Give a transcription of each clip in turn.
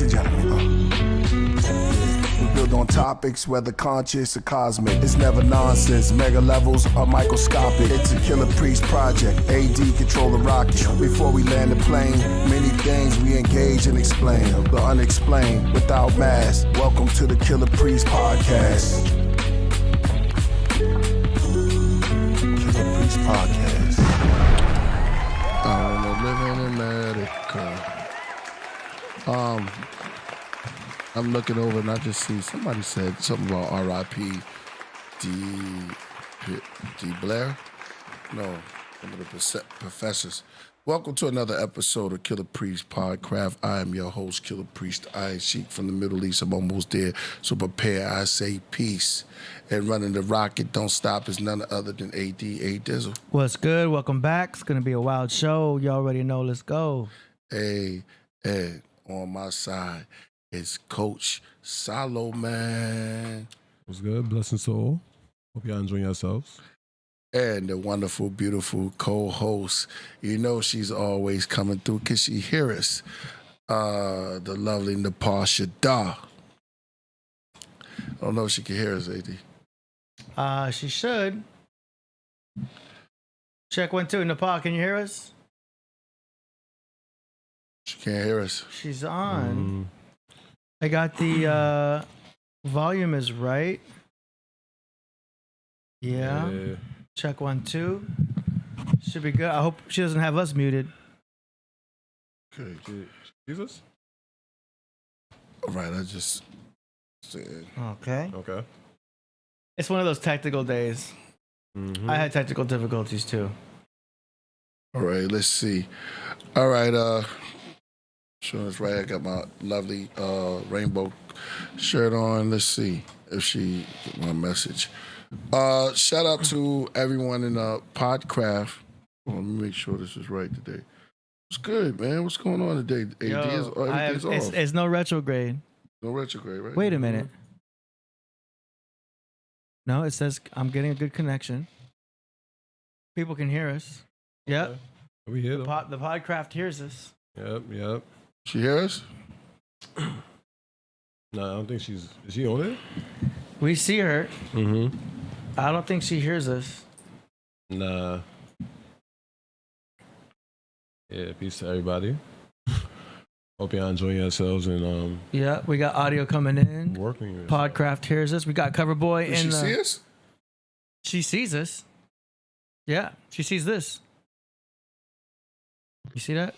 ladies and gentlemen. We build on topics, whether conscious or cosmic. It's never nonsense, mega levels or microscopic. It's a Killah Priest project, AD control the rocket. Before we land the plane, many things we engage and explain. The unexplained, without mask. Welcome to the Killah Priest podcast. Killah Priest podcast. I wanna live in America. I'm looking over and I just see somebody said something about R.I.P. D. Blair. No, one of the professors. Welcome to another episode of Killah Priest Podcraft. I am your host, Killah Priest. I am Sheik from the Middle East. I'm almost there, so prepare. I say peace. And running the rocket, don't stop, is none other than AD Dizzle. What's good? Welcome back. It's gonna be a wild show. You already know. Let's go. Hey, Ed, on my side. It's Coach Solomon. What's good? Blessings to all. Hope y'all enjoying yourselves. And the wonderful, beautiful co-host. You know she's always coming through because she hears us. The lovely Napah Shadah. I don't know if she can hear us, AD. She should. Check 1, 2. Napah, can you hear us? She can't hear us. She's on. I got the volume is right. Yeah. Check 1, 2. Should be good. I hope she doesn't have us muted. Okay. Jesus? All right, I just said. Okay. Okay. It's one of those technical days. I had technical difficulties too. All right, let's see. All right, sure that's right. I got my lovely rainbow shirt on. Let's see if she get my message. Shout out to everyone in Podcraft. Let me make sure this is right today. What's good, man? What's going on today? Everything's off. It's no retrograde. No retrograde, right? Wait a minute. No, it says I'm getting a good connection. People can hear us. Yep. Okay. We hear the Podcraft hears us. Yep. She hears us? No, I don't think is she on it? We see her. I don't think she hears us. Nah. Yeah, peace to everybody. Hope y'all enjoying yourselves and yeah, we got audio coming in. Working. Podcraft hears us. We got Coverboy Does she see us? She sees us. Yeah, she sees this. You see that?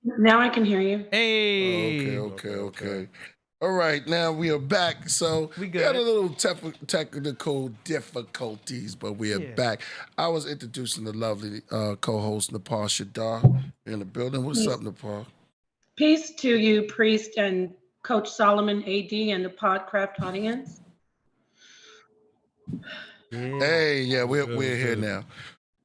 Now I can hear you. Hey. Okay. All right, now we are back. So we had a little technical difficulties, but we are back. I was introducing the lovely co-host Napah Shadah in the building. What's up, Napah? Peace to you, Priest and Coach Solomon, AD, and the Podcraft audience. Hey, yeah, we're here now.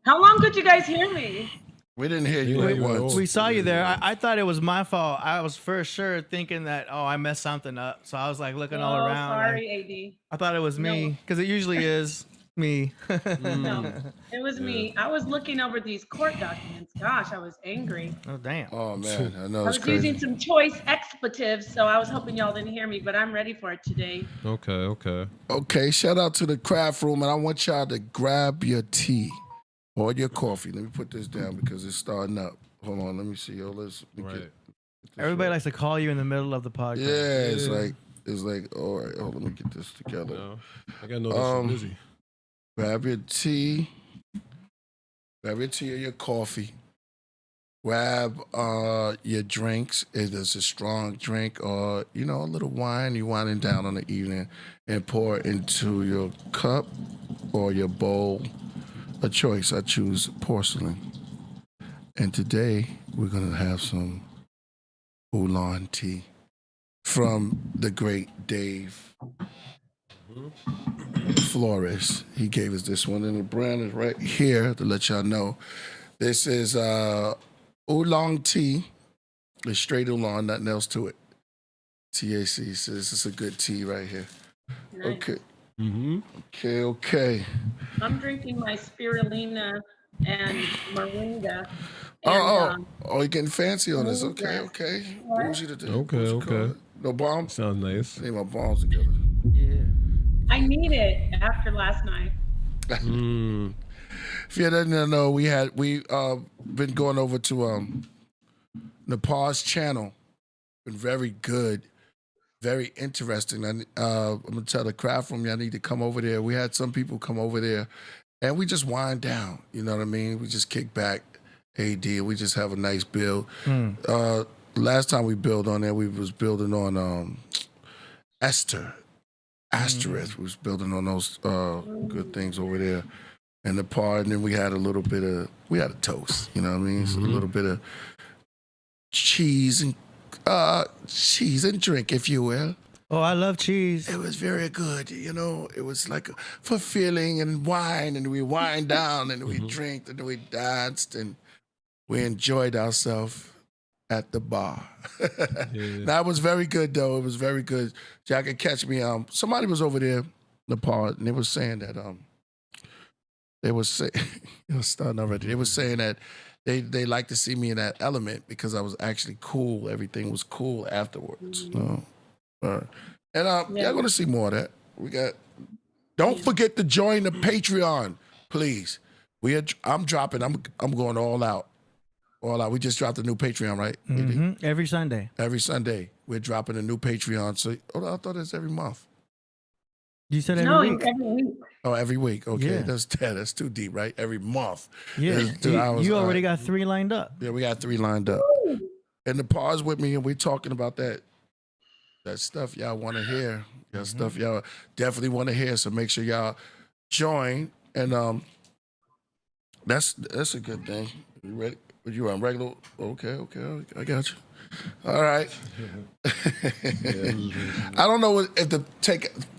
How long could you guys hear me? We didn't hear you at once. We saw you there. I thought it was my fault. I was for sure thinking that, I messed something up. So I was like looking all around. Sorry, AD. I thought it was me because it usually is me. No, it was me. I was looking over these court documents. Gosh, I was angry. Oh, damn. Oh, man. I know I it's was crazy. using some choice expletives, so I was hoping y'all didn't hear me, but I'm ready for it today. Okay. Shout out to the craft room, and I want y'all to grab your tea or your coffee. Let me put this down because it's starting up. Hold on, let me see. Let's get Everybody likes to call you in the middle of the podcast. Yeah, it's like, all right, let me get this together. No, I gotta know that she's busy. Grab your tea or your coffee. Grab your drinks. If it's a strong drink or, a little wine, you winding down on the evening, and pour it into your cup or your bowl. A choice. I choose porcelain. And today we're going to have some oolong tea from the great Dave Flores. He gave us this one, and the brand is right here to let y'all know. This is oolong tea. It's straight oolong, nothing else to it. TAC. So this is a good tea right here. Nice. Okay. Okay. I'm drinking my spirulina and moringa. And, you're getting fancy on this. Okay. Bougie to do. Okay. No bombs? Sounds nice. I need my bombs together. Yeah. I need it after last night. Mm. If you didn't know, we been going over to Napah's channel. Been very good, very interesting. I'm gonna tell the craft room y'all need to come over there. We had some people come over there, and we just wind down. You know what I mean? We just kick back, AD, and we just have a nice build. Last time we built on there, we was building on Esther. Asterisk was building on those good things over there. And the part, and then we had a toast, you know what I mean? So a little bit of cheese and drink, if you will. Oh, I love cheese. It was very good, you know. It was like fulfilling, and wine, and we wind down, and we drank, and we danced, and we enjoyed ourselves at the bar. That was very good, though. It was very good. Y'all can catch me. Somebody was over there, Napah, and they were saying that they were saying it was starting already. They were saying that they like to see me in that element because I was actually cool. Everything was cool afterwards. And y'all gonna see more of that. Don't forget to join the Patreon, please. I'm dropping. I'm going all out. All out. We just dropped a new Patreon, right? Every Sunday. Every Sunday we're dropping a new Patreon. So I thought it's every month. You said every week. Every week. Oh, every week. Okay, Yeah. That's too deep, right? Every month. Yeah, There's 2 hours. you already All right. got 3 lined up. Yeah, we got 3 lined up. And the pause with me, and we're talking about that stuff y'all want to hear. That stuff y'all definitely want to hear. So make sure y'all join. And that's a good thing. You ready? You on regular? Okay, I got you. All right. I don't know if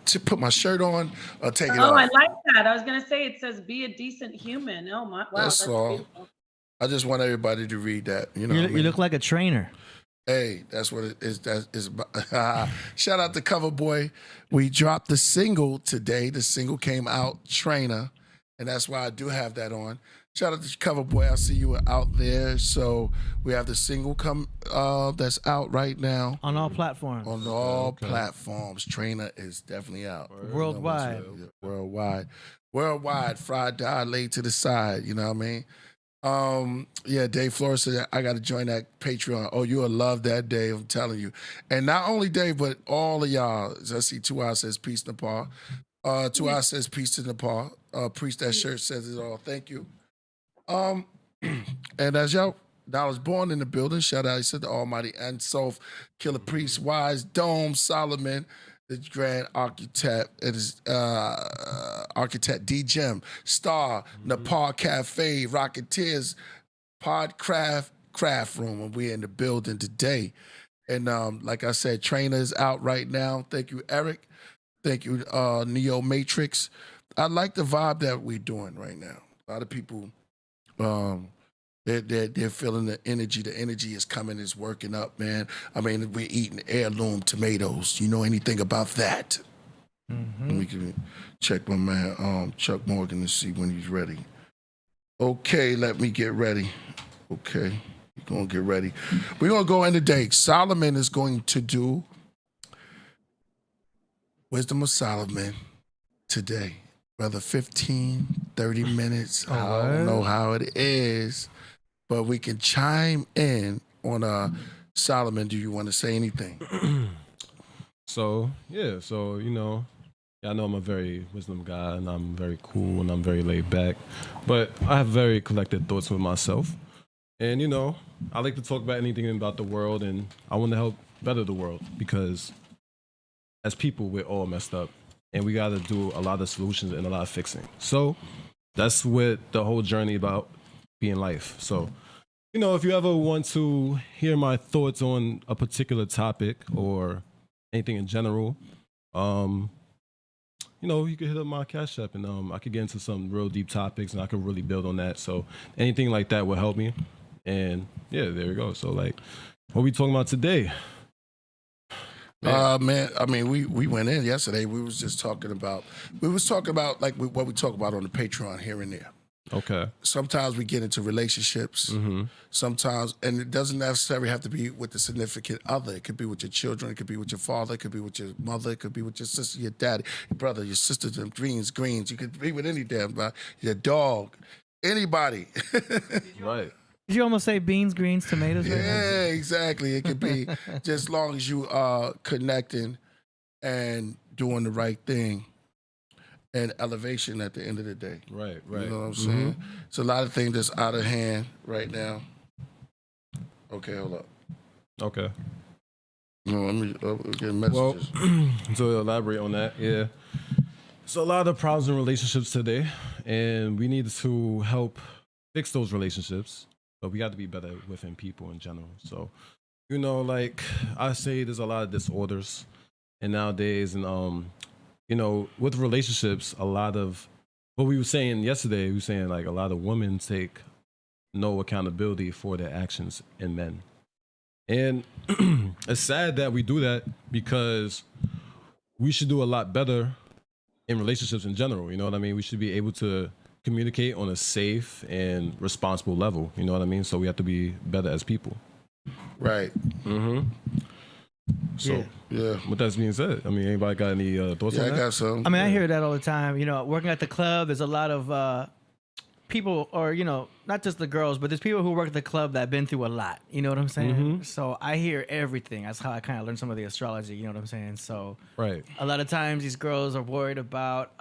to put my shirt on or take it off. Oh, I like that. I was gonna say it says be a decent human. Oh my, wow, That's all. beautiful. I just want everybody to read that. You know, You look like a trainer. Hey, that's what it is. That is. Shout out to Cover Boy. We dropped the single today. The single came out, Trainer, and that's why I do have that on. Shout out to Cover Boy. I see you out there. So we have the single that's out right now On all platforms. on all platforms. Trainer is definitely out. Worldwide. Worldwide. Friday laid to the side. You know what I mean? Yeah, Dave Flores said I got to join that Patreon. Oh, you'll love that, Dave. I'm telling you. And not only Dave, but all of y'all. I see 2 Hours says peace, Napah. 2 Hours says peace to Napah. Priest, that shirt says it all. Thank you. And as y'all, I was born in the building. Shout out, he said the Almighty and Soul, Killah Priest, Wise, Dome, Solomon, the Grand Architect, it is Architect D. Gem, Star, Napah Cafe, Rocketeers, Craft Room, and we're in the building today. And like I said, Trainer is out right now. Thank you, Eric. Thank you, Neo Matrix. I like the vibe that we're doing right now. A lot of people, they're feeling the energy. The energy is coming, is working up, man. I mean, we're eating heirloom tomatoes. You know anything about that? We can check my man, Chuck Morgan, to see when he's ready. Okay, let me get ready. Okay, we're gonna get ready. We're gonna go in today. Solomon is going to do Wisdom of Solomon today. Whether 15, 30 minutes, I don't know how it is, but we can chime in on Solomon. Do you want to say anything? So you know, I know I'm a very wisdom guy, and I'm very cool, and I'm very laid back, but I have very collected thoughts with myself, and you know, I like to talk about anything about the world, and I want to help better the world because as people, we're all messed up. And we got to do a lot of solutions and a lot of fixing. So that's what the whole journey about being life. So, you know, if you ever want to hear my thoughts on a particular topic or anything in general, you know, you can hit up my CashApp and I could get into some real deep topics and I can really build on that. So anything like that will help me. And yeah, there we go. So like, what we talking about today? Man, I mean, we went in yesterday. We was talking about like what we talk about on the Patreon here and there. Okay. Sometimes we get into relationships. Sometimes, and it doesn't necessarily have to be with the significant other. It could be with your children. It could be with your father. It could be with your mother. It could be with your sister, your daddy, your brother, your sister, them greens. You could be with any damn body. Your dog, anybody. Right. Did you almost say beans, greens, tomatoes? Right now? Yeah, exactly. It could be just as long as you are connecting and doing the right thing and elevation at the end of the day. Right. You know what I'm saying? It's a lot of things that's out of hand right now. Okay, hold up. Okay. No, let me get messages. Well, to elaborate on that, yeah. So a lot of problems in relationships today, and we need to help fix those relationships, but we got to be better within people in general. So, you know, like I say, there's a lot of disorders, and nowadays, and you know, with relationships, a lot of what we were saying yesterday, we were saying like a lot of women take no accountability for their actions in men. And it's sad that we do that because we should do a lot better in relationships in general. You know what I mean? We should be able to communicate on a safe and responsible level. You know what I mean? So we have to be better as people. Right. So, Yeah. with that being said, I mean, anybody got any thoughts Yeah, on I that? got some. I mean, I hear that all the time. You know, working at the club, there's a lot of people, or, you know, not just the girls, but there's people who work at the club that have been through a lot. You know what I'm saying? So I hear everything. That's how I kind of learned some of the astrology. You know what I'm saying? So Right. a lot of times these girls are worried about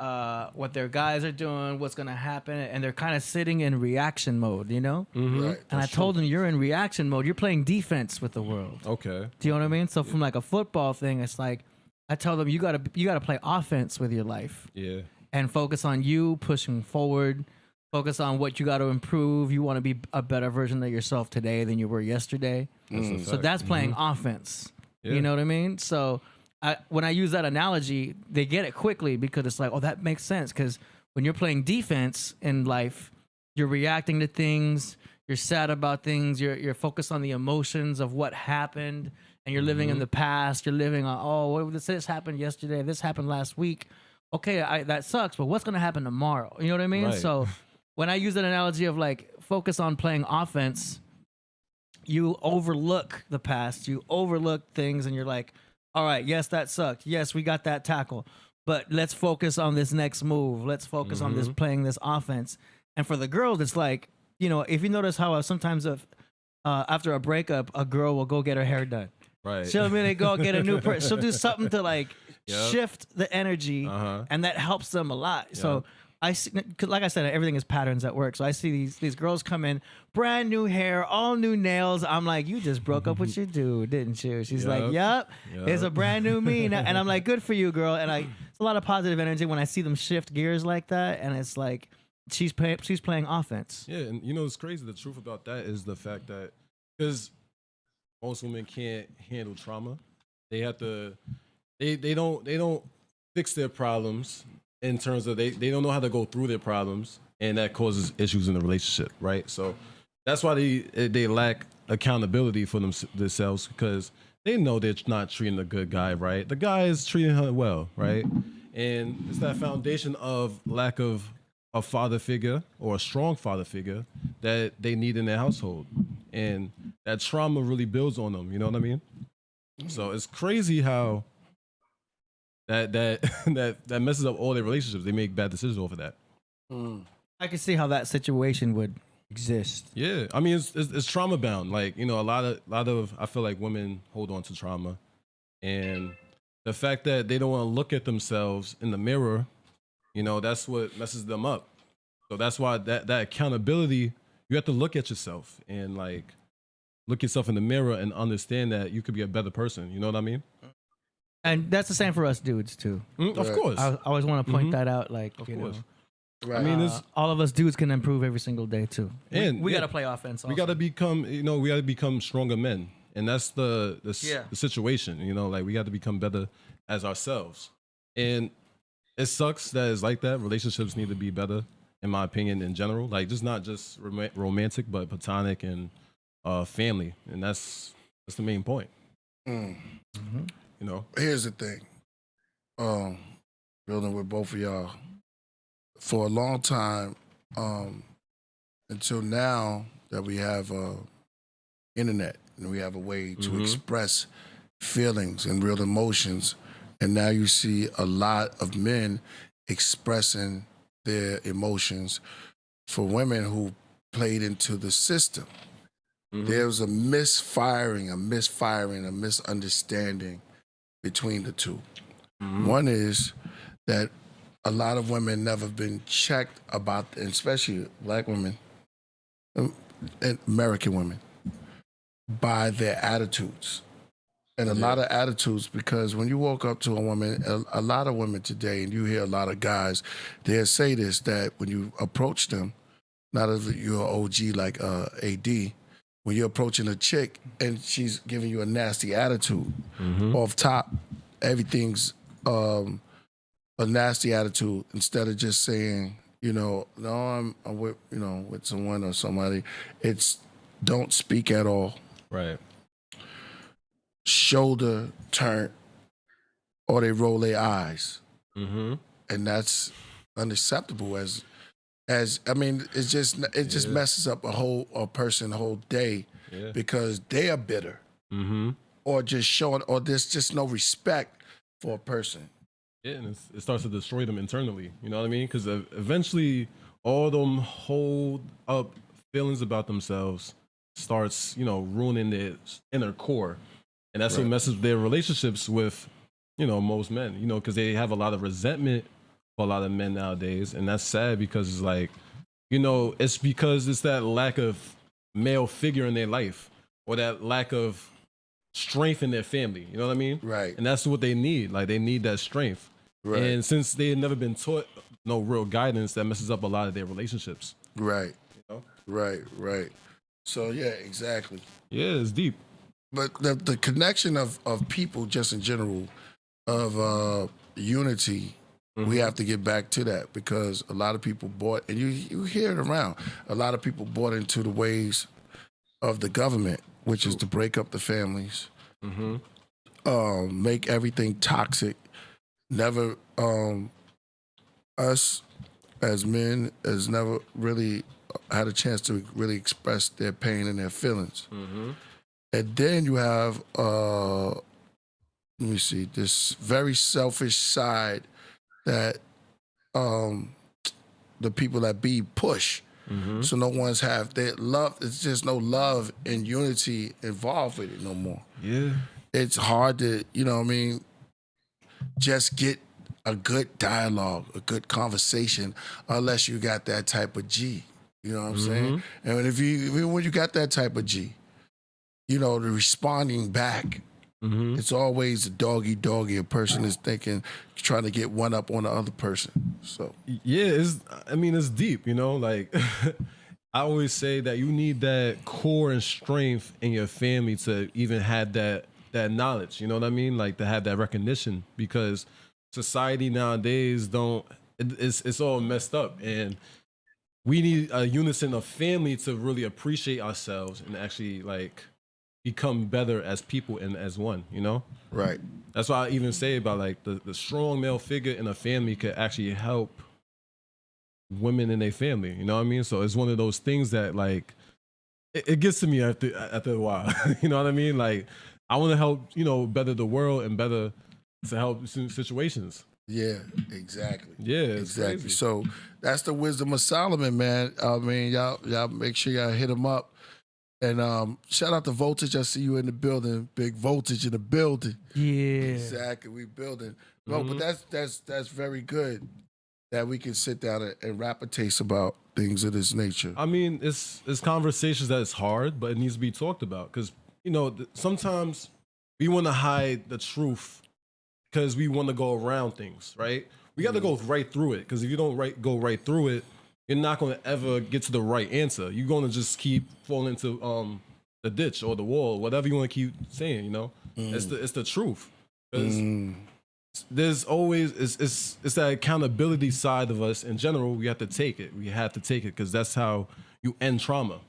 what their guys are doing, what's going to happen, and they're kind of sitting in reaction mode, you know? Right. And I told them, you're in reaction mode. You're playing defense with the world. Okay. Do you know what I mean? So from like a football thing, it's like I tell them you gotta play offense with your life Yeah. and focus on you pushing forward. Focus on what you got to improve. You want to be a better version of yourself today than you were yesterday. That's a So fact. that's playing offense. Yeah. You know what I mean? So when I use that analogy, they get it quickly because it's like, oh, that makes sense. Because when you're playing defense in life, you're reacting to things. You're sad about things. You're focused on the emotions of what happened, and you're living in the past. You're living on, oh, this happened yesterday. This happened last week. Okay, that sucks, but what's gonna happen tomorrow? You know what I mean? Right. So when I use that analogy of like focus on playing offense, you overlook the past, you overlook things, and you're like, all right, yes, that sucked. Yes, we got that tackle, but let's focus on this next move. Let's focus on this playing this offense. And for the girls, it's like, you know, if you notice how sometimes after a breakup, a girl will go get her hair done. Right. She'll immediately go get a new person. She'll do something to like Yep. shift the energy, and that helps them a lot. So I see, 'cause like I said, everything is patterns at work. So I see these girls come in, brand new hair, all new nails. I'm like, you just broke up with your dude, didn't you? She's like, yep, it's a brand new me. And I'm like, good for you, girl. And it's a lot of positive energy when I see them shift gears like that. And it's like, she's playing offense. Yeah, and you know it's crazy. The truth about that is the fact that because most women can't handle trauma, they have to. They don't fix their problems in terms of they don't know how to go through their problems, and that causes issues in the relationship, right? So that's why they lack accountability for themselves because they know they're not treating the good guy right. The guy is treating her well, right? And it's that foundation of lack of a father figure or a strong father figure that they need in their household, and that trauma really builds on them. You know what I mean? So it's crazy how that messes up all their relationships. They make bad decisions over that. I can see how that situation would exist. Yeah, I mean it's trauma bound. Like, you know, a lot of I feel like women hold on to trauma, and the fact that they don't want to look at themselves in the mirror, you know, that's what messes them up. So that's why that accountability, you have to look at yourself and like look yourself in the mirror and understand that you could be a better person. You know what I mean? And that's the same for us dudes too. Of course. I always want to point that out. Like, Of you course. know, I mean, all of us dudes can improve every single day too. And We yeah, got to play offense. we got to become, you know, we got to become stronger men, and that's the situation. You know, like we got to become better as ourselves, and it sucks that it's like that. Relationships need to be better, in my opinion, in general. Like just not just romantic, but platonic and family, and that's the main point. You know, Here's the thing. Building with both of y'all. For a long time, until now that we have internet and we have a way to express feelings and real emotions. And now you see a lot of men expressing their emotions for women who played into the system. There was a misfiring, a misunderstanding between the two. One is that a lot of women never been checked about, and especially black women, and American women, by their attitudes. And a lot of attitudes, because when you walk up to a woman, a lot of women today, and you hear a lot of guys, they'll say this, that when you approach them, not if you're an OG like AD, when you're approaching a chick and she's giving you a nasty attitude, off top, everything's a nasty attitude, instead of just saying, no, I'm with, with someone or somebody, it's don't speak at all. Right. Shoulder turn, or they roll their eyes. And that's unacceptable as I mean, it just messes up a person's whole day because they are bitter, or just showing, or there's just no respect for a person. Yeah, and it starts to destroy them internally. You know what I mean? Because eventually, all them hold up feelings about themselves starts, ruining their inner core, and that's what messes with their relationships with, most men. Because they have a lot of resentment for a lot of men nowadays, and that's sad because it's like, it's because it's that lack of male figure in their life, or that lack of strength in their family. You know what I mean? Right. And that's what they need. Like, they need that strength. Right. And since they had never been taught no real guidance, that messes up a lot of their relationships. Right. Right. So yeah, exactly. Yeah, it's deep. But the connection of people just in general, of unity, we have to get back to that, because a lot of people bought, and you hear it around, a lot of people bought into the ways of the government, which is to break up the families, make everything toxic. Never, us as men has never really had a chance to really express their pain and their feelings. And then you have, let me see, this very selfish side that the people that be push. So no one's have their love. It's just no love and unity involved with it no more. Yeah. It's hard to, just get a good dialogue, a good conversation, unless you got that type of G. You know what I'm saying? And when you got that type of G, the responding back, it's always a doggy. A person is trying to get one up on the other person. So yeah, it's deep. Like I always say that you need that core and strength in your family to even have that knowledge. You know what I mean? Like, to have that recognition, because society nowadays it's all messed up, and we need a unison of family to really appreciate ourselves and actually like become better as people and as one, Right. That's why I even say about like the strong male figure in a family could actually help women in their family. You know what I mean? So it's one of those things that like, it gets to me after a while. You know what I mean? Like, I want to help, better the world and better to help situations. Yeah, exactly. Yeah, exactly. Crazy. So that's the wisdom of Solomon, man. I mean, y'all make sure y'all hit him up. And shout out to Voltage. I see you in the building. Big Voltage in the building. Yeah. Exactly. We building. No, but that's very good that we can sit down and rap a taste about things of this nature. I mean, it's conversations that it's hard, but it needs to be talked about, because sometimes we want to hide the truth because we want to go around things, right? We got to go right through it, because if you don't go right through it, you're not going to ever get to the right answer. You're going to just keep falling into the ditch or the wall, whatever you want to keep saying. It's the truth. Because there's always it's that accountability side of us in general. We have to take it. We have to take it, because that's how you end trauma.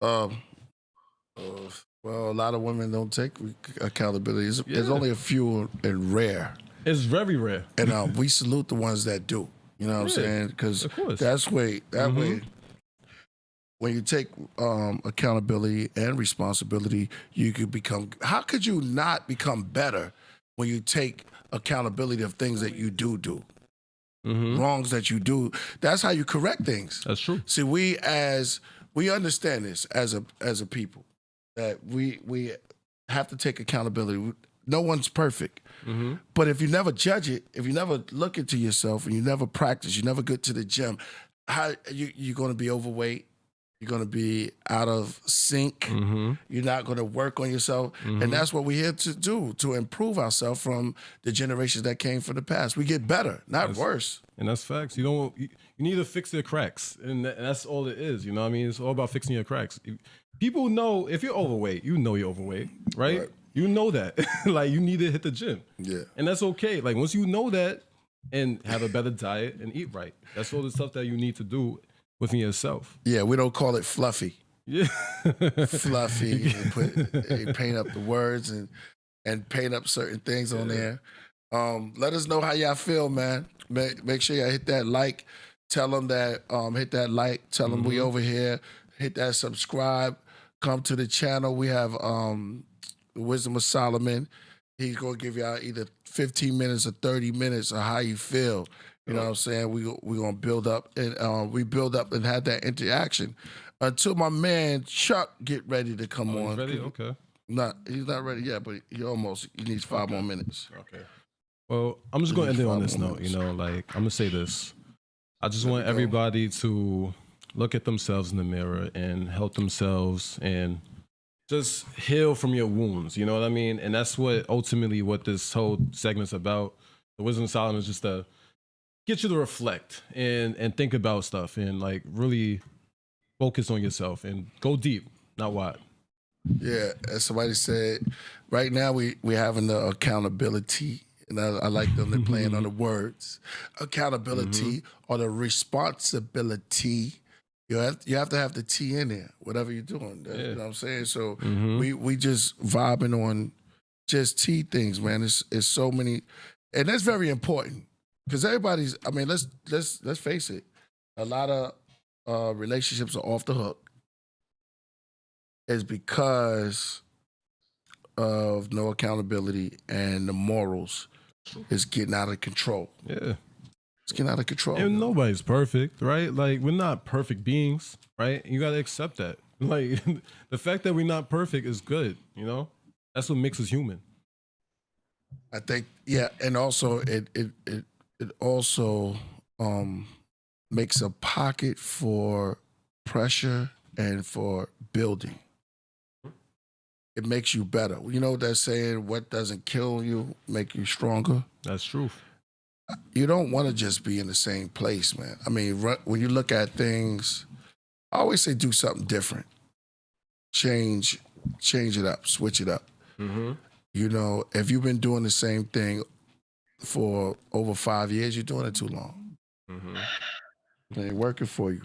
Well, a lot of women don't take accountability. There's only a few and rare. It's very rare. And we salute the ones that do. You know what I'm saying? Because that's way. when you take accountability and responsibility, you could become. How could you not become better when you take accountability of things that you do, wrongs that you do? That's how you correct things. That's true. See, we understand this as a people, that we have to take accountability. No one's perfect. But if you never judge it, if you never look into yourself and you never practice, you never go to the gym, how you're going to be overweight? You're going to be out of sync. You're not going to work on yourself. And that's what we're here to do, to improve ourselves from the generations that came from the past. We get better, not worse. And that's facts. You need to fix your cracks. And that's all it is. You know what I mean? It's all about fixing your cracks. People know if you're overweight, you know you're overweight, right? You know that. Like, you need to hit the gym. Yeah. And that's okay. Like, once you know that, and have a better diet and eat right. That's all the stuff that you need to do within yourself. Yeah, we don't call it fluffy. Yeah. Fluffy. You paint up the words and paint up certain things on there. Let us know how y'all feel, man. Make sure y'all hit that like. Tell them that, hit that like. Tell them we over here. Hit that subscribe. Come to the channel. We have the Wisdom of Solomon. He's going to give y'all either 15 minutes or 30 minutes of how you feel. You know what I'm saying? We're going to build up, and we build up and have that interaction until my man Chuck get ready to come on. He's ready? Okay. He's not ready yet, but he needs 5 more minutes. Okay. Well, I'm just going to end it on this note. You know, like, I'm going to say this. I just want everybody to look at themselves in the mirror and help themselves and just heal from your wounds, you know what I mean? And that's ultimately what this whole segment's about. The Wisdom of Solomon is just to get you to reflect and think about stuff and like really focus on yourself and go deep, not wide. Yeah, as somebody said, right now we having the accountability, and I like them, they're playing on the words. Accountability or the responsibility. You have to have the T in there, whatever you're doing. You know what I'm saying? So we just vibing on just T things, man. It's so many, and that's very important because everybody's. I mean, let's face it. A lot of relationships are off the hook. It's because of no accountability and the morals is getting out of control. Yeah. It's getting out of control. And nobody's perfect, right? Like, we're not perfect beings, right? You got to accept that. Like, the fact that we're not perfect is good, you know? That's what makes us human. I think, yeah, and also it also makes a pocket for pressure and for building. It makes you better. You know what they're saying? What doesn't kill you make you stronger. That's true. You don't want to just be in the same place, man. I mean, when you look at things, I always say do something different. Change it up, switch it up. You know, if you've been doing the same thing for over 5 years, you're doing it too long. It ain't working for you.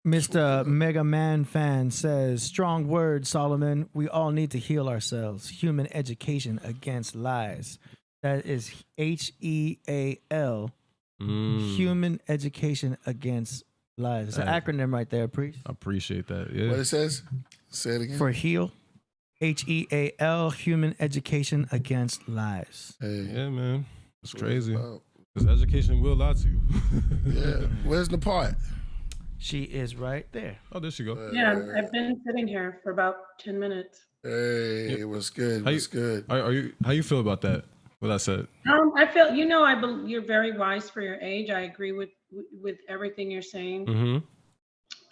Mr. Mega Man Fan says, strong words, Solomon. We all need to heal ourselves. Human education against lies. That is HEAL. Human education against lies. It's an acronym right there, Priest. I appreciate that. Yeah. What it says? Say it again. For heal. HEAL. Human education against lies. Hey. Yeah, man. It's crazy. Because education will lie to you. Yeah. Where's Napah? She is right there. Oh, there she go. Yeah, I've been sitting here for about 10 minutes. Hey, it was good. It was good. How you feel about that? What I said? I feel, you're very wise for your age. I agree with everything you're saying.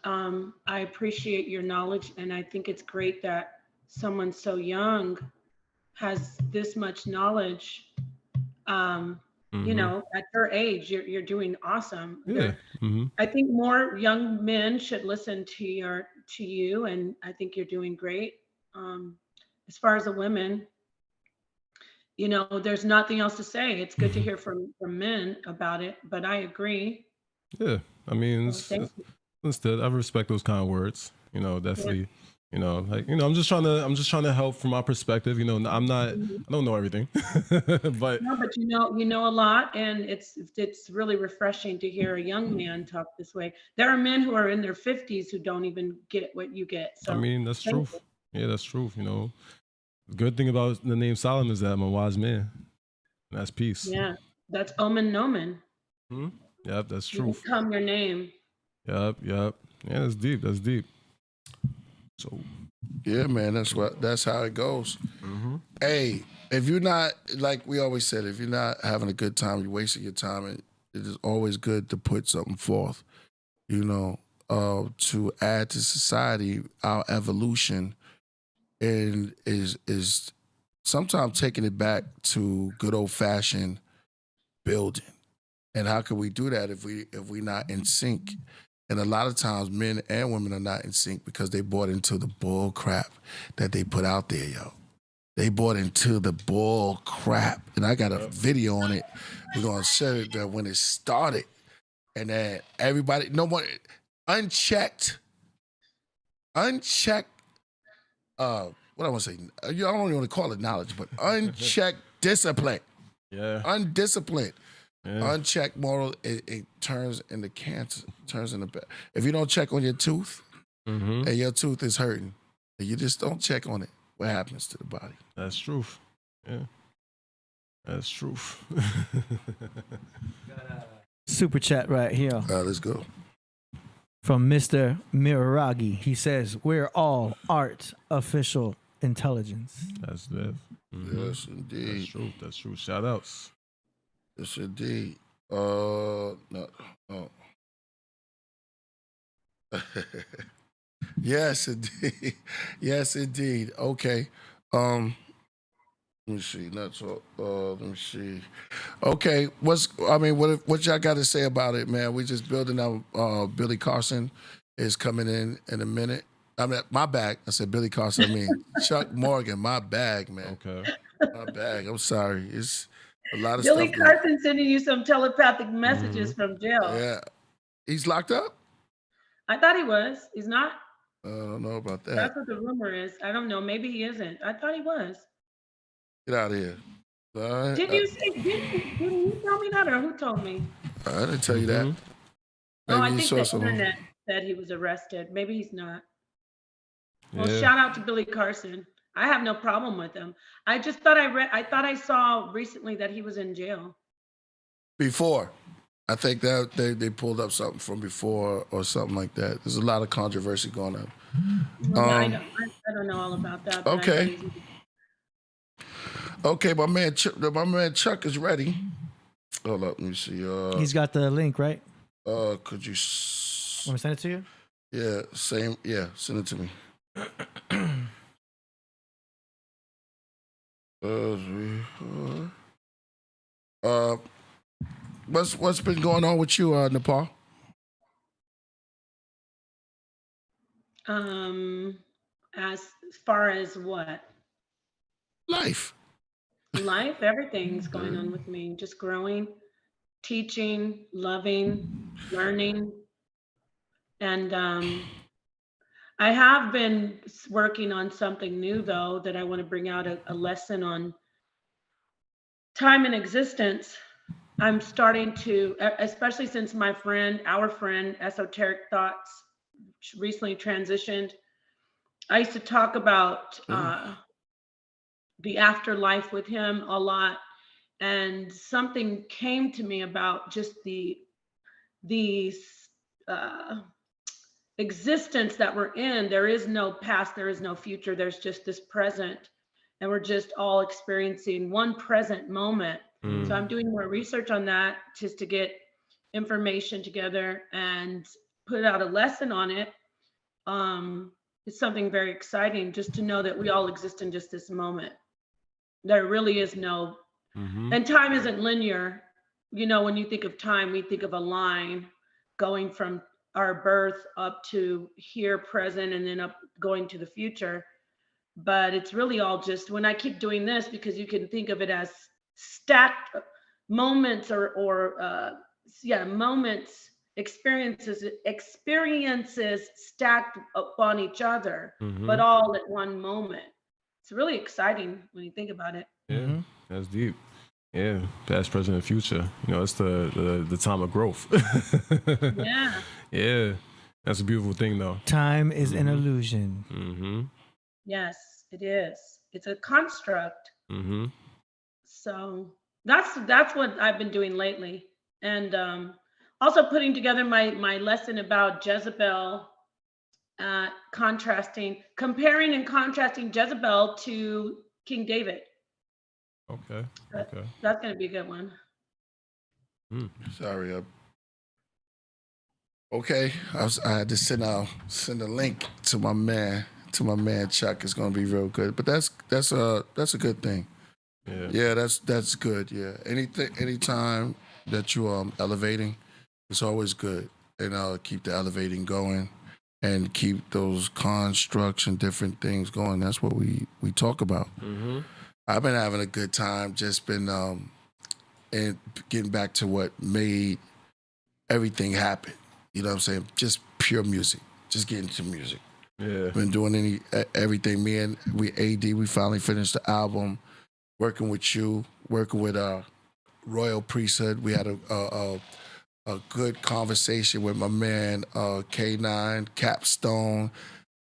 I appreciate your knowledge, and I think it's great that someone so young has this much knowledge. You know, at your age, you're doing awesome. Yeah. I think more young men should listen to you, and I think you're doing great. As far as the women, there's nothing else to say. It's good to hear from men about it, but I agree. Yeah, I mean, instead, I respect those kind of words. Definitely I'm just trying to help from my perspective. I don't know everything, but No, but you know a lot, and it's really refreshing to hear a young man talk this way. There are men who are in their 50s who don't even get what you get. I So mean, that's thank truth. Yeah, that's truth. The good thing about the name Solomon is that I'm a wise man. And that's peace. you. Yeah, that's omen nomen. Yep, that's You truth. become your name. Yep. Yeah, that's deep. That's deep. So yeah, man, that's how it goes. Hey, if you're not, like we always said, if you're not having a good time, you're wasting your time, and it is always good to put something forth, to add to society. Our evolution and is sometimes taking it back to good old fashioned building. And how can we do that if we not in sync? And a lot of times men and women are not in sync because they bought into the bull crap that they put out there, yo. They bought into the bull crap. And I got a video on it. We're gonna show it that when it started. And then everybody, no more unchecked, what I want to say, I don't even want to call it knowledge, but unchecked discipline. Yeah. Undisciplined. Yeah. Unchecked moral, it turns into cancer, turns into bad. If you don't check on your tooth and your tooth is hurting, and you just don't check on it, what happens to the body? That's truth. Yeah. That's truth. Super chat right here Let's go. from Mr. Miragi. He says, "We're all artificial intelligence." That's that. Yes, indeed. That's true. That's true. Shout outs. Yes, indeed. No. Oh. Yes, indeed. Yes, indeed. Okay. Let me see. That's all. Let me see. Okay. What y'all got to say about it, man? We just building out. Billy Carson is coming in a minute. I mean, my bag. I said Billy Carson. I mean Chuck Morgan. My bag, man. Okay. My bag. I'm sorry. It's a lot of Billy stuff. Carson sending you some telepathic messages from jail. Yeah. He's locked up? I thought he was. He's not. I don't know about that. That's what the rumor is. I don't know. Maybe he isn't. I thought he was. Get out of here. Did you tell me that, or who told me? I didn't tell you that. No, Maybe I you think saw the something. internet said he was arrested. Maybe he's not. Well, Yeah. shout out to Billy Carson. I have no problem with him. I just thought I thought I saw recently that he was in jail. Before. I think that they pulled up something from before or something like that. There's a lot of controversy going on. I don't know all about that. But Okay. Okay, my man Chuck is ready. Hold up, let me see. He's got the link, right? Could you? Want me to send it to you? Yeah, same. Yeah, send it to me. What's been going on with you, Nepal? As far as what? Life. Life, everything's going on with me. Just growing, teaching, loving, learning. And I have been working on something new, though, that I want to bring out a lesson on time and existence. I'm starting to, especially since our friend, Esoteric Thoughts, recently transitioned. I used to talk about the afterlife with him a lot, and something came to me about just the existence that we're in. There is no past, there is no future, there's just this present, and we're just all experiencing one present moment. So I'm doing more research on that just to get information together and put out a lesson on it. It's something very exciting just to know that we all exist in just this moment. There really is no, and time isn't linear. You know, when you think of time, we think of a line going from our birth up to here, present, and then up going to the future. But it's really all just, when I keep doing this, because you can think of it as stacked moments moments experiences stacked upon each other, Mm-hmm. but all at one moment. It's really exciting when you think about it. Yeah, that's deep. Yeah, past, present, and future. You know, it's the time of growth. Yeah. Yeah, that's a beautiful thing, though. Time is an illusion. Mm-hmm. Yes, it is. It's a construct. Mm-hmm. So that's what I've been doing lately, and also putting together my lesson about Jezebel, comparing and contrasting Jezebel to King David. Okay. Okay. That's going to be a good one. Sorry. Okay, I had to send a link to my man Chuck. It's gonna be real good. But that's a good thing. Yeah, that's good. Yeah, anytime that you elevating, it's always good, and keep the elevating going, and keep those constructs and different things going. That's what we talk about. Mm-hmm. I've been having a good time. Just been and getting back to what made everything happen. You know what I'm saying? Just pure music. Just getting to music. Yeah. Been doing everything. Me and AD, we finally finished the album. Working with you, working with Royal Priesthood. We had a good conversation with my man K.A.H, Capstone,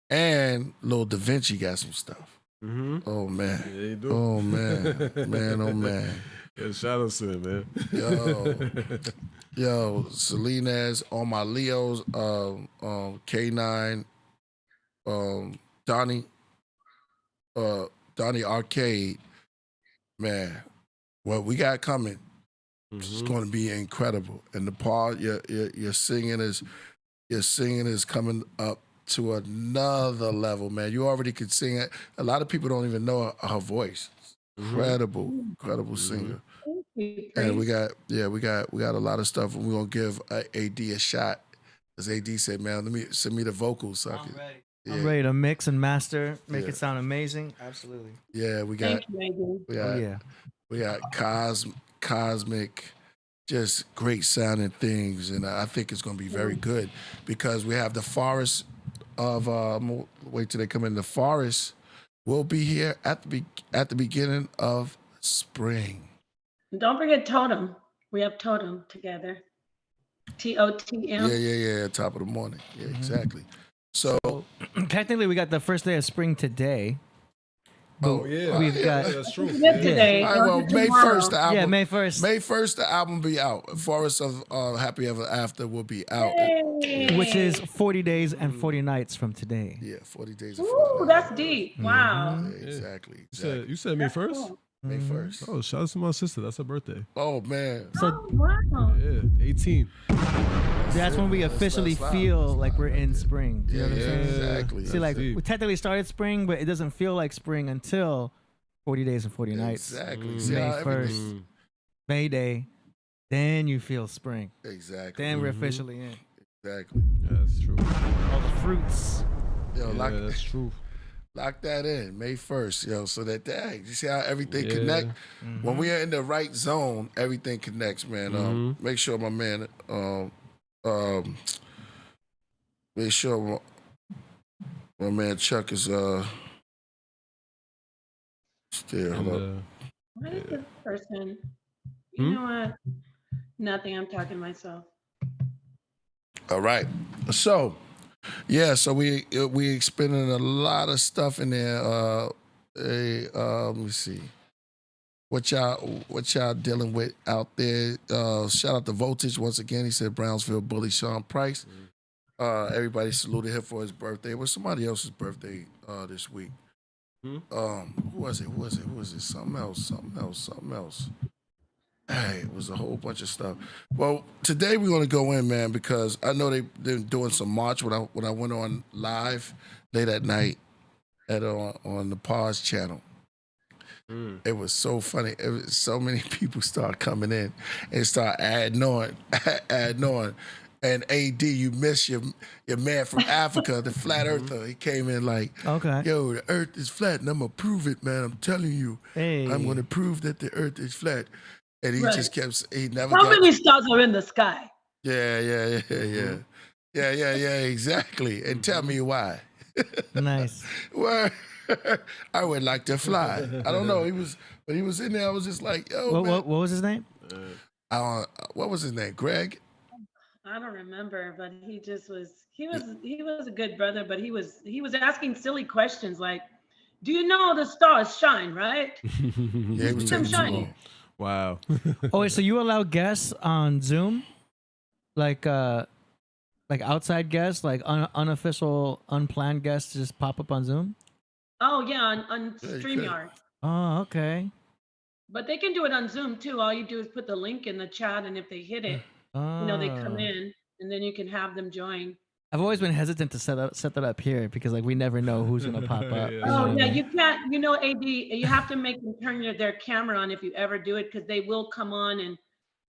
and Lil Da Vinci got some stuff. Mm-hmm. Oh man. Yeah, you do. Oh man. Oh man. Yeah, shout out to him, man. Yo, Selena's, all my Leos, K9, Donnie Arcade, man, what we got coming is going to be incredible. And the part your singing is coming up to another level, man. You already could sing it. A lot of people don't even know her voice. Incredible singer. And we got a lot of stuff, and we're gonna give AD a shot. As AD said, man, send me the vocals. So I'm ready to mix and master, make it sound amazing. Absolutely. Yeah, we got cosmic, just great sounding things, and I think it's gonna be very good because we have the forest of wait till they come in. The forest will be here at the beginning of spring. Don't forget Totem. We have Totem together. TOTM. Yeah. Top of the morning. Yeah, exactly. So technically, we got the first day of spring today. Oh yeah, we've got that's true. Today. All right, well, May 1st, the album. Yeah, May 1st. May 1st, the album be out. Forest of Happy Ever After will be out. Yay. Which is 40 days and 40 nights from today. Yeah, 40 days. And 40 Ooh, nights. that's deep. Wow. Yeah, exactly. You said May 1st? Cool. May 1st. Oh, shout out to my sister. That's her birthday. Oh man. Oh, wow. Yeah, 18. That's when we officially feel like we're in spring. Do you know what I'm saying? Exactly. See, like deep. we technically started spring, but it doesn't feel like spring until 40 days and 40 nights. Exactly. See May how everything- 1st, May Day, then you feel spring. Exactly. Then we're officially in. Exactly. Yeah, that's true. All the fruits. Yo, Yeah, that's true. lock that in, May 1st, yo, so that, you see how everything Yeah. connect? When we are in the right zone, everything connects, man. Make sure my man, make sure my man Chuck is, still, hold up. What is this person? You know what? Nothing. I'm talking to myself. All right. So, yeah, so we expending a lot of stuff in there. Let me see. What y'all dealing with out there? Shout out to Voltage once again. He said Brownsville bully Sean Price. Everybody saluted him for his birthday. It was somebody else's birthday this week. Who was it? Something else. Hey, it was a whole bunch of stuff. Well, today we're gonna go in, man, because I know they're doing some march when I went on live late at night on the Napah's channel. It was so funny. It was so many people start coming in and start adding on. And AD, you miss your man from Africa, the flat earther. He came in like, Okay. yo, the earth is flat, and I'm gonna prove it, man. I'm telling you, Hey. I'm gonna prove that the earth is flat. And he just kept, he never How got. many stars are in the sky? Yeah, exactly. And tell me why. Nice. Well, I would like to fly. I don't know. When he was in there, I was just like, yo, man. What was his name? What was his name? Greg? I don't remember, but he was a good brother, but he was asking silly questions like, do you know the stars shine, right? Yeah, he was taking too long. Wow. Oh, wait, so you allow guests on Zoom? Like outside guests, like unofficial, unplanned guests to just pop up on Zoom? Oh yeah, on StreamYard. Oh, okay. But they can do it on Zoom too. All you do is put the link in the chat, and if they hit it, they come in, and then you can have them join. I've always been hesitant to set that up here because like we never know who's gonna pop up. Yeah, you can't. AD, you have to make them turn their camera on if you ever do it, because they will come on and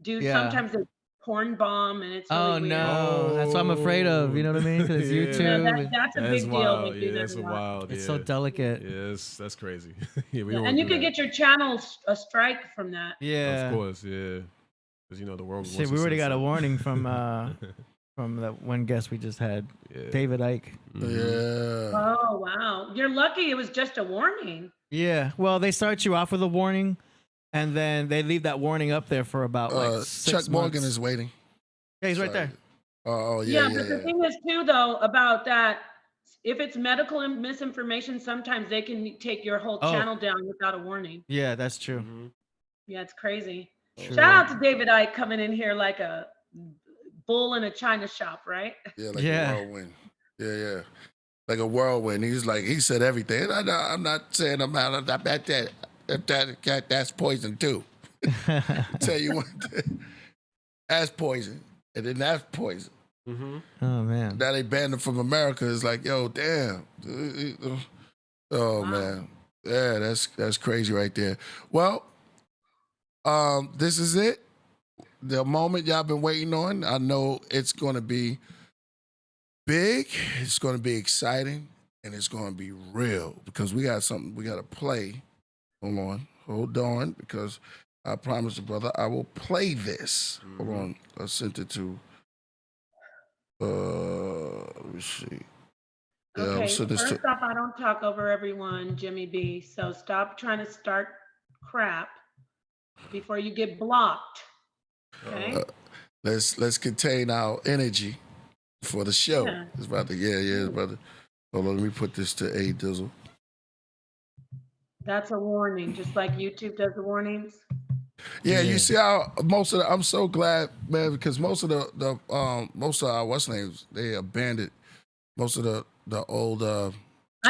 do. Yeah. Sometimes they porn bomb, and it's really weird. No, that's what I'm afraid of. You know what I mean? Because it's YouTube. That's a big deal. Yeah, that's wild. It's so delicate. Yes, that's crazy. And you can get your channel a strike from that. Yeah, of course. Yeah, because the world. Shit, we already got a warning from from that one guest we just had, David Icke. Yeah. Oh wow, you're lucky. It was just a warning. Yeah. Well, they start you off with a warning, and then they leave that warning up there for about like 6 Chuck months. Morgan is waiting. Yeah, he's right there. Oh yeah. But the thing is too, though, about that, if it's medical misinformation, sometimes they can take your whole channel down without a warning. Yeah, that's true. Yeah, it's crazy. True. Shout out to David Icke coming in here like a bull in a china shop, right? Yeah, like a whirlwind. Yeah. Like a whirlwind. He said everything. I'm not saying I'm not at that. That's poison too. Tell you one thing. That's poison. And then that's poison. Oh man. Now they banned him from America. It's like, yo, damn. Oh man. Yeah, that's crazy right there. Well, this is it. The moment y'all been waiting on. I know it's gonna be big, it's gonna be exciting, and it's gonna be real because we got something we gotta play. Hold on, because I promised the brother I will play this. Hold on. I sent it to let me see. Yeah, Okay, so this first off, I don't talk over everyone, Jimmy B. So stop trying to start crap before you get blocked. Okay. Let's contain our energy for the show. Yeah. It's about to brother. Hold on, let me put this to A Dizzle. That's a warning, just like YouTube does the warnings. Yeah, you see how I'm so glad, man, because most of our what's names, they abandoned most of the old I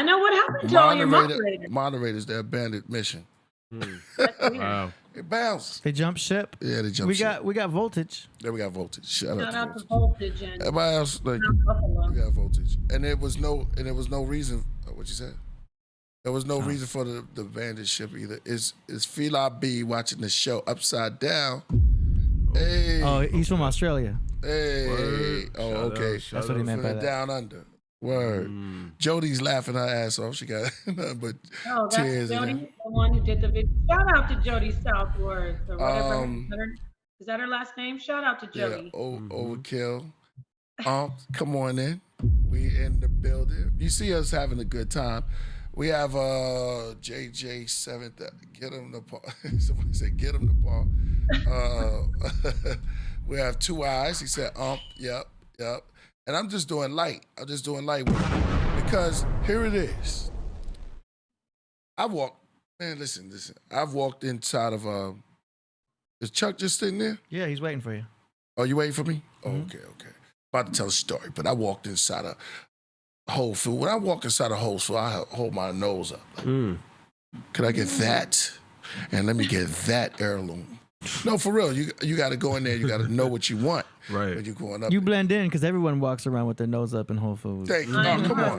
know what happened to all your moderators. Moderators, they abandoned mission. Wow. It bounced. They jump ship. Yeah, they jumped ship. We got voltage. Yeah, we got voltage. Shout out to voltage and everybody else, like, Buffalo. we got voltage. And there was no reason what you said? There was no reason for the bandit ship either. It's Fila B watching the show upside down. Hey. Oh, he's from Australia. Hey. Word. Oh, Shout okay. out, shout That's what he meant by that. Down under. Word. Jody's laughing her ass off. She got nothing but Oh, that's tears. Jody, the one who did the video. Shout out to Jody Southworth or whatever. Is that her last name? Shout out to Jody. Yeah, overkill. Come on in. We in the building. You see us having a good time. We have JJ Seventh. Get him the ball. Somebody said get him the ball. We have Two Eyes. He said yep. And I'm just doing light. Because here it is. Listen. I've walked inside of is Chuck just sitting there? Yeah, he's waiting for you. Oh, you waiting for me? Oh, okay. About to tell a story, but I walked inside a Whole Food. When I walk inside a Whole Food, I hold my nose up. Could I get that? And let me get that heirloom. No, for real. You got to go in there. You got to know what you want. Right. When you're going up. You blend in because everyone walks around with their nose up in Whole Foods. Thank you. Oh, come on.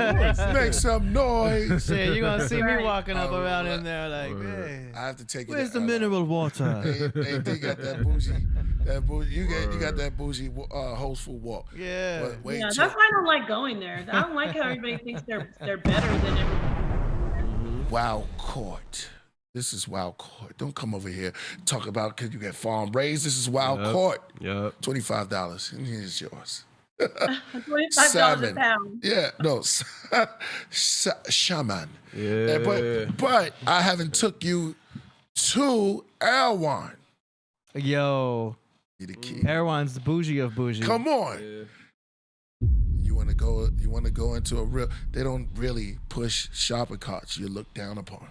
Make some noise. Shit, you're going to see me walking up around in there like, hey, I have to take it. where's the mineral water? Hey, they got that bougie. You got that bougie Whole Food walk. Yeah. Wait, That's why I don't like going there. I don't like how everybody thinks they're better than everyone. Wow, Court. This is wild court. Don't come over here talk about because you get farm raised. This is wild court. Yep. $25. And here's yours. $25 a Salmon. pound. Yeah, no, shaman. Yeah. But I haven't took you to Erewhon. Yo, You the key. Erewhon's the bougie of bougie. Come on. Yeah. You want to go into a real? They don't really push shopping carts. You're looked down upon.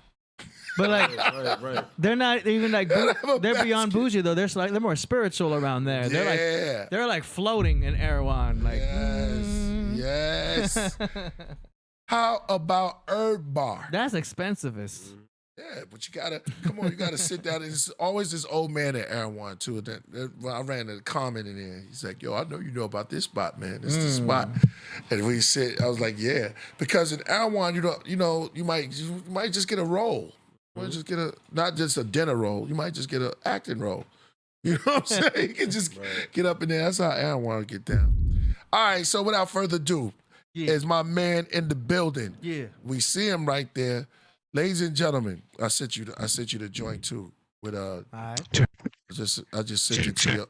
But like, Right. they're not even like have a they're beyond basket. bougie though. They're more spiritual around there. Yeah. They're like floating in Erewhon. Like, Yes. How about Herb Bar? that's expensivest. Yeah, but you gotta come on. You gotta sit down. There's always this old man at Erewhon too. Well, I ran a comment in there. He's like, "Yo, I know you know about this spot, man. This is the spot." And we sit. I was like, "Yeah," because in Erewhon, you might just get a role. You might just get not just a dinner role. You might just get an acting role. You know what I'm saying? You can just get up in there. That's how Erewhon get down. All right. So without further ado, is my man in the building. Yeah. We see him right there. Ladies and gentlemen, I sent you the joint too. With All right. I just sent it to your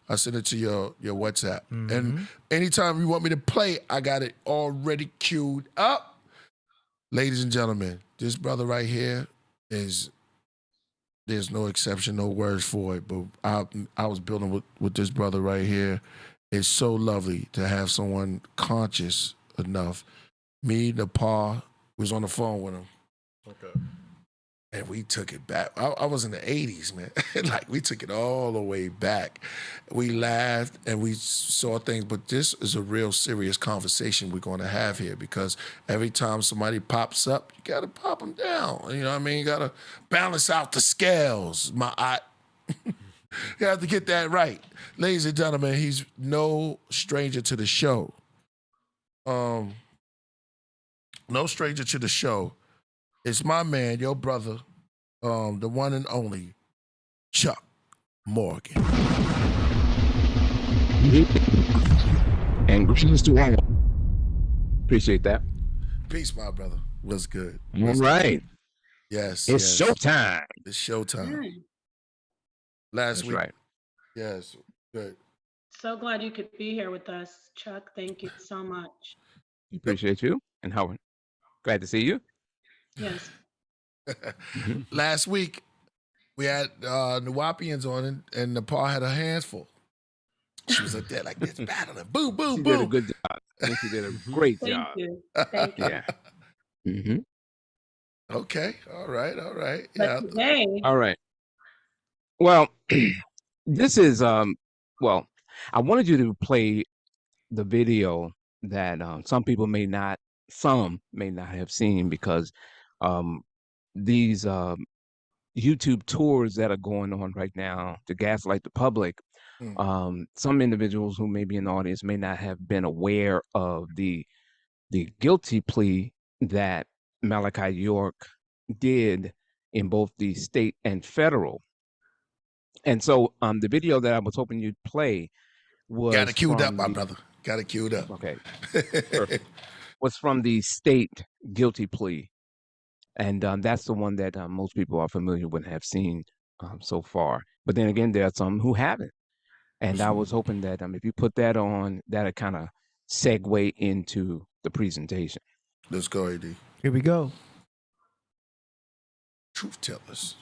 I sent it to your WhatsApp. And anytime you want me to play, I got it already queued up. Ladies and gentlemen, this brother right here there's no exception, no words for it. But I was building with this brother right here. It's so lovely to have someone conscious enough. Me, Napah, was on the phone with him. Okay. And we took it back. I was in the 80s, man. Like, we took it all the way back. We laughed and we saw things, but this is a real serious conversation we're going to have here because every time somebody pops up, you got to pop them down. You know what I mean? You got to balance out the scales. You have to get that right. Ladies and gentlemen, he's no stranger to the show. No stranger to the show. It's my man, your brother, the one and only Chuck Morgan. And greetings to all. Appreciate that. Peace, my brother. What's good? All right. Yes. It's showtime. It's showtime. Last That's week. right. Yes. Good. So glad you could be here with us, Chuck. Thank you so much. Appreciate you. And Howard. Glad to see you. Yes. Last week, we had Nuwapians on and Nepal had her hands full. She was up there like this, battling. Boom, boom, She boom. did a good job. I think she did a great Thank job. you. Thank you. Yeah. Mm-hmm. Okay. All right. But Yeah. today, All right. Well, this is well, I wanted you to play the video that some may not have seen because these YouTube tours that are going on right now to gaslight the public, some individuals who may be in the audience may not have been aware of the guilty plea that Malachi York did in both the state and federal. And so the video that I was hoping you'd play was Got it queued up, my brother. Got it queued up. Okay. Perfect. Was from the state guilty plea. And that's the one that most people are familiar with and have seen so far. But then again, there are some who haven't. And I was hoping that if you put that on, that'll kind of segue into the presentation. Let's go, AD. Here we go. Truth tellers.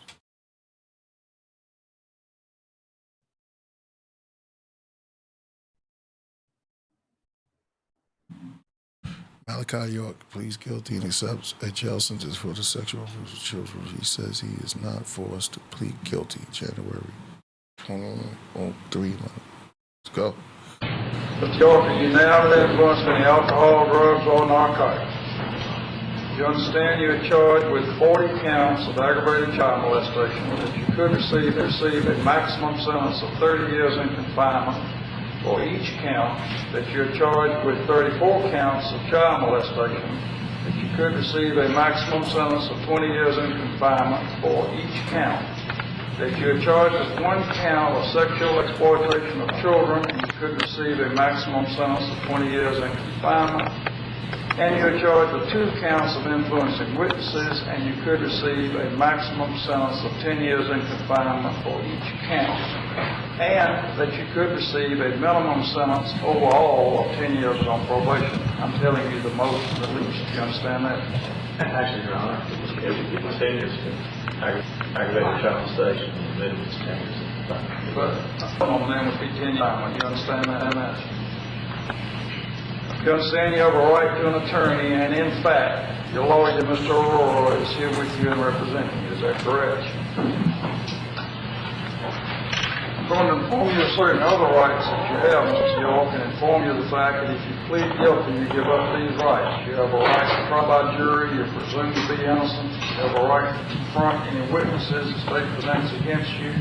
Malachi York pleads guilty and accepts a jail sentence for the sexual abuse of children. He says he is not forced to plead guilty. January 3. Let's go. Mr. York, are you now under the influence of any alcohol, drugs, or narcotics? You understand you are charged with 40 counts of aggravated child molestation that you could receive a maximum sentence of 30 years in confinement for each count, that you're charged with 34 counts of child molestation, that you could receive a maximum sentence of 20 years in confinement for each count, that you're charged with 1 count of sexual exploitation of children, and you could receive a maximum sentence of 20 years in confinement, And you are charged with 2 counts of influencing witnesses, and you could receive a maximum sentence of 10 years in confinement for each count. And that you could receive a minimum sentence overall of 10 years on probation. I'm telling you the most and the least. You understand that? Actually, Your Honor, it was 10 years ago. Aggravated child molestation, and the minimum is 10 years. But some of them would be 10 years. You understand that? You understand you have a right to an attorney, and in fact, your lawyer, Mr. Aurora, is here with you and representing you. Is that correct? I'm going to inform you of certain other rights that you have, Mr. York, and inform you of the fact that if you plead guilty, you give up these rights. You have a right to trial by jury. You're presumed to be innocent. You have a right to confront any witnesses the state presents against you.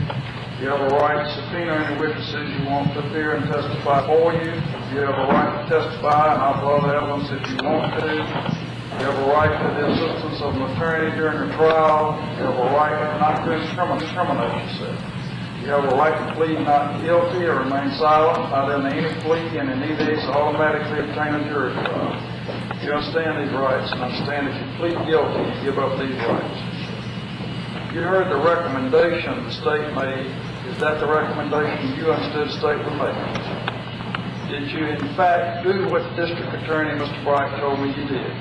You have a right to subpoena any witnesses you want to appear and testify for you. You have a right to testify and offer other evidence if you want to. You have a right to the assistance of an attorney during a trial. You have a right not to incriminate yourself. You have a right to plead not guilty or remain silent, not in any plea, and in either case automatically obtain a jury trial. You understand these rights, and understand if you plead guilty, you give up these rights. You heard the recommendation the state made. Is that the recommendation you understood the state would make? Did you, in fact, do what the district attorney, Mr. Bright, told me you did?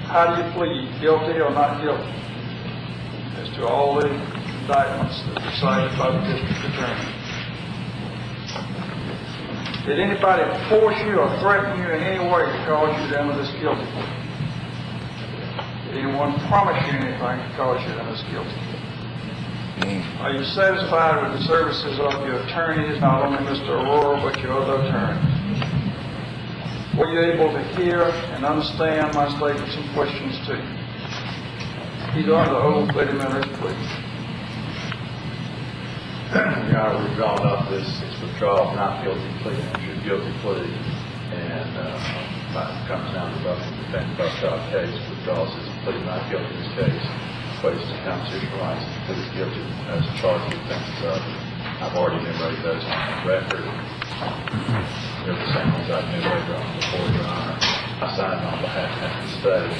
How do you plead, guilty or not guilty, as to all the indictments that were cited by the district attorney? Did anybody force you or threaten you in any way to cause you to enter this guilty plea? Did anyone promise you anything to cause you to enter this guilty plea? Are you satisfied with the services of your attorneys, not only Mr. Aurora, but your other attorneys? Were you able to hear and understand my statements and questions to you? He's under oath, let him enter his plea. Your Honor, we've drawn up this withdrawal of not guilty plea, and your guilty plea, and it comes down to the defendant case, withdraws his plea not guilty in this case, waivs his constitutional rights to plead guilty as charged with offenses of. I've already enumerated those on the record. They're the same ones I've enumerated on before, Your Honor. I signed on behalf of the state.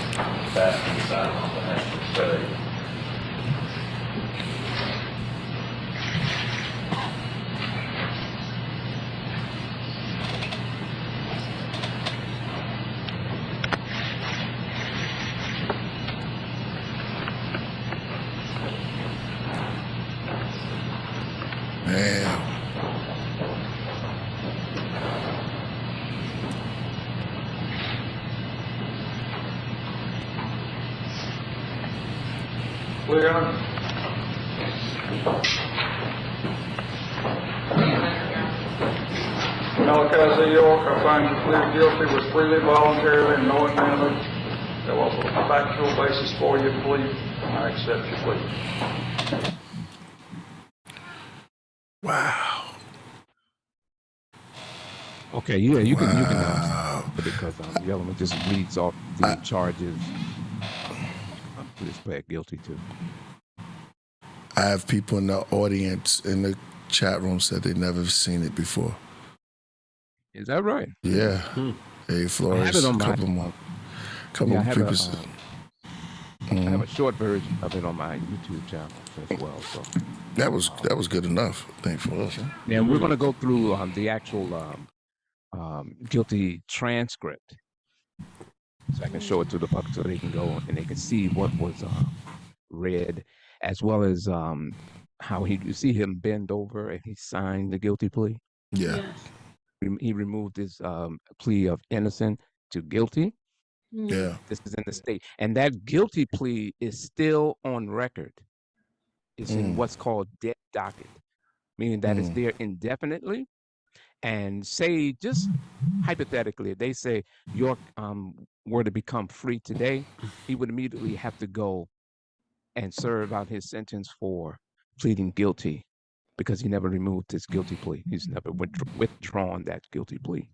Baskin signed on behalf of the state. Clear? Malachi York, I find you plead guilty was freely, voluntarily, and knowing manner. There was a factual basis for your plea, and I accept your plea. Wow. Okay, yeah, you can because the element just reads off the charges. Please plead guilty to. I have people in the audience in the chat room said they never seen it before. Is that right? Yeah. Hey, Flores, a couple more. Couple of people said. I have a short version of it on my YouTube channel as well. So that was good enough, I think, for us. Huh? Yeah, we're going to go through the actual guilty transcript, so I can show it to the public so they can go and they can see what was read, as well as how you see him bend over and he signed the guilty plea. Yeah. Yes. He removed his plea of innocent to guilty. Yeah. This is in the state, and that guilty plea is still on record. It's in what's called dead docket, meaning that it's there indefinitely. And say, just hypothetically, they say York were to become free today, he would immediately have to go and serve out his sentence for pleading guilty, because he never removed his guilty plea. He's never withdrawn that guilty plea.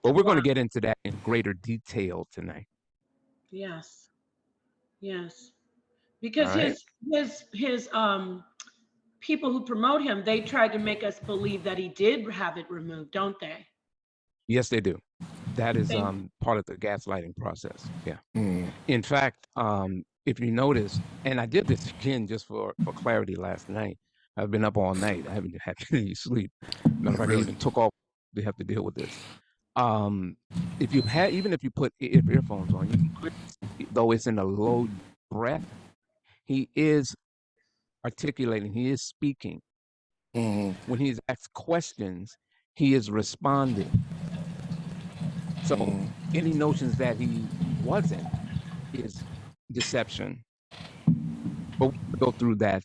But we're going to get into that in greater detail tonight. Yes. Yes. Because his people who promote him, they tried to make us believe that he did have it removed, don't they? Yes, they do. That is Thank- part of the gaslighting process. Yeah. Mm. In fact, if you notice, and I did this again just for clarity last night. I've been up all night. I haven't had any sleep. Matter of fact, I Really? even took off to have to deal with this. If you had, even if you put earphones on, you can clearly, though it's in a low breath, he is articulating, he is speaking. Mm. When he's asked questions, he is responding. So any notions that he wasn't is deception. But we'll go through that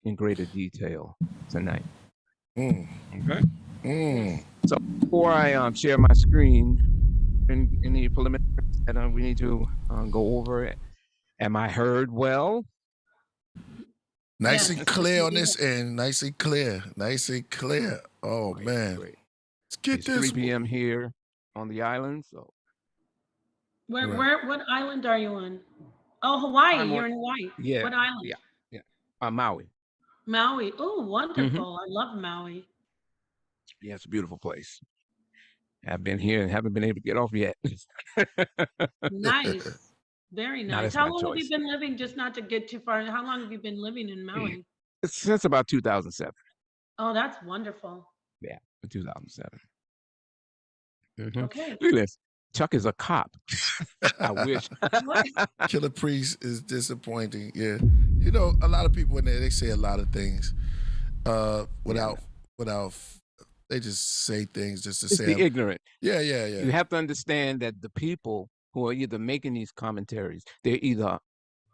in greater detail tonight. Mm. Okay. Mm. So before I share my screen, any preliminaries that we need to go over, am I heard well? Nice Yes. and clear on this end. Nice and clear. Nice and clear. Oh, Great, man. great. Let's get It's this. 3 p.m. here on the island, so What island are you on? Oh, Hawaii. I'm on- You're in Hawaii. yeah, What island? yeah. Maui. Maui. Oh, wonderful. I love Maui. Yeah, it's a beautiful place. I've been here and haven't been able to get off yet. Nice. Very Now, nice. that's How my long have you choice. been living, just not to get too far, how long have you been living in Maui? Since about 2007. Oh, that's wonderful. Yeah, 2007. Mhm. Okay. Look at this. Chuck is a cop. I wish. Killah Priest is disappointing. Yeah. You know, a lot of people in there, they say a lot of things without, they just say things just to It's say. the ignorant. Yeah. You have to understand that the people who are either making these commentaries, they either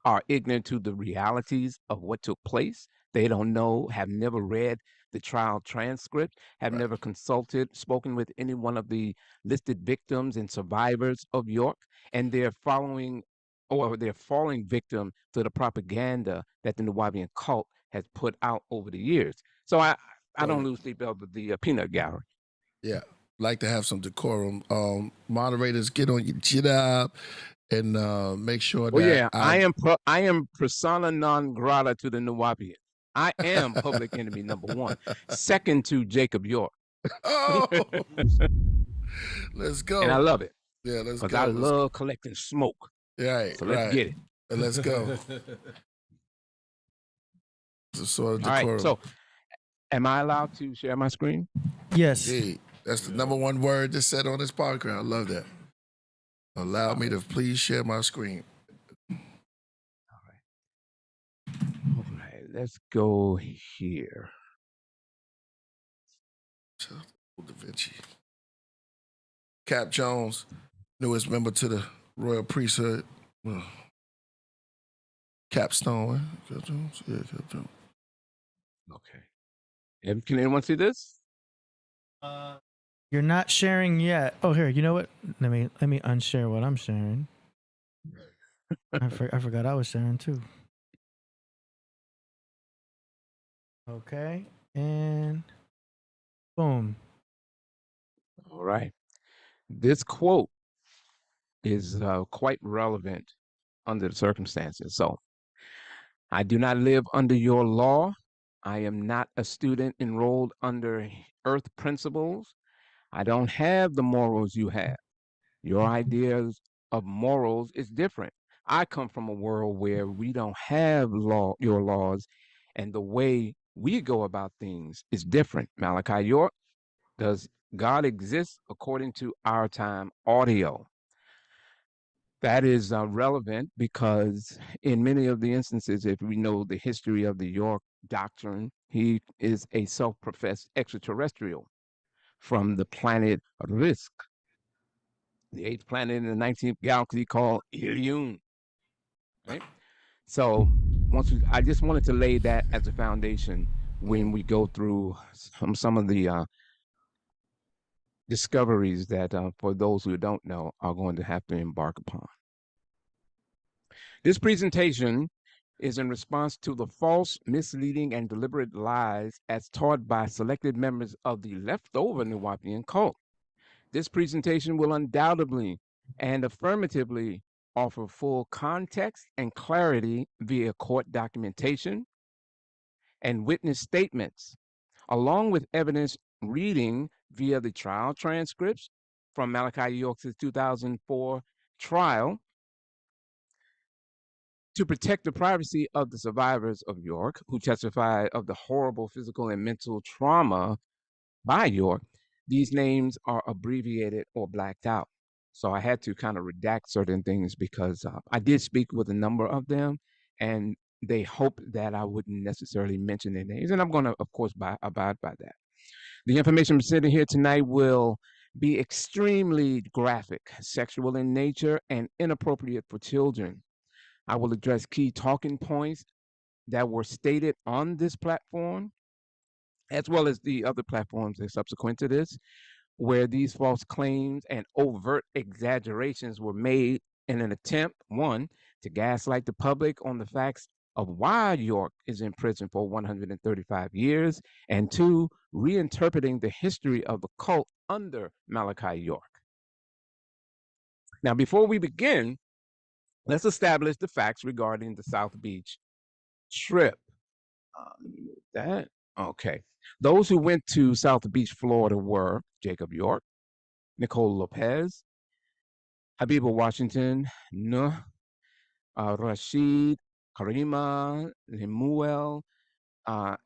are ignorant to the realities of what took place. They don't know, have never read the trial transcript, have never consulted, spoken with any one of the listed victims and survivors of York, and they're following, or they're falling victim to the propaganda that the Nuwaubian cult has put out over the years. So I don't lose sleep over the peanut gallery. Yeah. Like to have some decorum. Moderators, get on your job and make sure that. Well, yeah, I am persona non grata to the Nuwaubian. I am public enemy number one, second to Jacob York. Oh, let's go. And I love it. Yeah, let's go. Because I love collecting smoke. Right, so let's get it. And let's go. All right, so am I allowed to share my screen? Yes. Hey, that's the number one word that's said on this podcast. I love that. Allow me to please share my screen. All right, let's go here. Da Vinci. Cap Jones, newest member to the royal priesthood. Capstone. Cap Jones? Yeah, Cap Jones. Okay. Can anyone see this? You're not sharing yet. Oh, here. You know what? Let me unshare what I'm sharing. I forgot I was sharing too. Okay, and boom. All right. This quote is quite relevant under the circumstances. So, I do not live under your law. I am not a student enrolled under earth principles. I don't have the morals you have. Your ideas of morals is different. I come from a world where we don't have your laws, and the way we go about things is different. Malachi York, does God exist according to our time audio? That is relevant because in many of the instances, if we know the history of the York doctrine, he is a self-professed extraterrestrial from the planet Risk, the 8th planet in the 19th galaxy called Ilion. Right? So I just wanted to lay that as a foundation when we go through some of the discoveries that for those who don't know are going to have to embark upon. This presentation is in response to the false, misleading, and deliberate lies as taught by selected members of the leftover Nuwaubian cult. This presentation will undoubtedly and affirmatively offer full context and clarity via court documentation and witness statements, along with evidence reading via the trial transcripts, from Malachi York's 2004 trial to protect the privacy of the survivors of York, who testified of the horrible physical and mental trauma by York. These names are abbreviated or blacked out. So I had to kind of redact certain things because I did speak with a number of them, and they hoped that I wouldn't necessarily mention their names. And I'm going to, of course, abide by that. The information presented here tonight will be extremely graphic, sexual in nature, and inappropriate for children. I will address key talking points that were stated on this platform, as well as the other platforms that subsequent to this, where these false claims and overt exaggerations were made in an attempt, one, to gaslight the public on the facts of why York is in prison for 135 years, and two, reinterpreting the history of the cult under Malachi York. Now, before we begin, let's establish the facts regarding the South Beach trip. Let me move that. Okay. Those who went to South Beach, Florida were Jacob York, Nicole Lopez, Habiba Washington, Nuh, Rashid, Karima, Lemuel,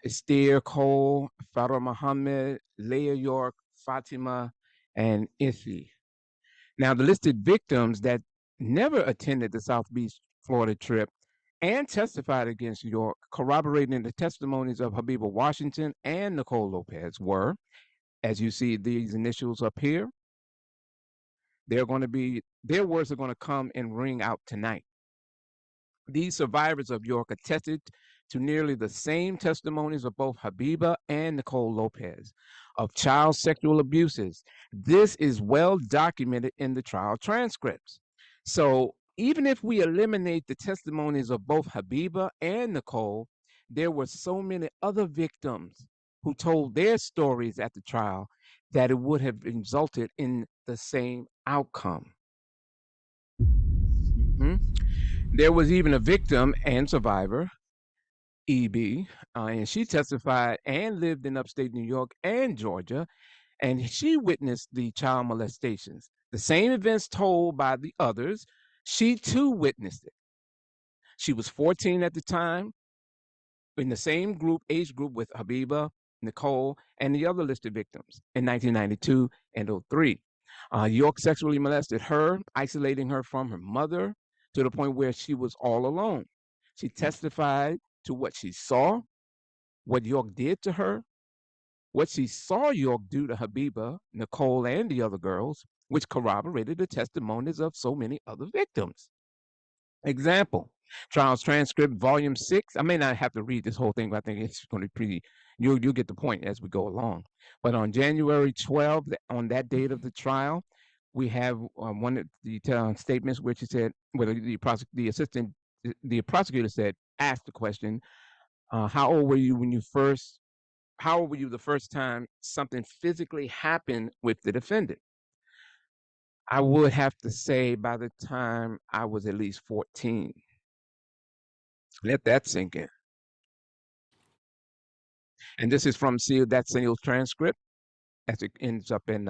Esther Cole, Farah Muhammad, Leah York, Fatima, and Ithi. Now, the listed victims that never attended the South Beach, Florida trip and testified against York, corroborating the testimonies of Habiba Washington and Nicole Lopez were, as you see these initials up here, their words are going to come and ring out tonight. These survivors of York attested to nearly the same testimonies of both Habiba and Nicole Lopez of child sexual abuses. This is well documented in the trial transcripts. So even if we eliminate the testimonies of both Habiba and Nicole, there were so many other victims who told their stories at the trial that it would have resulted in the same outcome. There was even a victim and survivor, E.B., and she testified and lived in upstate New York and Georgia, and she witnessed the child molestations. The same events told by the others, she too witnessed it. She was 14 at the time, in the same age group with Habiba, Nicole, and the other listed victims in 1992 and 03. York sexually molested her, isolating her from her mother to the point where she was all alone. She testified to what she saw, what York did to her, what she saw York do to Habiba, Nicole, and the other girls, which corroborated the testimonies of so many other victims. Example, Trials Transcript, Volume 6. I may not have to read this whole thing, but I think it's going to be pretty, you'll get the point as we go along. But on January 12th, on that date of the trial, we have one of the statements which he said, where the prosecutor said, asked the question, how old were you the first time something physically happened with the defendant? I would have to say by the time I was at least 14. Let that sink in. And this is from that sealed transcript as it ends up in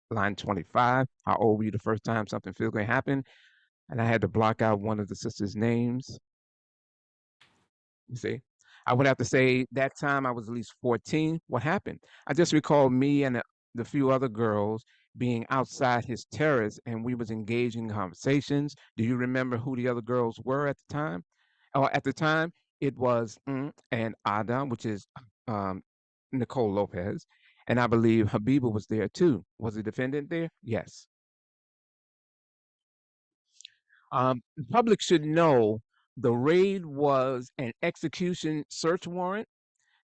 line 25. How old were you the first time something physically happened? And I had to block out one of the sisters' names. You see, I would have to say that time I was at least 14. What happened? I just recall me and the few other girls being outside his terrace, and we was engaging in conversations. Do you remember who the other girls were at the time? At the time, it was and Ada, which is Nicole Lopez, and I believe Habiba was there too. Was the defendant there? Yes. The public should know the raid was an execution search warrant.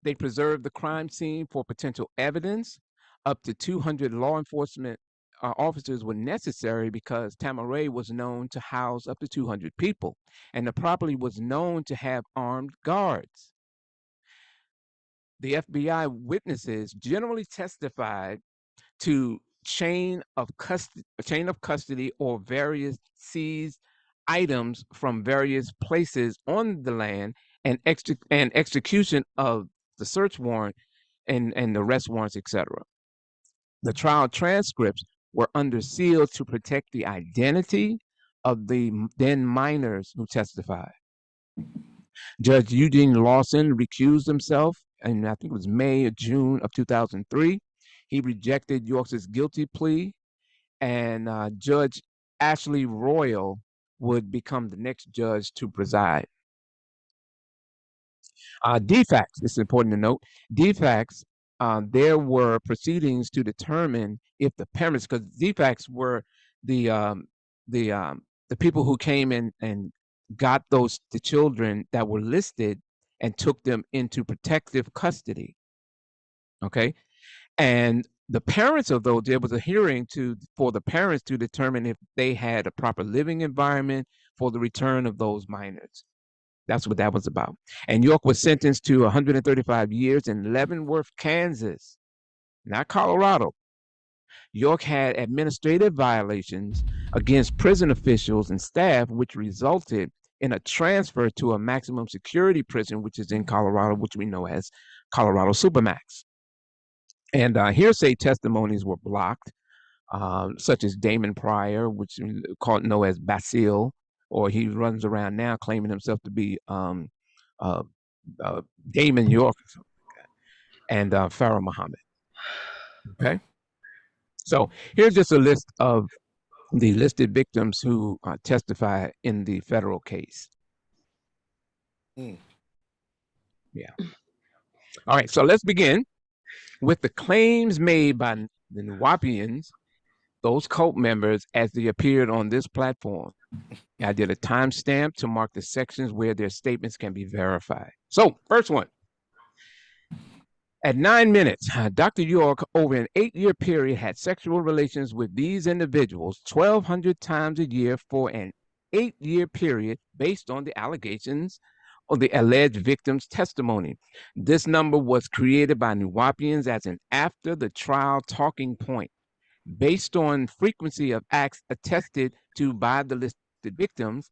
They preserved the crime scene for potential evidence. Up to 200 law enforcement officers were necessary because Tamaray was known to house up to 200 people, and the property was known to have armed guards. The FBI witnesses generally testified to chain of custody or various seized items from various places on the land, and execution of the search warrant and the arrest warrants, etc. The trial transcripts were under seal to protect the identity of the then minors who testified. Judge Eugene Lawson recused himself, and I think it was May or June of 2003. He rejected York's guilty plea, and Judge Ashley Royal would become the next judge to preside. DFACS, this is important to note, DFACS, there were proceedings to determine if the parents, because DFACS were the people who came in and got the children that were listed and took them into protective custody. Okay. And the parents of those, there was a hearing for the parents to determine if they had a proper living environment for the return of those minors. That's what that was about. And York was sentenced to 135 years in Leavenworth, Kansas, not Colorado. York had administrative violations against prison officials and staff, which resulted in a transfer to a maximum security prison, which is in Colorado, which we know as Colorado Supermax. And hearsay testimonies were blocked, such as Damon Pryor, which is known as Basil, or he runs around now claiming himself to be Damon York, and Farah Muhammad. Okay, so here's just a list of the listed victims who testify in the federal case. Yeah. All right, so let's begin with the claims made by the Nawapians, those cult members, as they appeared on this platform. I did a timestamp to mark the sections where their statements can be verified. So, first one. At 9 minutes, Dr. York, over an 8-year period, had sexual relations with these individuals 1,200 times a year for an 8-year period based on the allegations of the alleged victim's testimony. This number was created by Nawapians as an after the trial talking point based on frequency of acts attested to by the listed victims.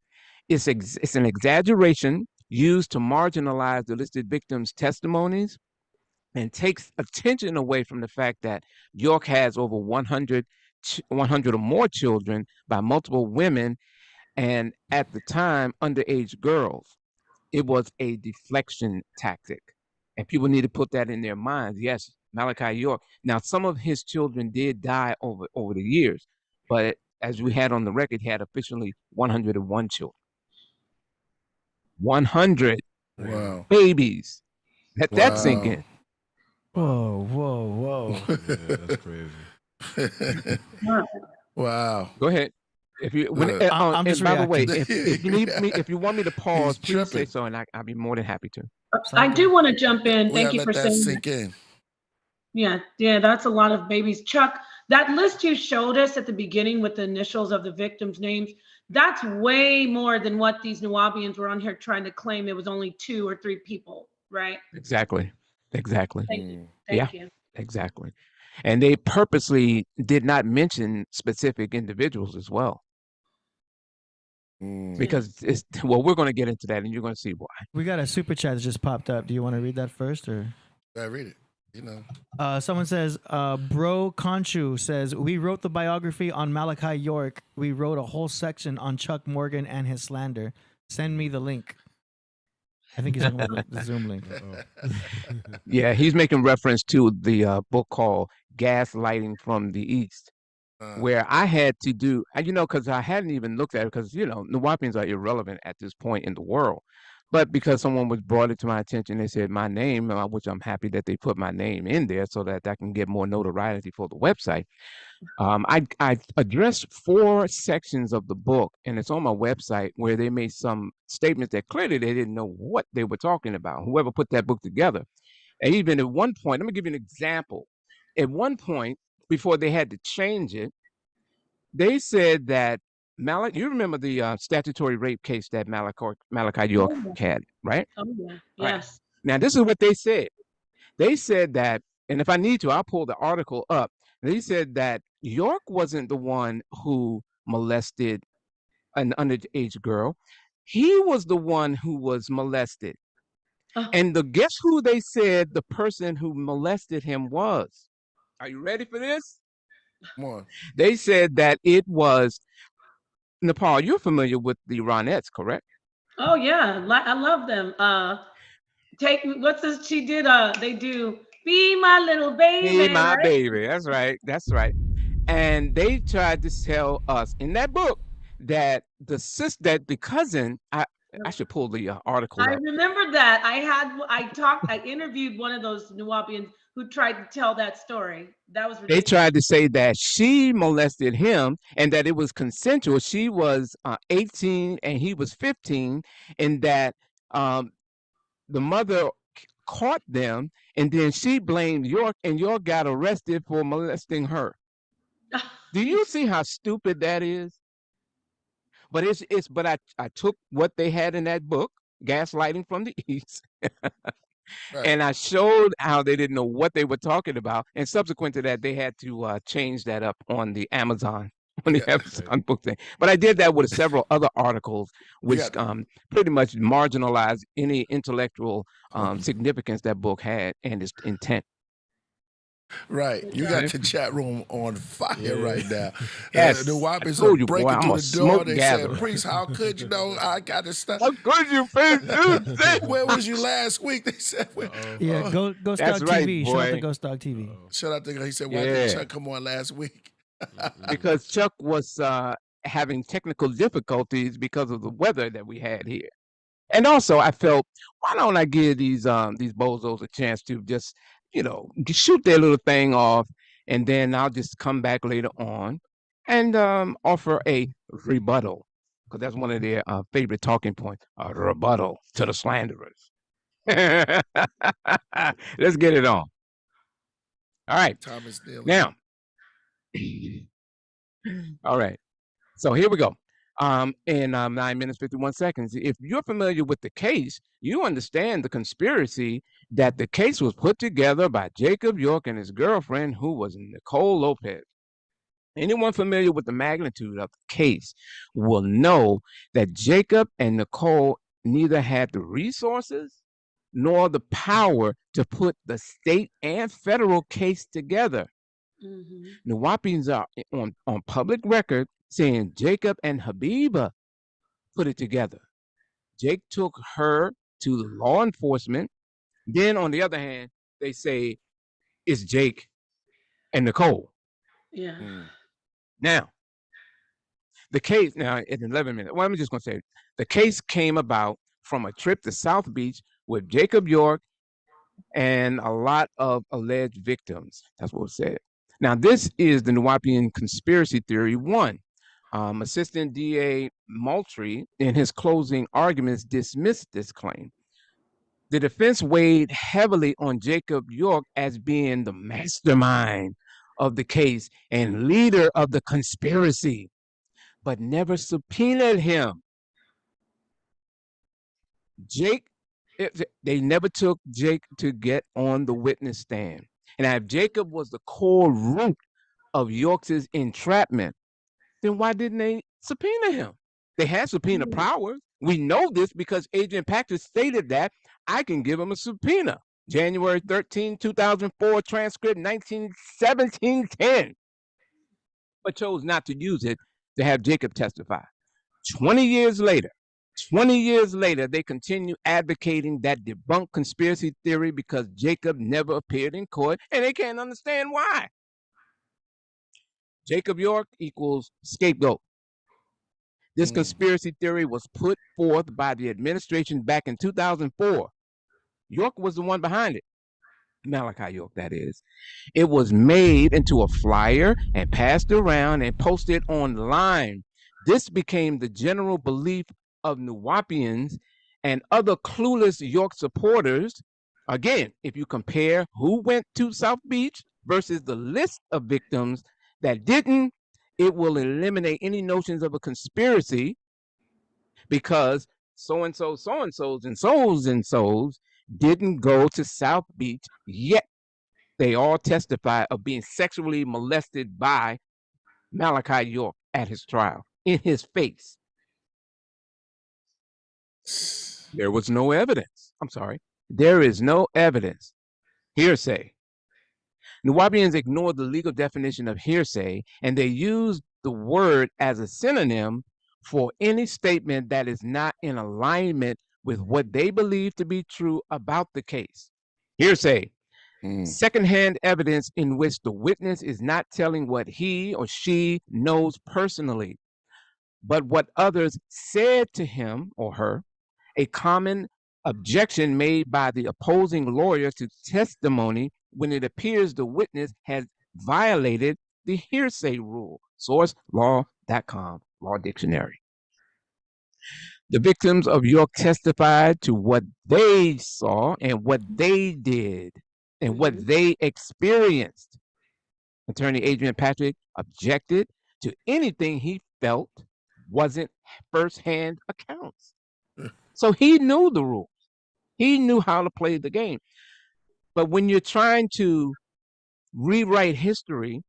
It's an exaggeration used to marginalize the listed victims' testimonies and takes attention away from the fact that York has over 100 or more children by multiple women, and at the time, underage girls. It was a deflection tactic, and people need to put that in their minds. Yes, Malachi York. Now, some of his children did die over the years, but as we had on the record, he had officially 101 children. 100 babies. Let that sink in. Whoa. Yeah, that's crazy. Wow. Go ahead. If you, I'm just by the way, reacting. if you need me, if you want me to pause, He's please say tripping. so, and I'll be more than happy to. I do want to jump in. We Thank gotta you let for that saying sink that. in. Yeah, that's a lot of babies. Chuck, that list you showed us at the beginning with the initials of the victims' names, that's way more than what these Nawabians were on here trying to claim it was only 2 or 3 people, right? Exactly. Thank you. Thank you. Exactly. And they purposely did not mention specific individuals as well. Because we're going to get into that, and you're going to see why. We got a super chat that just popped up. Do you want to read that first, or? I read it. You know. Someone says, Bro Conchu says, we wrote the biography on Malachi York. We wrote a whole section on Chuck Morgan and his slander. Send me the link. I think he's talking about the Zoom link. Yeah, he's making reference to the book called Gaslighting from the East, where I had to do, because I hadn't even looked at it, because, Nawapians are irrelevant at this point in the world. But because someone was brought it to my attention, they said my name, which I'm happy that they put my name in there so that I can get more notoriety for the website. I addressed 4 sections of the book, and it's on my website, where they made some statements that clearly they didn't know what they were talking about, whoever put that book together. And even at one point, let me give you an example. At one point, before they had to change it, they said that you remember the statutory rape case that Malachi York had, right? Oh, yeah. Right. Yes. Now, this is what they said. They said that, and if I need to, I'll pull the article up. They said that York wasn't the one who molested an underage girl. He was the one who was molested. And guess who they said the person who molested him was? Are you ready for this? Come on. They said that it was Nepal. You're familiar with the Ronettes, correct? Oh yeah, I love them. What's this? She did. They do "Be My Little Baby," Hey, my right? baby. That's right. That's right. And they tried to tell us in that book that the cousin. I should pull the article I up. remember that. I interviewed one of those Nuwapians who tried to tell that story. That was They ridiculous. tried to say that she molested him and that it was consensual. She was 18 and he was 15, and that the mother caught them, and then she blamed York, and York got arrested for molesting her. Do you see how stupid that is? But I took what they had in that book, Gaslighting from the East, Right. and I showed how they didn't know what they were talking about. And subsequent to that, they had to change that up on the Amazon. On the Yeah. Amazon book thing, but I did that with several other articles, which Yeah. pretty much marginalized any intellectual significance that book had and its intent. Right. You got the chat room on fire right now. Yes, The I Wappies told are you, boy, breaking I'm through a the door. smoke They gatherer. said, Priest, how could you know I got to stop? How could you face this? Where was you last week? They said, Yeah, Ghost That's Dog right, TV. Shout out to boy. Ghost Dog TV. Shout out to, he said, why Yeah. did Chuck come on last week? Because Chuck was having technical difficulties because of the weather that we had here. And also, I felt, why don't I give these bozos a chance to just, shoot their little thing off, and then I'll just come back later on and offer a rebuttal, because that's one of their favorite talking points, a rebuttal to the slanderers. Let's get it on. All right. Thomas Dillon. Now, all right. So here we go. In 9 minutes, 51 seconds. If you're familiar with the case, you understand the conspiracy that the case was put together by Jacob York and his girlfriend, who was Nicole Lopez. Anyone familiar with the magnitude of the case will know that Jacob and Nicole neither had the resources nor the power to put the state and federal case together. Mm-hmm. Nuwapians are on public record saying Jacob and Habiba put it together. Jake took her to law enforcement. Then, on the other hand, they say it's Jake and Nicole. Yeah. Now, the case, now in 11 minutes, well, I'm just going to say the case came about from a trip to South Beach with Jacob York and a lot of alleged victims. That's what it said. Now, this is the Nuwapian Conspiracy Theory 1. Assistant DA Moultrie, in his closing arguments, dismissed this claim. The defense weighed heavily on Jacob York as being the mastermind of the case and leader of the conspiracy, but never subpoenaed him. They never took Jake to get on the witness stand. And if Jacob was the core root of York's entrapment, then why didn't they subpoena him? They had subpoena powers. We know this because Agent Patrick stated that I can give him a subpoena. January 13, 2004, transcript 1917-10, but chose not to use it to have Jacob testify. 20 years later, they continue advocating that debunked conspiracy theory because Jacob never appeared in court, and they can't understand why. Jacob York equals scapegoat. This conspiracy theory was put forth by the administration back in 2004. York was the one behind it. Malachi York, that is. It was made into a flyer and passed around and posted online. This became the general belief of Nuwapians and other clueless York supporters. Again, if you compare who went to South Beach versus the list of victims that didn't, it will eliminate any notions of a conspiracy, because so-and-so, so-and-sos, and so-and-sos didn't go to South Beach, yet they all testify of being sexually molested by Malachi York at his trial, in his face. There was no evidence. I'm sorry. There is no evidence. Hearsay. Nuwapians ignore the legal definition of hearsay, and they use the word as a synonym for any statement that is not in alignment with what they believe to be true about the case. Hearsay, secondhand evidence in which the witness is not telling what he or she knows personally, but what others said to him or her. A common objection made by the opposing lawyer to testimony when it appears the witness has violated the hearsay rule. Source law.com, Law Dictionary. The victims of York testified to what they saw and what they did and what they experienced. Attorney Adrian Patrick objected to anything he felt wasn't firsthand accounts. So he knew the rules. He knew how to play the game. But when you're trying to rewrite history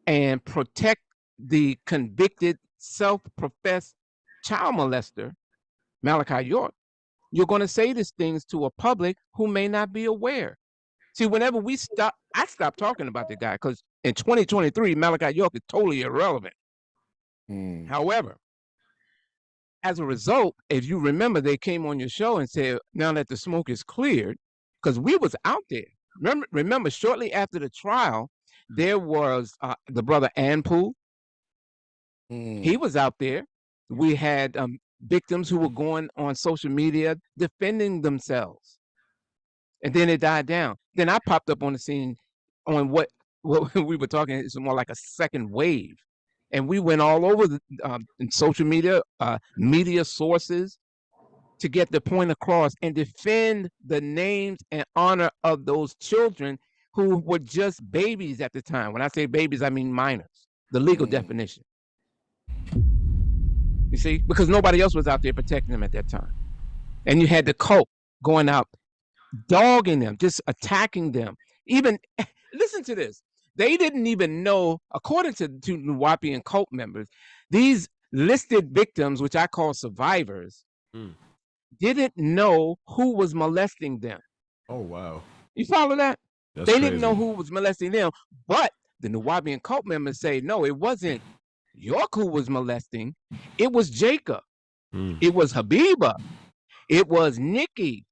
and protect the convicted, self-professed child molester, Malachi York, you're going to say these things to a public who may not be aware. See, whenever I stopped talking about the guy because in 2023, Malachi York is totally irrelevant. However, as a result, if you remember, they came on your show and said, now that the smoke is cleared, because we was out there. Remember, shortly after the trial, there was the brother Anpu. He was out there. We had victims who were going on social media defending themselves. And then it died down. Then I popped up on the scene on what we were talking, it's more like a second wave. And we went all over the social media, media sources to get the point across and defend the names and honor of those children who were just babies at the time. When I say babies, I mean minors, the legal definition. You see, because nobody else was out there protecting them at that time. And you had the cult going out, dogging them, just attacking them. Even, listen to this. They didn't even know, according to Nuwapian cult members, these listed victims, which I call survivors, didn't know who was molesting them. Oh, wow. You follow that? That's they crazy. didn't know who was molesting them. But the Nuwapian cult members say, no, it wasn't York who was molesting. It was Jacob. It was Habiba. It was Nikki.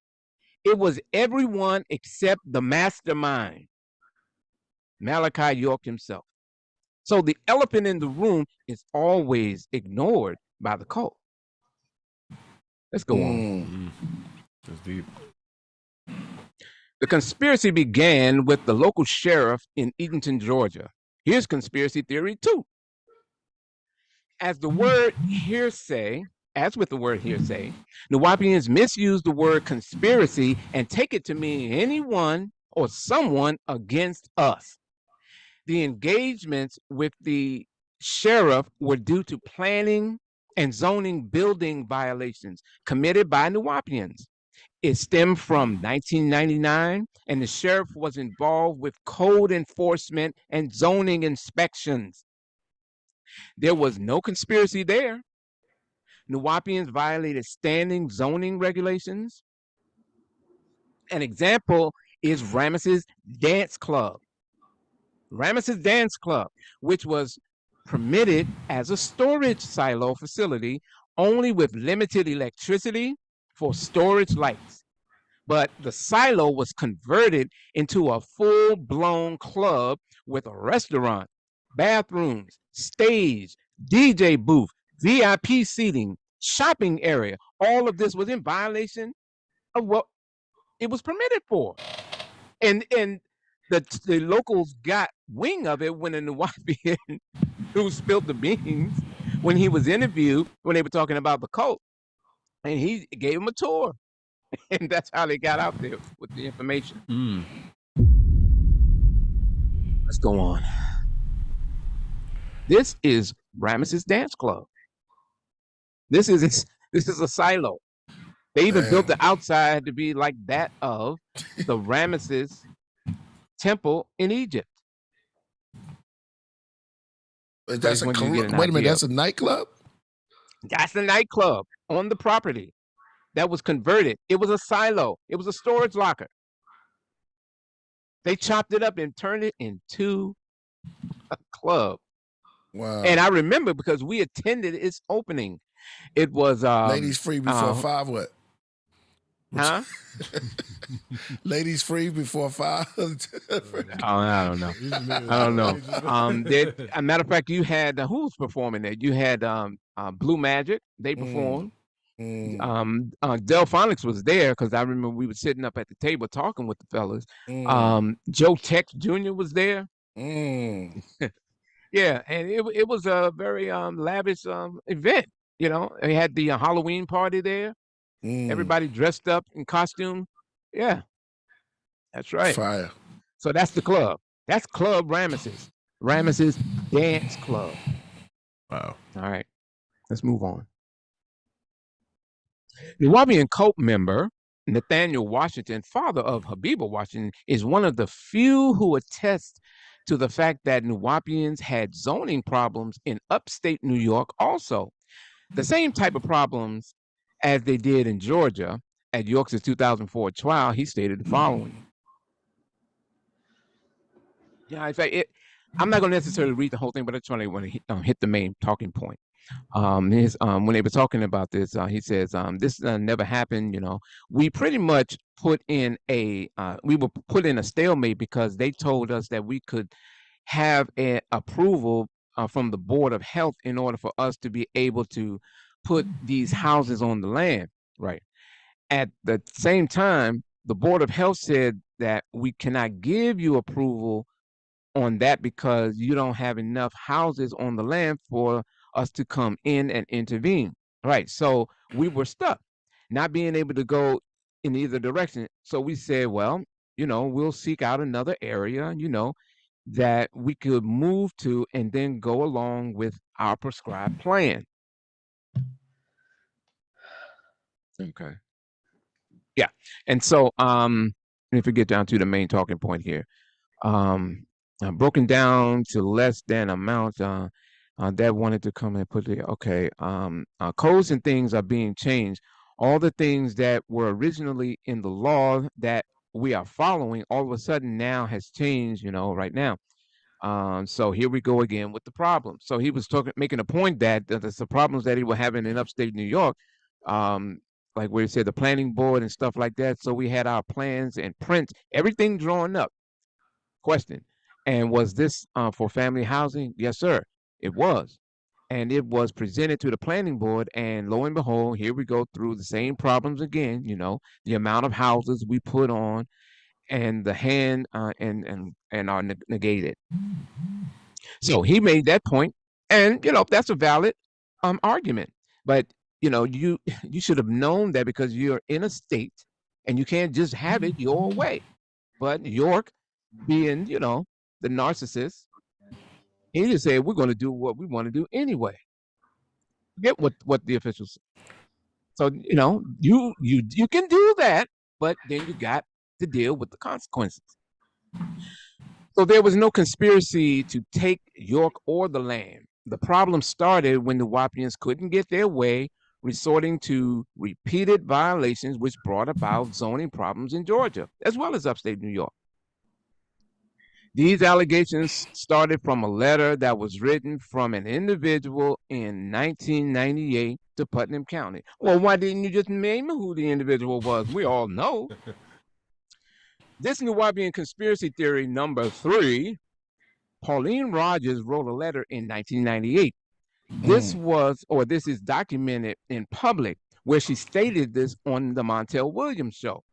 It was everyone except the mastermind, Malachi York himself. So the elephant in the room is always ignored by the cult. Let's go on. That's deep. The conspiracy began with the local sheriff in Eatonton, Georgia. Here's conspiracy theory 2. As with the word hearsay, Nuwapians misuse the word conspiracy and take it to mean anyone or someone against us. The engagements with the sheriff were due to planning and zoning building violations committed by Nuwapians. It stemmed from 1999, and the sheriff was involved with code enforcement and zoning inspections. There was no conspiracy there. Nuwapians violated standing zoning regulations. An example is Ramesses Dance Club. Ramesses Dance Club, which was permitted as a storage silo facility only with limited electricity for storage lights. But the silo was converted into a full-blown club with a restaurant, bathrooms, stage, DJ booth, VIP seating, shopping area. All of this was in violation of what it was permitted for. And the locals got wing of it when the Nuwapian who spilled the beans, when he was interviewed, when they were talking about the cult, and he gave him a tour. And that's how they got out there with the information. Let's go on. This is Ramesses Dance Club. This is a silo. They even built the outside to be like that of the Ramesses temple in Egypt. That's wait a minute, that's a nightclub? That's a nightclub on the property that was converted. It was a silo. It was a storage locker. They chopped it up and turned it into a club. Wow. And I remember because we attended its opening. It was ladies free before 5. What? Huh? Ladies free before 5. I don't know. I don't know. As a matter of fact, you had who was performing there? You had Blue Magic. They performed. Delphonics was there because I remember we were sitting up at the table talking with the fellas. Joe Tex Jr. was there. Yeah, and it was a very lavish event. You know, they had the Halloween party there. Everybody dressed up in costume. Yeah, that's right. Fire. So that's the club. That's Club Ramesses. Ramesses Dance Club. Wow. All right, let's move on. The Nuwaubian cult member Nathaniel Washington, father of Habiba Washington, is one of the few who attest to the fact that Nuwaubians had zoning problems in upstate New York also. The same type of problems as they did in Georgia. At York's 2004 trial, he stated the following. Yeah, in fact, I'm not going to necessarily read the whole thing, but I just want to hit the main talking point. When they were talking about this, he says, this never happened. You know, we pretty much put in we were put in a stalemate because they told us that we could have an approval from the Board of Health in order for us to be able to put these houses on the land, right? At the same time, the Board of Health said that we cannot give you approval on that because you don't have enough houses on the land for us to come in and intervene, right? So we were stuck, not being able to go in either direction. So we said, well, you know, we'll seek out another area, you know, that we could move to and then go along with our prescribed plan. Okay. Yeah. And so if we get down to the main talking point here, broken down to less than amount that wanted to come and put it, okay, codes and things are being changed. All the things that were originally in the law that we are following all of a sudden now has changed, you know, right now. So here we go again with the problem. So he was making a point that the problems that he was having in upstate New York, like where he said the planning board and stuff like that. So we had our plans and print, everything drawn up. Question. And was this for family housing? Yes, sir. It was. And it was presented to the planning board. And lo and behold, here we go through the same problems again. You know, the amount of houses we put on and the hand and are negated. So he made that point, and you know that's a valid argument. But you know you should have known that because you're in a state and you can't just have it your way. But York, being you know the narcissist, he just said we're going to do what we want to do anyway. Forget what the officials say. So you know you can do that, but then you got to deal with the consequences. So there was no conspiracy to take York or the land. The problem started when the Nuwaubians couldn't get their way, resorting to repeated violations, which brought about zoning problems in Georgia, as well as upstate New York. These allegations started from a letter that was written from an individual in 1998 to Putnam County. Well, why didn't you just name who the individual was? We all know. This Nuwaubian conspiracy theory number 3, Pauline Rogers wrote a letter in 1998. This is documented in public where she stated this on the Montel Williams show.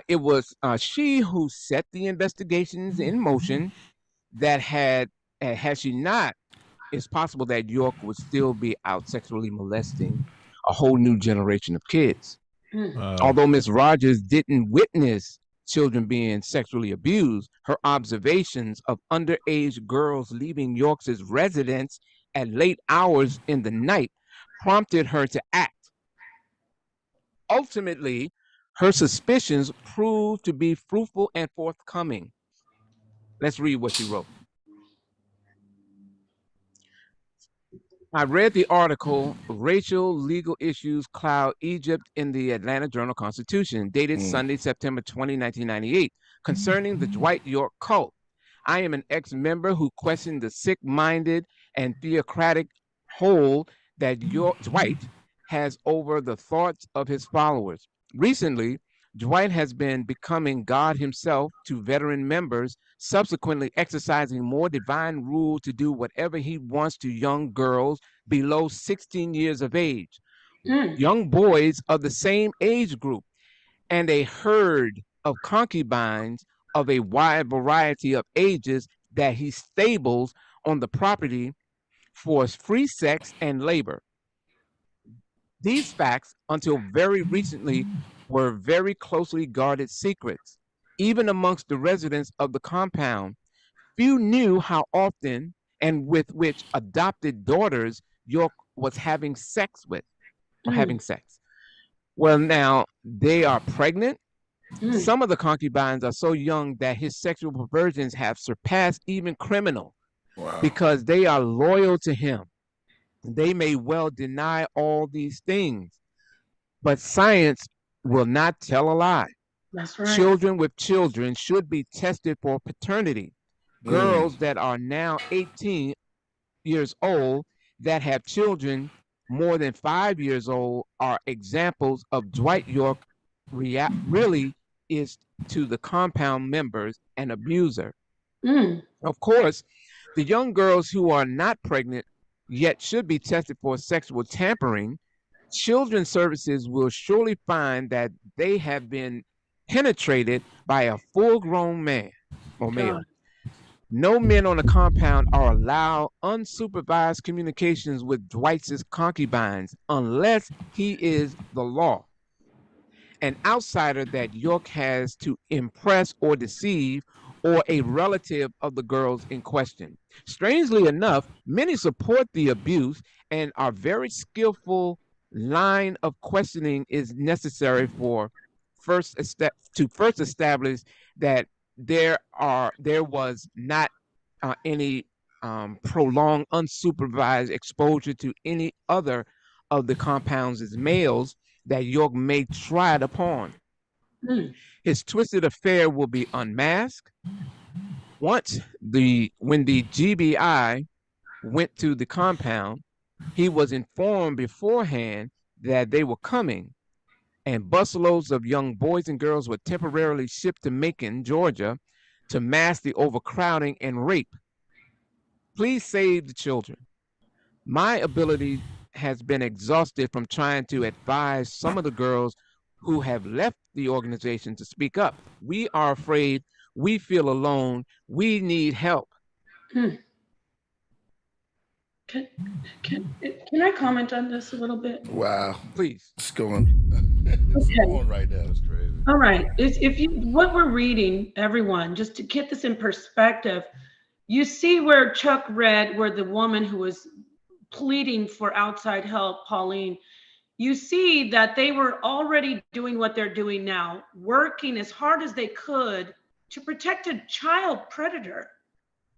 It was she who set the investigations in motion that had she not, it's possible that York would still be out sexually molesting a whole new generation of kids. Although Miss Rogers didn't witness children being sexually abused, her observations of underage girls leaving York's residence at late hours in the night prompted her to act. Ultimately, her suspicions proved to be fruitful and forthcoming. Let's read what she wrote. I read the article, Racial Legal Issues Cloud Egypt in the Atlanta Journal-Constitution, dated Sunday, September 20, 1998, concerning the Dwight York cult. I am an ex-member who questioned the sick-minded and theocratic hold that Dwight has over the thoughts of his followers. Recently, Dwight has been becoming God himself to veteran members, subsequently exercising more divine rule to do whatever he wants to young girls below 16 years of age, young boys of the same age group, and a herd of concubines of a wide variety of ages that he stables on the property for free sex and labor. These facts, until very recently, were very closely guarded secrets. Even amongst the residents of the compound, few knew how often and with which adopted daughters York was having sex with, or having sex. Well, now they are pregnant. Some of the concubines are so young that his sexual perversions have surpassed even criminal, because they are loyal to him. They may well deny all these things, but science will not tell a lie. That's right. Children with children should be tested for paternity. Girls that are now 18 years old that have children more than 5 years old are examples of Dwight York really is to the compound members an abuser. Of course, the young girls who are not pregnant yet should be tested for sexual tampering. Children's services will surely find that they have been penetrated by a full-grown man or male. No men on the compound are allowed unsupervised communications with Dwight's concubines unless he is the law, an outsider that York has to impress or deceive, or a relative of the girls in question. Strangely enough, many support the abuse and are very skillful. Line of questioning is necessary for first establish that there was not any prolonged unsupervised exposure to any other of the compounds as males that York may trod upon. His twisted affair will be unmasked when the GBI went to the compound. He was informed beforehand that they were coming, and busloads of young boys and girls were temporarily shipped to Macon, Georgia, to mask the overcrowding and rape. Please save the children. My ability has been exhausted from trying to advise some of the girls who have left the organization to speak up. We are afraid. We feel alone. We need help. Can I comment on this a little bit? Wow. Please. It's going. It's going right now. It's crazy. All right. What we're reading, everyone, just to get this in perspective, you see where Chuck read where the woman who was pleading for outside help, Pauline, you see that they were already doing what they're doing now, working as hard as they could to protect a child predator.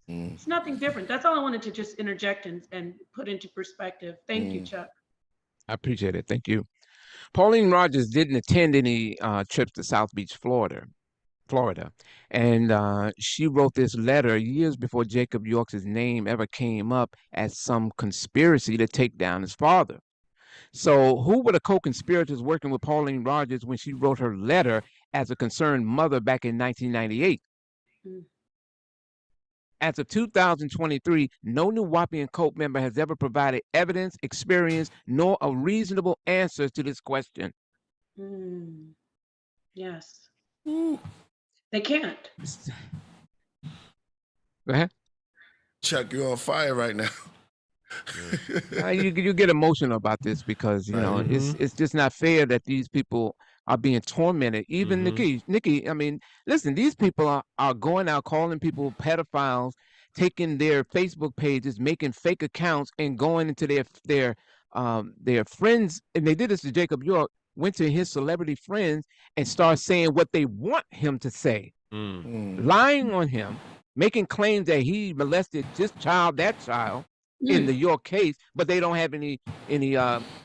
It's nothing different. That's all I wanted to just interject and put into perspective. Thank you, Chuck. I appreciate it. Thank you. Pauline Rogers didn't attend any trips to South Beach, Florida. And she wrote this letter years before Jacob York's name ever came up as some conspiracy to take down his father. So who were the co-conspirators working with Pauline Rogers when she wrote her letter as a concerned mother back in 1998? As of 2023, no Nuwaubian cult member has ever provided evidence, experience, nor a reasonable answer to this question. Yes. They can't. Go ahead. Chuck, you're on fire right now. You get emotional about this because, you know, it's just not fair that these people are being tormented. Even Nikki, I mean, listen, these people are going out calling people pedophiles, taking their Facebook pages, making fake accounts, and going into their friends. And they did this to Jacob York, went to his celebrity friends and started saying what they want him to say, lying on him, making claims that he molested this child, that child. in the York case, but they don't have any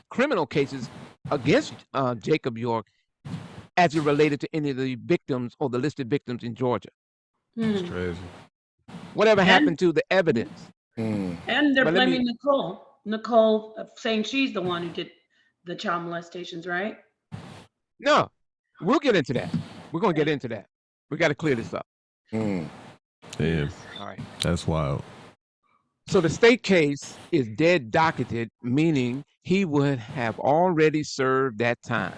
criminal cases against Jacob York as it related to any of the victims or the listed victims in Georgia. It's crazy. Whatever happened to the evidence? And they're blaming Nicole, saying she's the one who did the child molestations, right? No, we'll get into that. We're going to get into that. We got to clear this up. Damn. All right. That's wild. So the state case is dead docketed, meaning he would have already served that time.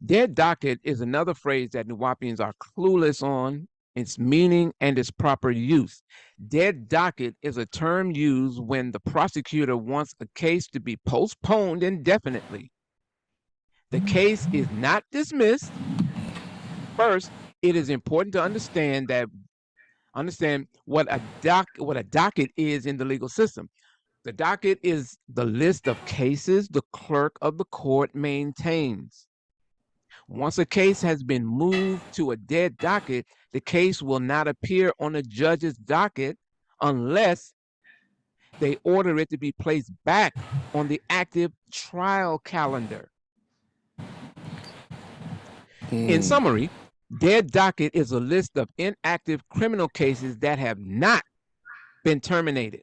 Dead docket is another phrase that Nuwaubians are clueless on its meaning and its proper use. Dead docket is a term used when the prosecutor wants a case to be postponed indefinitely. The case is not dismissed. First, it is important to understand what a docket is in the legal system. The docket is the list of cases the clerk of the court maintains. Once a case has been moved to a dead docket, the case will not appear on a judge's docket unless they order it to be placed back on the active trial calendar. In summary, dead docket is a list of inactive criminal cases that have not been terminated.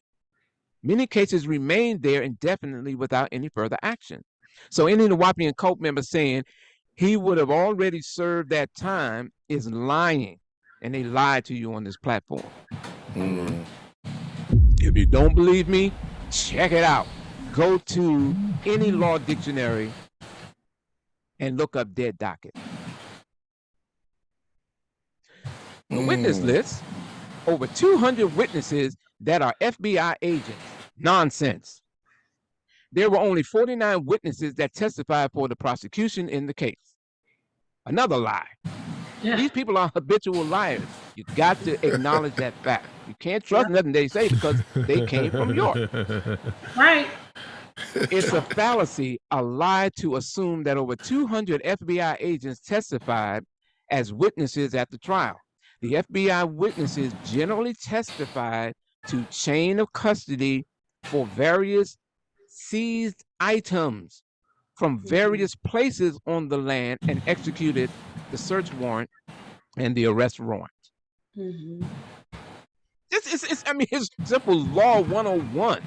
Many cases remain there indefinitely without any further action. So any Nuwaubian cult member saying he would have already served that time is lying, and they lied to you on this platform. If you don't believe me, check it out. Go to any law dictionary and look up dead docket. The witness list, over 200 witnesses that are FBI agents. Nonsense. There were only 49 witnesses that testified for the prosecution in the case. Another lie. Yeah. These people are habitual liars. You got to acknowledge that fact. You can't trust nothing they say because they came from York. Right. It's a fallacy, a lie to assume that over 200 FBI agents testified as witnesses at the trial. The FBI witnesses generally testified to chain of custody for various seized items from various places on the land and executed the search warrant and the arrest warrant. It's simple law 101.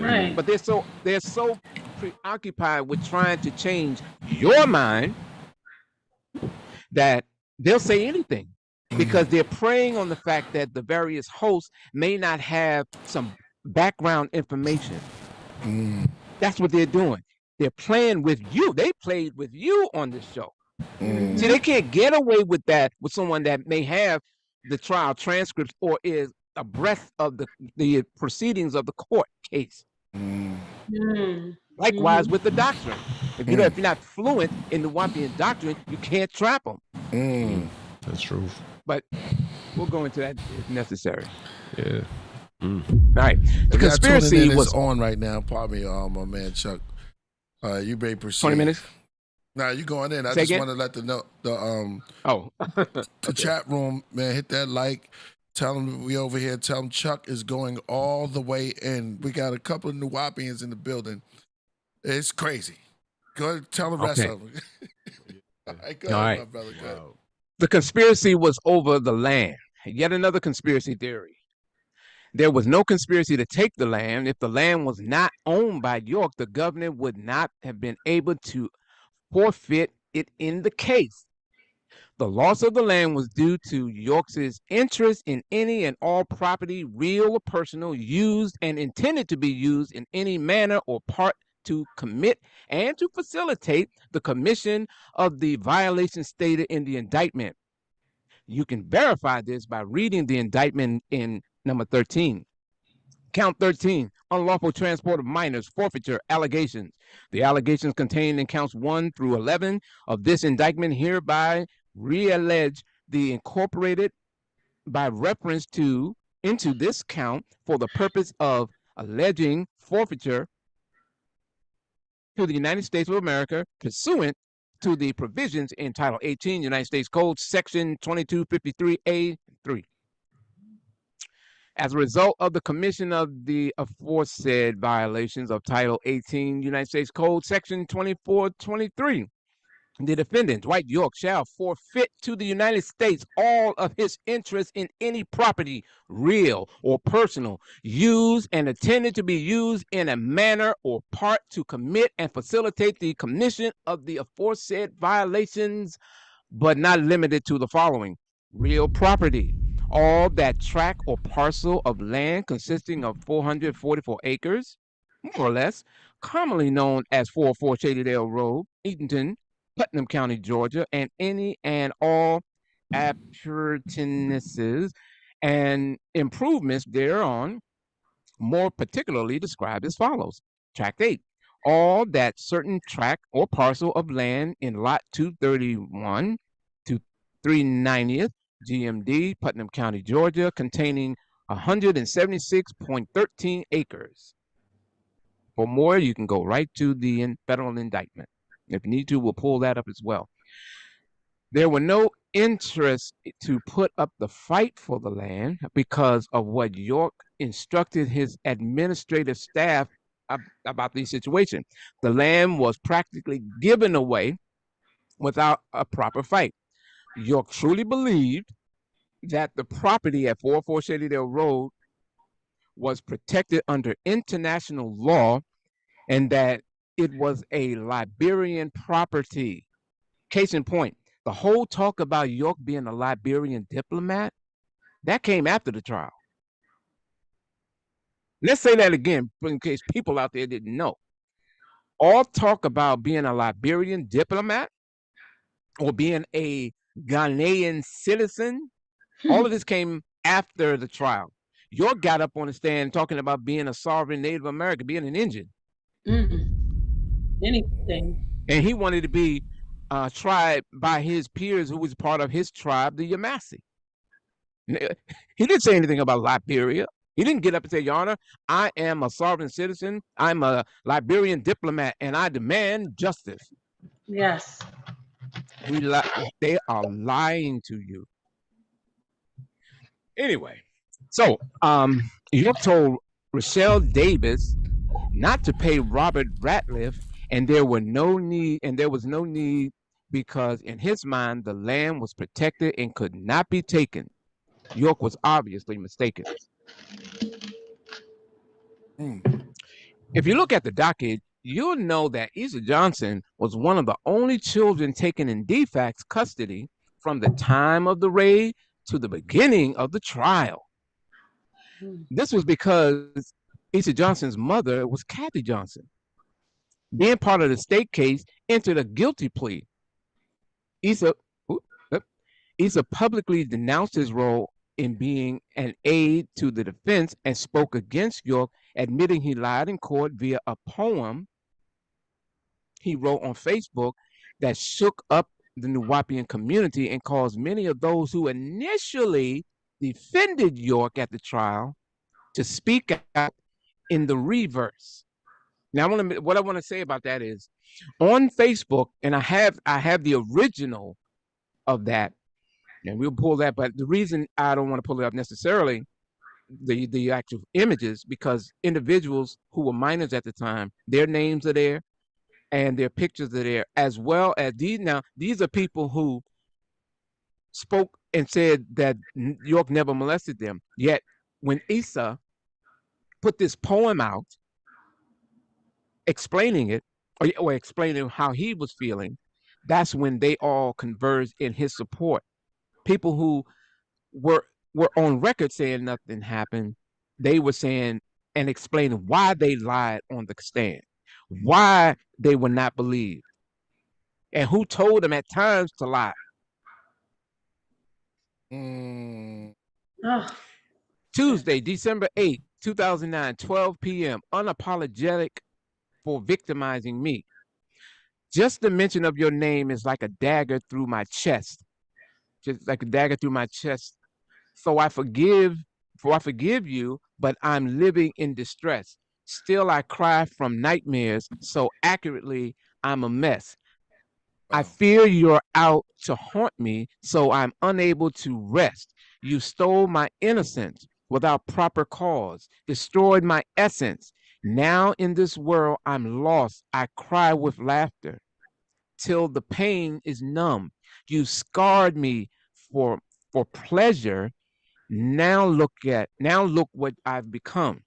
Right. But they're so preoccupied with trying to change your mind that they'll say anything because they're preying on the fact that the various hosts may not have some background information. That's what they're doing. They're playing with you. They played with you on this show. See, they can't get away with that with someone that may have the trial transcripts or is abreast of the proceedings of the court case. Likewise with the doctrine. If you're not fluent in the Nuwaubian doctrine, you can't trap them. That's true. But we'll go into that if necessary. Yeah. All right. The conspiracy was on right now. Pardon me, my man Chuck. You may proceed. 20 minutes. Nah, you going in. I just want to let the chat room, man, hit that like. Tell them we over here. Tell them Chuck is going all the way in. We got a couple of Nuwaubians in the building. It's crazy. Go ahead, tell the rest of them. All right, go ahead, my brother. Go ahead. The conspiracy was over the land. Yet another conspiracy theory. There was no conspiracy to take the land. If the land was not owned by York, the governor would not have been able to forfeit it in the case. The loss of the land was due to York's interest in any and all property, real or personal, used and intended to be used in any manner or part to commit and to facilitate the commission of the violation stated in the indictment. You can verify this by reading the indictment in number 13. Count 13, unlawful transport of minors, forfeiture, allegations. The allegations contained in counts 1 through 11 of this indictment hereby reallege the incorporated by reference to into this count for the purpose of alleging forfeiture to the United States of America pursuant to the provisions in Title 18 United States Code Section 2253A3. As a result of the commission of the aforesaid violations of Title 18 United States Code, Section 2423, the defendant, Dwight York, shall forfeit to the United States all of his interest in any property, real or personal, used and intended to be used in a manner or part to commit and facilitate the commission of the aforesaid violations, but not limited to the following: real property, all that tract or parcel of land consisting of 444 acres, more or less, commonly known as 404 Shadydale Road, Eatonton, Putnam County, Georgia, and any and all appurtenances and improvements thereon, more particularly described as follows. Tract 8, all that certain tract or parcel of land in lot 231 to 390th GMD, Putnam County, Georgia, containing 176.13 acres. For more, you can go right to the federal indictment. If you need to, we'll pull that up as well. There were no interest to put up the fight for the land because of what York instructed his administrative staff about the situation. The land was practically given away without a proper fight. York truly believed that the property at 404 Shadydale Road was protected under international law and that it was a Liberian property. Case in point, the whole talk about York being a Liberian diplomat, that came after the trial. Let's say that again, in case people out there didn't know. All talk about being a Liberian diplomat or being a Ghanaian citizen, all of this came after the trial. York got up on the stand talking about being a sovereign Native American, being an Indian. Anything. And he wanted to be tried by his peers who was part of his tribe, the Yamasee. He didn't say anything about Liberia. He didn't get up and say, Your Honor, I am a sovereign citizen. I'm a Liberian diplomat, and I demand justice. Yes. They are lying to you. Anyway, so York told Rochelle Davis not to pay Robert Ratliff, and there was no need because in his mind the land was protected and could not be taken. York was obviously mistaken. If you look at the docket, you'll know that Issa Johnson was one of the only children taken in de facto custody from the time of the raid to the beginning of the trial. This was because Issa Johnson's mother was Kathy Johnson. Being part of the state case, entered a guilty plea. Issa publicly denounced his role in being an aide to the defense and spoke against York, admitting he lied in court via a poem he wrote on Facebook that shook up the Nuwaubian community and caused many of those who initially defended York at the trial to speak out in the reverse. Now, what I want to say about that is, on Facebook, and I have the original of that, and we'll pull that. But the reason I don't want to pull it up necessarily, the actual images, because individuals who were minors at the time, their names are there, and their pictures are there, as well as these. Now, these are people who spoke and said that York never molested them. Yet, when Issa put this poem out, explaining it, or explaining how he was feeling, that's when they all converged in his support. People who were on record saying nothing happened, they were saying and explaining why they lied on the stand, why they were not believed, and who told them at times to lie. Tuesday, December 8th, 2009, 12 p.m., unapologetic for victimizing me. Just the mention of your name is like a dagger through my chest. Just like a dagger through my chest. So I forgive you, but I'm living in distress. Still I cry from nightmares, so accurately I'm a mess. I fear you're out to haunt me, so I'm unable to rest. You stole my innocence. without proper cause, destroyed my essence. Now in this world I'm lost. I cry with laughter till the pain is numb. You scarred me for pleasure. Now look what I've become.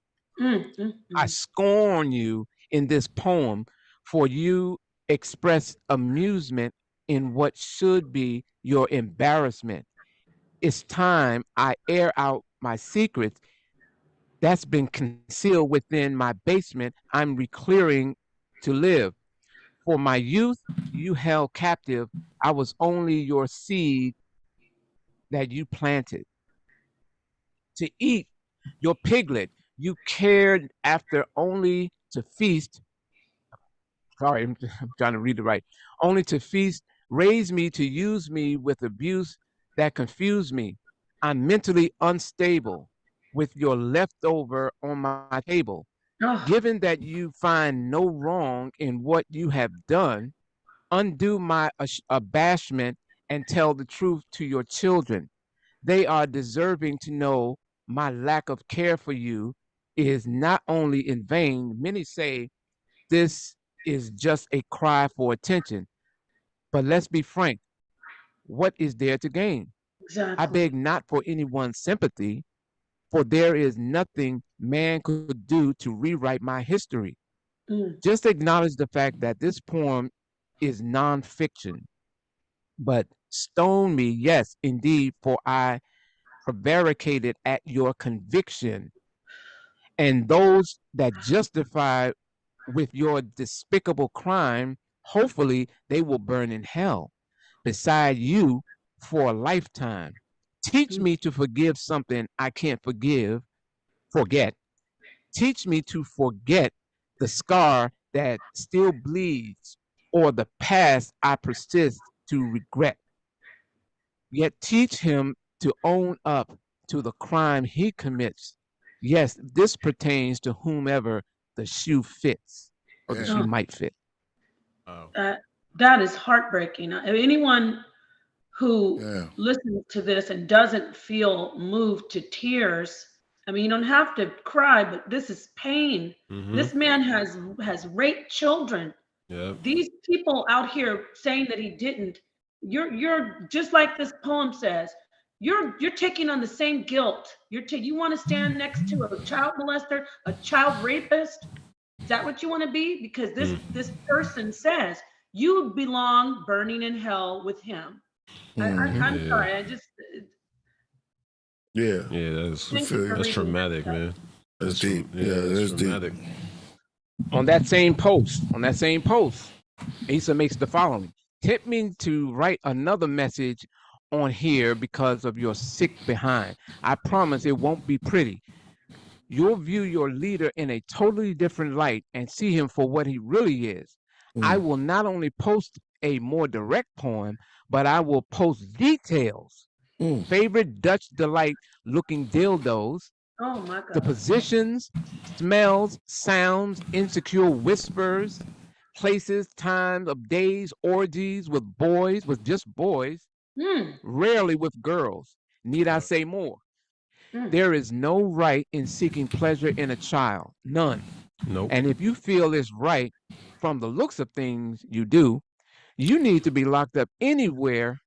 I scorn you in this poem, for you express amusement in what should be your embarrassment. It's time I air out my secrets that's been concealed within my basement. I'm reclearing to live. For my youth, you held captive. I was only your seed that you planted. To eat your piglet, you cared after only to feast. Sorry, I'm trying to read it right. Only to feast, raise me to use me with abuse that confused me. I'm mentally unstable with your leftover on my table. Given that you find no wrong in what you have done, undo my abashment and tell the truth to your children. They are deserving to know my lack of care for you is not only in vain. Many say this is just a cry for attention. But let's be frank, what is there to gain? I Exactly. beg not for anyone's sympathy, for there is nothing man could do to rewrite my history. Just acknowledge the fact that this poem is nonfiction. But stone me, yes, indeed, for I prevaricated at your conviction, and those that justify with your despicable crime, hopefully they will burn in hell beside you for a lifetime. Teach me to forgive something I can't forget. Teach me to forget the scar that still bleeds or the past I persist to regret. Yet teach him to own up to the crime he commits. Yes, this pertains to whomever the shoe fits or the shoe might fit. That is heartbreaking. Anyone who listens to this and doesn't feel moved to tears, I mean, you don't have to cry, but this is pain. This man has raped children. These people out here saying that he didn't, you're just like this poem says, you're taking on the same guilt. You want to stand next to a child molester, a child rapist? Is that what you want to be? Because this person says you belong burning in hell with him. I'm sorry. I just That's traumatic, man. That's deep. That's traumatic. deep. On that same post, Asa makes the following: tempt me to write another message on here because of your sick behind. I promise it won't be pretty. You'll view your leader in a totally different light and see him for what he really is. I will not only post a more direct poem, but I will post details. Favorite Dutch delight looking dildos. Oh my God. The positions, smells, sounds, insecure whispers, places, times of days, orgies with just boys, rarely with girls. Need I say more? There is no right in seeking pleasure in a child. None. Nope. And if you feel it's right from the looks of things you do, you need to be locked up anywhere,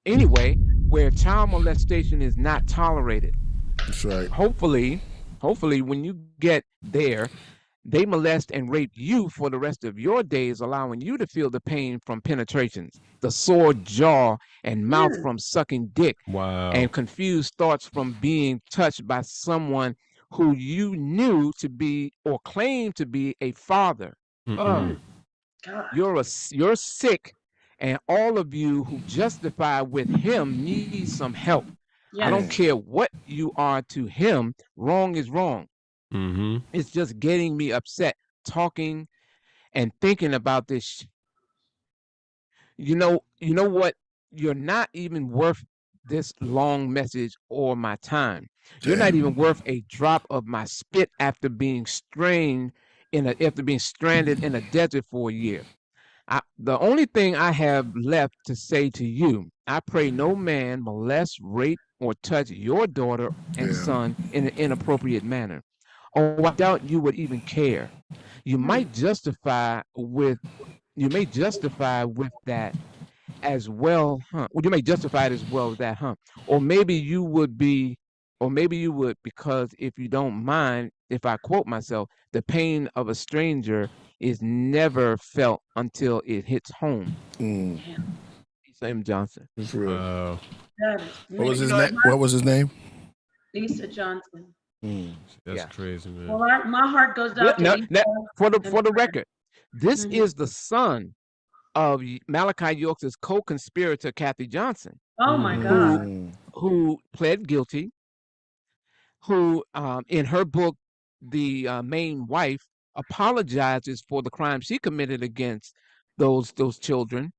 anyway, where child molestation is not tolerated. That's right. Hopefully, when you get there, they molest and rape you for the rest of your days, allowing you to feel the pain from penetrations, the sore jaw and mouth from sucking dick, and confused thoughts from being touched by someone who you knew to be or claimed to be a father. You're sick, and all of you who justify with him need some help. Yes. I don't care what you are to him. Wrong is wrong. It's just getting me upset talking and thinking about this. You know what? You're not even worth this long message or my time. You're not even worth a drop of my spit after being stranded in a desert for a year. The only thing I have left to say to you, I pray no man molest, rape, or touch your daughter and son in an inappropriate manner. Oh, I doubt you would even care. You might justify with that as well, huh? Well, you may justify it as well as that, huh? Or maybe you would because if you don't mind, if I quote myself, the pain of a stranger is never felt until it hits home. Sam Johnson. That's real. That is What was his know, name? What was his name? Lisa Johnson. That's crazy, man. Well, my heart goes out to Lisa. For the record, this is the son of Malachi York's co-conspirator, Kathy Johnson. Oh my God. Who pled guilty, who in her book, the main wife apologizes for the crime she committed against those children.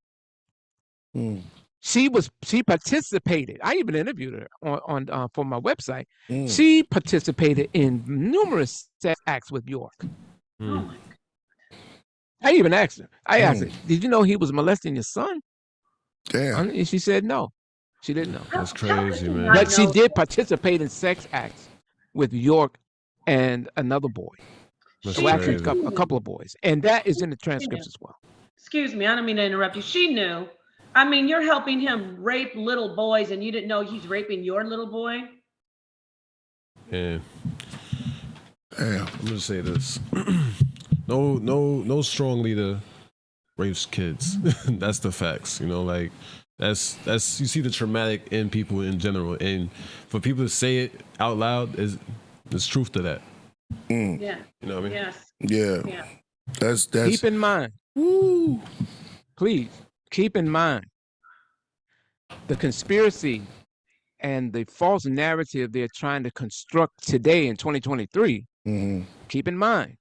She participated. I even interviewed her on for my website. She participated in numerous sex acts with York. Oh my God. I even asked her. Did you know he was molesting your son? Damn. And she said no. She didn't know. That's crazy, man. But she did participate in sex acts with York and another boy. That's Actually, crazy. a couple of boys. And that is in the transcripts as well. Excuse me, I don't mean to interrupt you. She knew. I mean, you're helping him rape little boys and you didn't know he's raping your little boy? Yeah. Damn. I'm gonna say this. No strong leader rapes kids. That's the facts. You know, like that's you see the traumatic in people in general, and for people to say it out loud there's truth to that. Yeah. You know what I mean? Yes. Yeah. Yeah. That's Keep in mind. Please keep in mind the conspiracy and the false narrative they're trying to construct today in 2023. Keep in mind,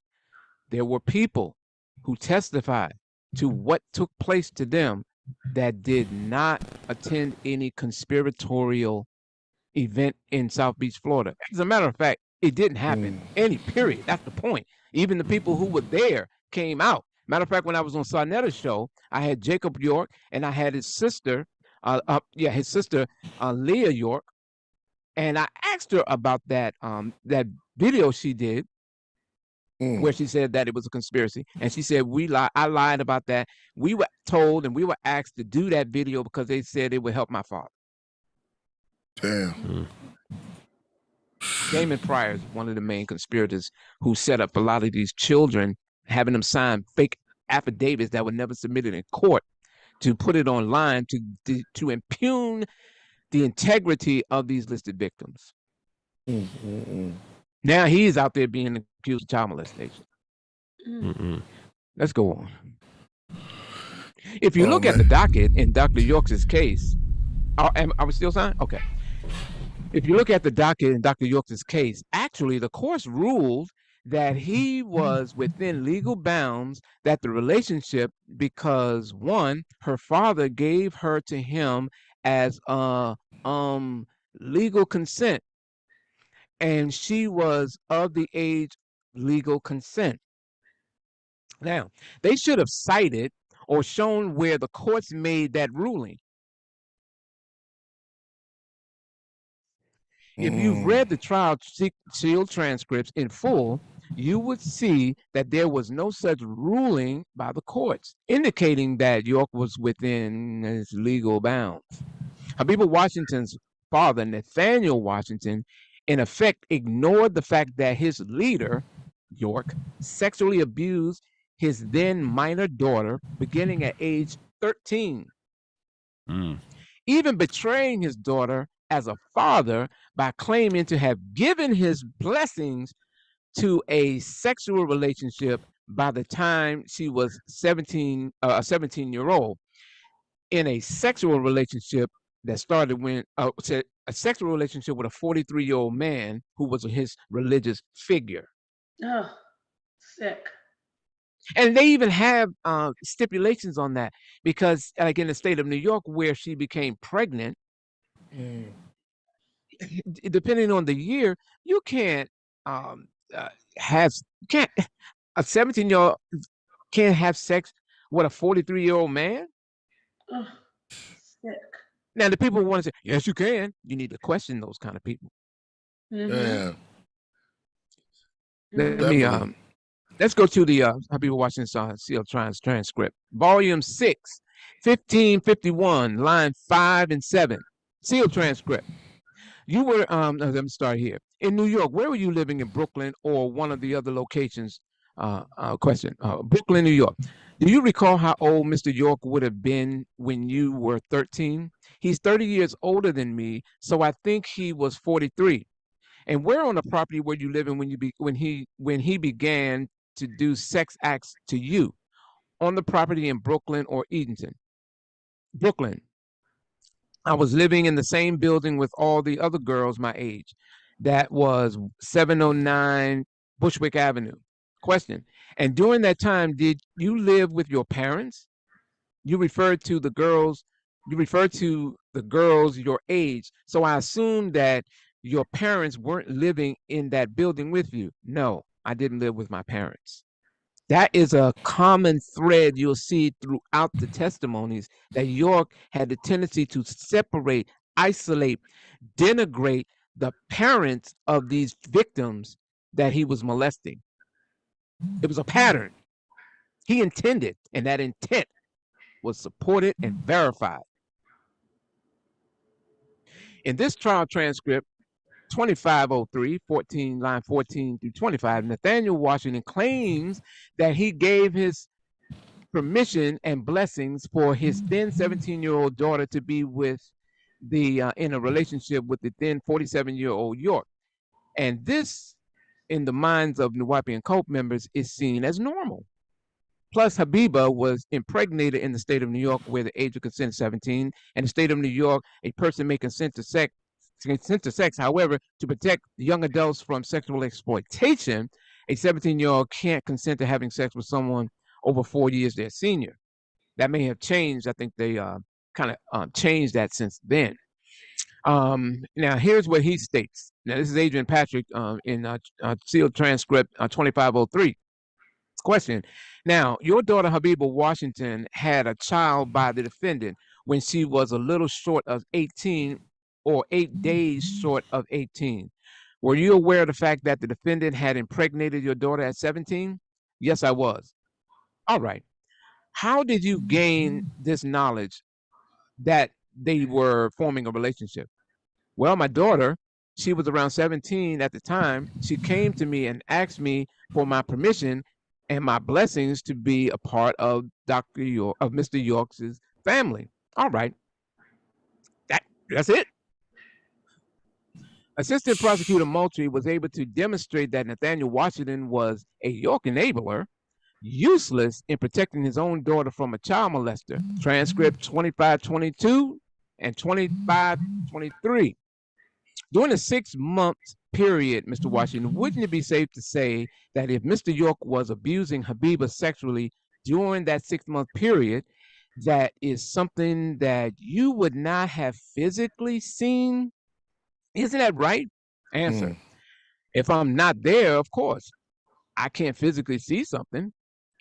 there were people who testified to what took place to them that did not attend any conspiratorial event in South Beach, Florida. As a matter of fact, it didn't happen. Any period. That's the point. Even the people who were there came out. Matter of fact, when I was on Sarnetta's show, I had Jacob York and I had his sister, Leah York, and I asked her about that video she did, where she said that it was a conspiracy, and she said I lied about that. We were told and we were asked to do that video because they said it would help my father. Damn. Damon Pryor is one of the main conspirators who set up a lot of these children, having them sign fake affidavits that were never submitted in court to put it online to impugn the integrity of these listed victims. Now he's out there being accused of child molestation. Let's go on. If you look at the docket in Dr. York's case, are we still signed? Okay. If you look at the docket in Dr. York's case, actually the court ruled that he was within legal bounds, that the relationship, because one, her father gave her to him as legal consent, and she was of the age legal consent. Now, they should have cited or shown where the courts made that ruling. If you've read the trial sealed transcripts in full, you would see that there was no such ruling by the courts, indicating that York was within his legal bounds. Habiba Washington's father, Nathaniel Washington, in effect ignored the fact that his leader, York, sexually abused his then minor daughter beginning at age 13, even betraying his daughter as a father by claiming to have given his blessings to a sexual relationship by the time she was a 17-year-old, in a sexual relationship that started when a sexual relationship with a 43-year-old man who was his religious figure. Oh, sick. And they even have stipulations on that, because like in the state of New York, where she became pregnant, depending on the year, you can't a 17-year-old can't have sex with a 43-year-old man. Oh, sick. Now, the people want to say, yes, you can. You need to question those kind of people. Yeah. Let me Definitely. let's go to the Habiba Washington Seal transcript, volume 6, 1551, line 5 and 7. Seal transcript. You were let me start here. In New York, where were you living, in Brooklyn or one of the other locations? Question. Brooklyn, New York. Do you recall how old Mr. York would have been when you were 13? He's 30 years older than me, so I think he was 43. And where on the property were you living when he began to do sex acts to you? On the property in Brooklyn or Edenton? Brooklyn. I was living in the same building with all the other girls my age. That was 709 Bushwick Avenue. Question. And during that time, did you live with your parents? You referred to the girls your age. So I assume that your parents weren't living in that building with you. No, I didn't live with my parents. That is a common thread you'll see throughout the testimonies, that York had the tendency to separate, isolate, denigrate the parents of these victims that he was molesting. It was a pattern he intended, and that intent was supported and verified. In this trial transcript, 2503, line 14 through 25, Nathaniel Washington claims that he gave his permission and blessings for his then 17-year-old daughter to be with in a relationship with the then 47-year-old York. And this, in the minds of Nuwaubian cult members, is seen as normal. Plus, Habiba was impregnated in the state of New York, where the age of consent is 17. And the state of New York, a person may consent to sex. However, to protect young adults from sexual exploitation, a 17-year-old can't consent to having sex with someone over 4 years their senior. That may have changed. I think they kind of changed that since then. Now, here's what he states. Now, this is Adrian Patrick in sealed transcript 2503. Question. Now, your daughter Habiba Washington had a child by the defendant when she was a little short of 18, or 8 days short of 18. Were you aware of the fact that the defendant had impregnated your daughter at 17? Yes, I was. All right. How did you gain this knowledge that they were forming a relationship? Well, my daughter, she was around 17 at the time. She came to me and asked me for my permission and my blessings to be a part of Mr. York's family. All right. That's it. Assistant Prosecutor Moultrie was able to demonstrate that Nathaniel Washington was a York enabler, useless in protecting his own daughter from a child molester. Transcript 2522 and 2523. During a 6-month period, Mr. Washington, wouldn't it be safe to say that if Mr. York was abusing Habiba sexually during that 6-month period, that is something that you would not have physically seen? Isn't that right? Answer. If I'm not there, of course, I can't physically see something.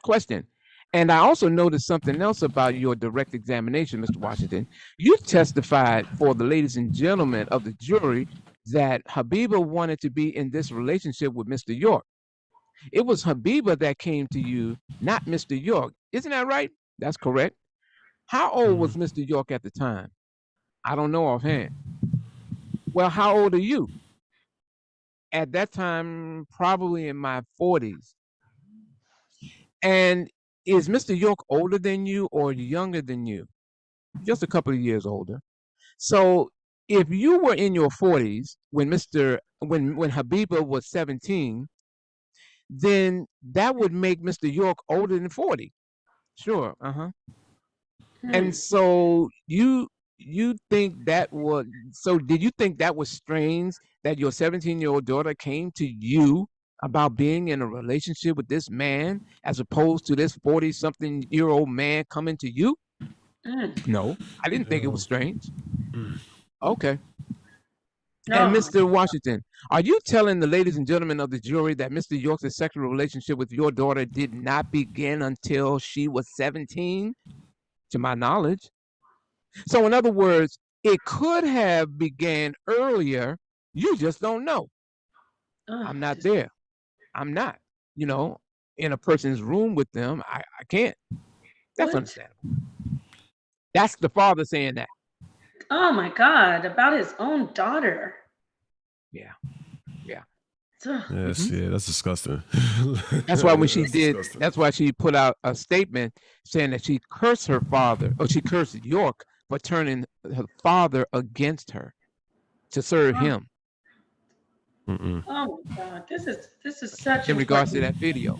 Question. And I also noticed something else about your direct examination, Mr. Washington. You testified for the ladies and gentlemen of the jury that Habiba wanted to be in this relationship with Mr. York. It was Habiba that came to you, not Mr. York. Isn't that right? That's correct. How old was Mr. York at the time? I don't know offhand. Well, how old are you? At that time, probably in my 40s. And is Mr. York older than you or younger than you? Just a couple of years older. So if you were in your 40s when Habiba was 17, then that would make Mr. York older than 40. Sure. And so you think that was, so did you think that was strange that your 17-year-old daughter came to you about being in a relationship with this man as opposed to this 40-something-year-old man coming to you? No, I didn't think it was strange. Okay. No. And Mr. Washington, are you telling the ladies and gentlemen of the jury that Mr. York's sexual relationship with your daughter did not begin until she was 17? To my knowledge. So in other words, It could have began earlier. You just don't know. Ugh, I'm not there. I'm not, in a person's room with them. I can't. That's What? understandable. That's the father saying that. Oh my God, about his own daughter. Yeah. Ugh. Yes, yeah, that's disgusting. That's why when she That's did, disgusting. that's why she put out a statement saying that she cursed her father, or she cursed York for turning her father against her to serve him. Mm-mm. Oh my God, this is such In regards to important. that video.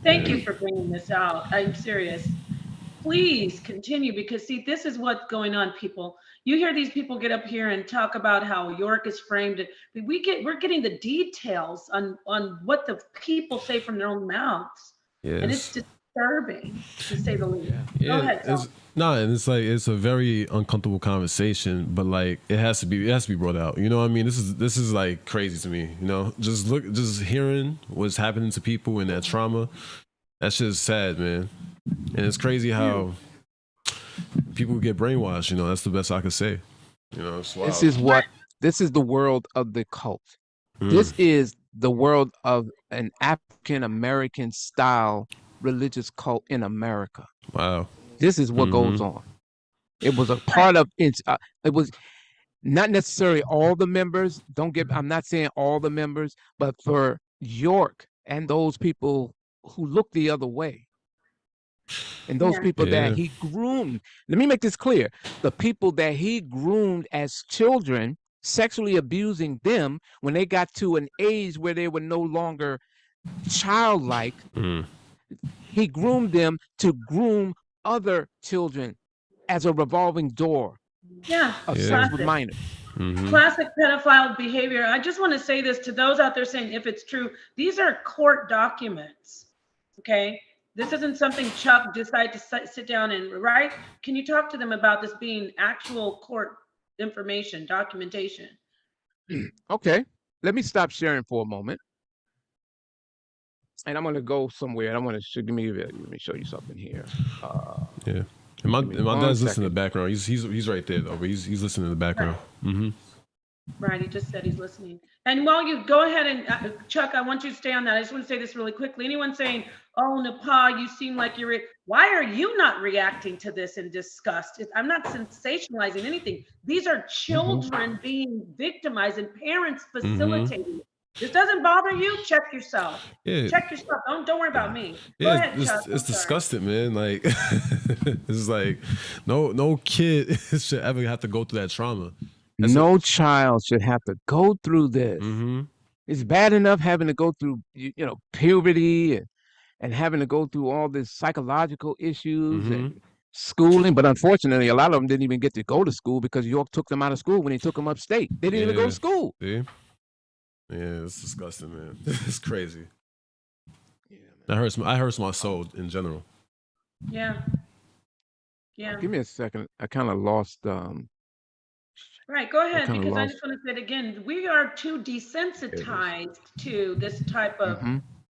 Thank you for bringing this out. I'm serious. Please continue, because see, this is what's going on, people. You hear these people get up here and talk about how York is framed. We're getting the details on what the people say from their own mouths, and it's Yes. disturbing to say the least. Go Yeah, ahead, Tom. and it's like it's a very uncomfortable conversation, but like it has to be brought out. You know what I mean? This is like crazy to me. You know, just hearing what's happening to people and that trauma. That's just sad, man. And it's crazy how people get brainwashed. You know, that's the best I could say. You know, it's wild. This is the world of the cult. Mm. This is the world of an African American style religious cult in America. Wow. This is what goes on. It was a part of it. It was not necessarily all the members. I'm not saying all the members, but for York and those people who look the other way, and those people that he groomed. Let me make this clear: the people that he groomed as children, sexually abusing them when they got to an age where they were no longer childlike. He groomed them to groom other children as a revolving door of sex with minors. Classic pedophile behavior. I just want to say this to those out there saying, if it's true, these are court documents. Okay, this isn't something Chuck decided to sit down and write. Can you talk to them about this being actual court information, documentation? Okay, let me stop sharing for a moment. And I'm going to go somewhere. I want to let me show you something here. Yeah. And my dad's listening in the background. He's right there though, but he's listening in the background. Right, he just said he's listening. And while you go ahead and Chuck, I want you to stay on that. I just want to say this really quickly. Anyone saying, "Oh, Napah, you seem like you're," why are you not reacting to this in disgust? I'm not sensationalizing anything. These are children being victimized and parents facilitating it. This doesn't bother you? Check yourself. Yeah. Check yourself. Don't worry about me. Yeah, Go ahead, Chuck. it's disgusting, man. Like it's like no kid should ever have to go through that trauma. No child should have to go through this. It's bad enough having to go through puberty and having to go through all this psychological issues and schooling, but unfortunately a lot of them didn't even get to go to school because York took them out of school when he took them upstate. They didn't even go to school. See? Yeah, it's disgusting, man. It's crazy. Yeah, that hurts my soul in general. Yeah. Give me a second. I kind of lost Right, go ahead, because I just want to say it again. We are too desensitized to this type of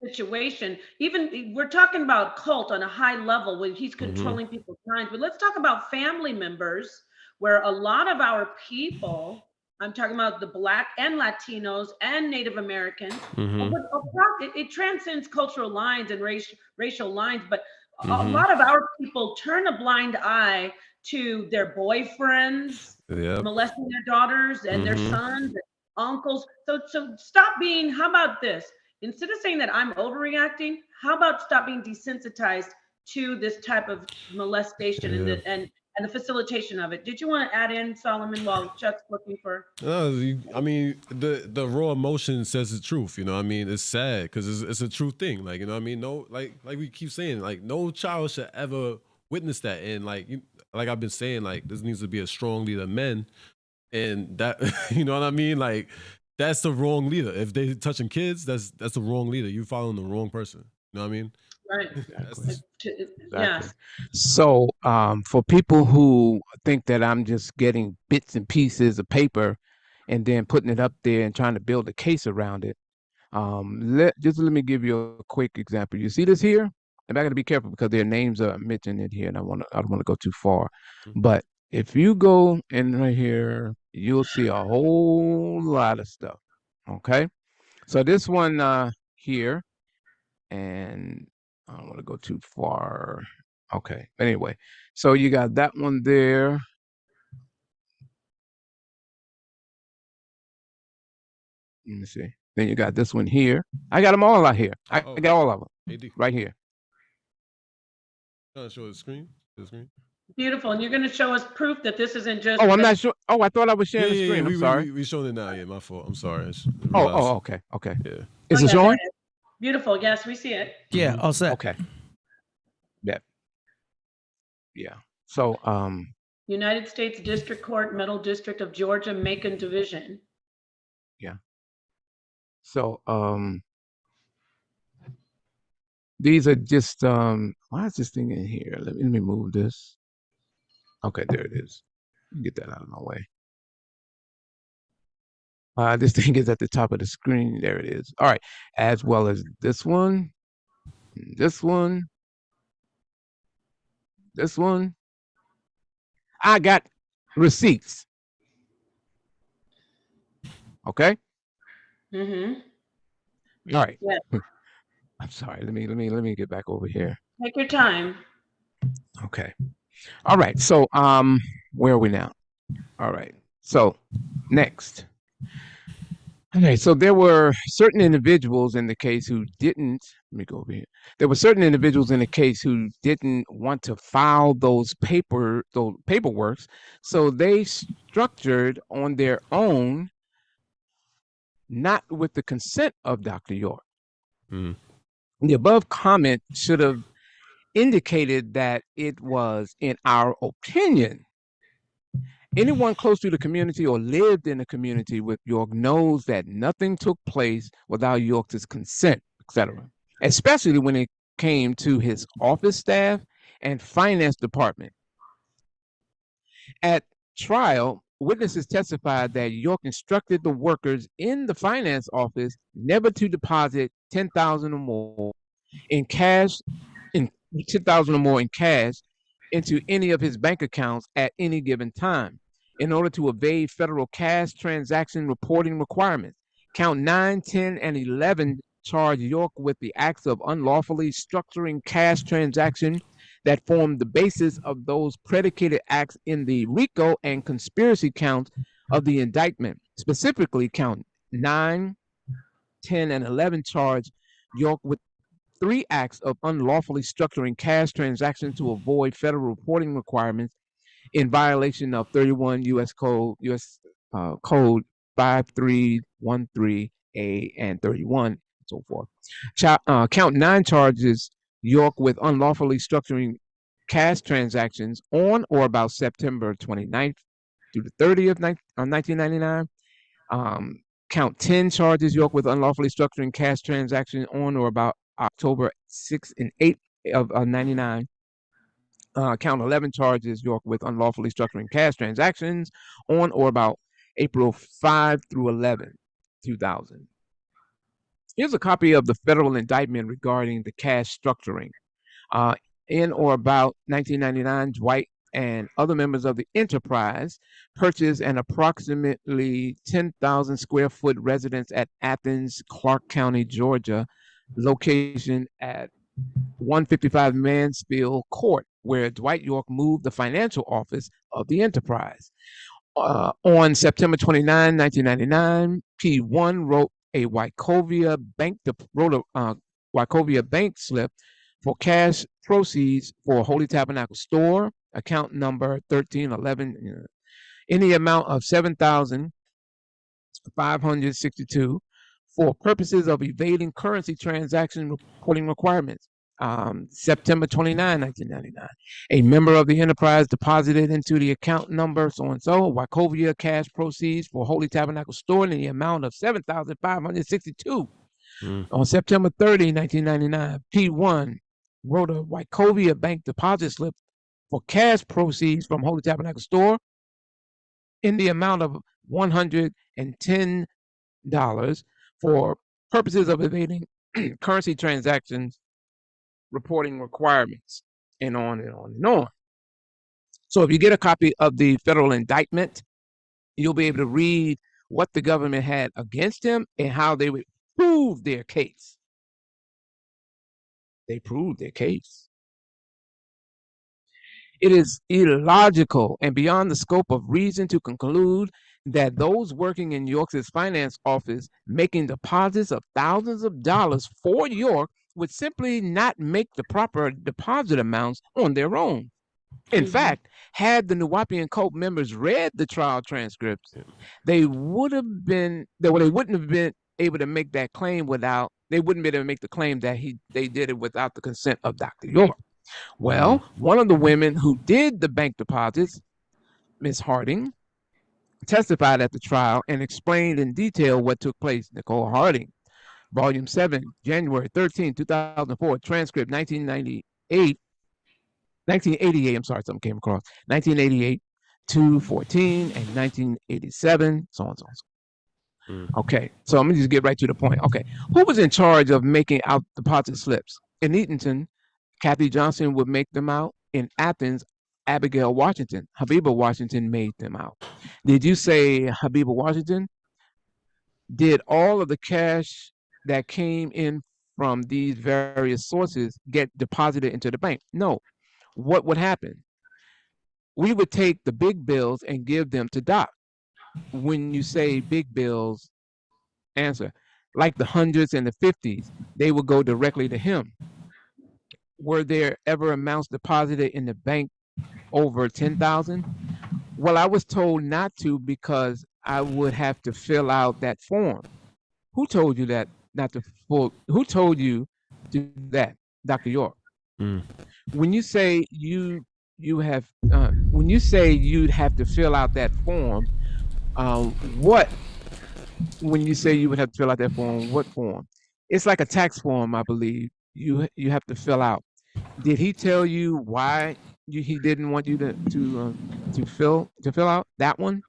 situation. Even we're talking about cult on a high level when he's controlling people's minds, but let's talk about family members where a lot of our people, I'm talking about the Black and Latinos and Native Americans, it transcends cultural lines and racial lines, but a lot of our people turn a blind eye to their boyfriends molesting their daughters and their sons and uncles. So stop being, how about this? Instead of saying that I'm overreacting, how about stop being desensitized to this type of molestation and the facilitation of it? Did you want to add in, Solomon, while Chuck's looking for? No, I mean, the raw emotion says the truth. You know what I mean? It's sad because it's a true thing. Like, you know what I mean? No, like we keep saying, like no child should ever witness that. And like I've been saying, like this needs to be a strong leader of men. And that, you know what I mean? Like that's the wrong leader. If they touching kids, that's the wrong leader. You following the wrong person. You know what I mean? Right. Exactly. Yes. So for people who think that I'm just getting bits and pieces of paper and then putting it up there and trying to build a case around it, let me give you a quick example. You see this here? And I got to be careful because their names are mentioned in here, and I don't want to go too far. But If you go in right here, you'll see a whole lot of stuff. Okay. So this one here, and I don't want to go too far. Okay. Anyway, so you got that one there. Let me see. Then you got this one here. I got them all out here. I got all of them AD. right here. Trying to show the screen. The screen. Beautiful. And you're going to show us proof that this isn't just. Oh, I'm not sure. Oh, I thought I was sharing the screen. I'm sorry. We showing it now. Yeah, my fault. I'm sorry. Okay. Yeah. Is it yeah, showing? Beautiful. Yes, we see it. Yeah, all set. Okay. Yeah. So, United States District Court, Middle District of Georgia, Macon Division. yeah. So, these are just, why is this thing in here? Let me move this. Okay, there it is. Get that out of my way. This thing is at the top of the screen. There it is. All right. As well as this one, this one, this one. I got receipts. Okay. Mm-hmm. All right. Yeah. I'm sorry. Let me get back over here. Take your time. Okay. All right. So where are we now? All right. So next. Okay, so there were certain individuals in the case who didn't, let me go over here. There were certain individuals in the case who didn't want to file those paperworks, so they structured on their own, not with the consent of Dr. York. The above comment should have indicated that it was, in our opinion, anyone close to the community or lived in the community with York knows that nothing took place without York's consent, etc., especially when it came to his office staff and finance department. At trial, witnesses testified that York instructed the workers in the finance office never to deposit $10,000 or more in cash, into any of his bank accounts at any given time, in order to evade federal cash transaction reporting requirements. Count 9, 10, and 11 charge York with the acts of unlawfully structuring cash transaction that formed the basis of those predicated acts in the RICO and conspiracy counts of the indictment. Specifically, count 9, 10, and 11 charge York with 3 acts of unlawfully structuring cash transactions to avoid federal reporting requirements in violation of 31 U.S. Code 5313A and 31, and so forth. Count 9 charges York with unlawfully structuring cash transactions on or about September 29th through the 30th of 1999. Count 10 charges York with unlawfully structuring cash transactions on or about October 6th and 8th of 99. Count 11 charges York with unlawfully structuring cash transactions on or about April 5 through 11, 2000. Here's a copy of the federal indictment regarding the cash structuring. In or about 1999, Dwight and other members of the enterprise purchased an approximately 10,000 square foot residence at Athens, Clark County, Georgia, location at 155 Mansfield Court, where Dwight York moved the financial office of the enterprise. On September 29, 1999, P1 wrote a Wachovia bank slip for cash proceeds for Holy Tabernacle Store, account number 1311, in the amount of $7,562 for purposes of evading currency transaction reporting requirements. September 29, 1999, a member of the enterprise deposited into the account number so-and-so Wachovia cash proceeds for Holy Tabernacle Store in the amount of $7,562. On September 30, 1999, P1 wrote a Wachovia bank deposit slip for cash proceeds from Holy Tabernacle Store in the amount of $110 for purposes of evading currency transactions reporting requirements, and on and on and on. So if you get a copy of the federal indictment, you'll be able to read what the government had against him and how they would prove their case. They proved their case. It is illogical and beyond the scope of reason to conclude that those working in York's finance office making deposits of thousands of dollars for York would simply not make the proper deposit amounts on their own. In fact, had the Nawapian cult members read the trial transcripts, they wouldn't have been able to make that claim without, they wouldn't be able to make the claim that they did it without the consent of Dr. York. Well, one of the women who did the bank deposits, Miss Harding, testified at the trial and explained in detail what took place. Nicole Harding, Volume 7, January 13, 2004, transcript 1988, I'm sorry, something came across, 1988, 214, and 1987, so on and so on. Okay, so I'm gonna just get right to the point. Okay, who was in charge of making out deposit slips? In Eatonton, Kathy Johnson would make them out. In Athens, Abigail Washington, Habiba Washington made them out. Did you say Habiba Washington? Did all of the cash that came in from these various sources get deposited into the bank? No. What would happen? We would take the big bills and give them to Doc. When you say big bills, answer, like the hundreds and the 50s, they would go directly to him. Were there ever amounts deposited in the bank over 10,000? Well, I was told not to because I would have to fill out that form. Who told you that not to who told you to do that? Dr. York. When you say you have when you say you'd have to fill out that form, what, when you say you would have to fill out that form, what form? It's like a tax form, I believe. You have to fill out. Did he tell you why he didn't want you to fill out that one,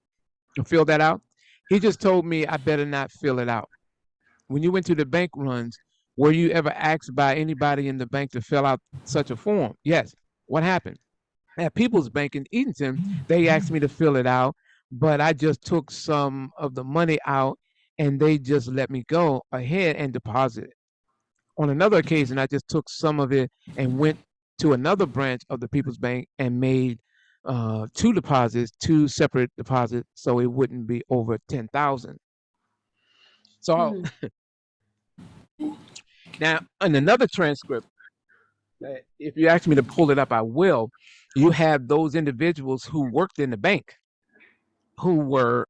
to fill that out? He just told me I better not fill it out. When you went to the bank runs, were you ever asked by anybody in the bank to fill out such a form? Yes. What happened? At People's Bank in Eatonton, they asked me to fill it out, but I just took some of the money out and they just let me go ahead and deposit it. On another occasion, I just took some of it and went to another branch of the People's Bank and made two separate deposits, so it wouldn't be over 10,000. So now, in another transcript, if you ask me to pull it up, I will. You have those individuals who worked in the bank, who were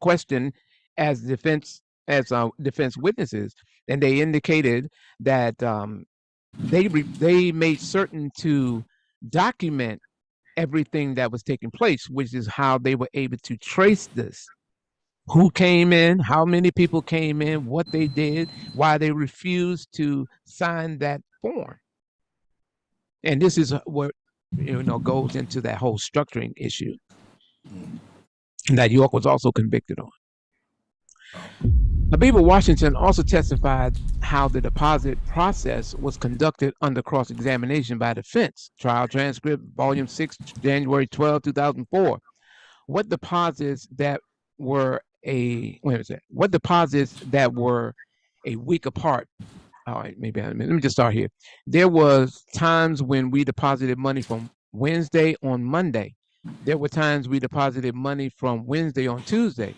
questioned as defense witnesses, and they indicated that they made certain to document everything that was taking place, which is how they were able to trace this. Who came in, how many people came in, what they did, why they refused to sign that form. And this is what goes into that whole structuring issue that York was also convicted on. Habiba Washington also testified how the deposit process was conducted under cross-examination by defense. Trial transcript, volume 6, January 12, 2004. What deposits that were a week apart? All right, let me just start here. There was times when we deposited money from Wednesday on Monday. There were times we deposited money from Wednesday on Tuesday.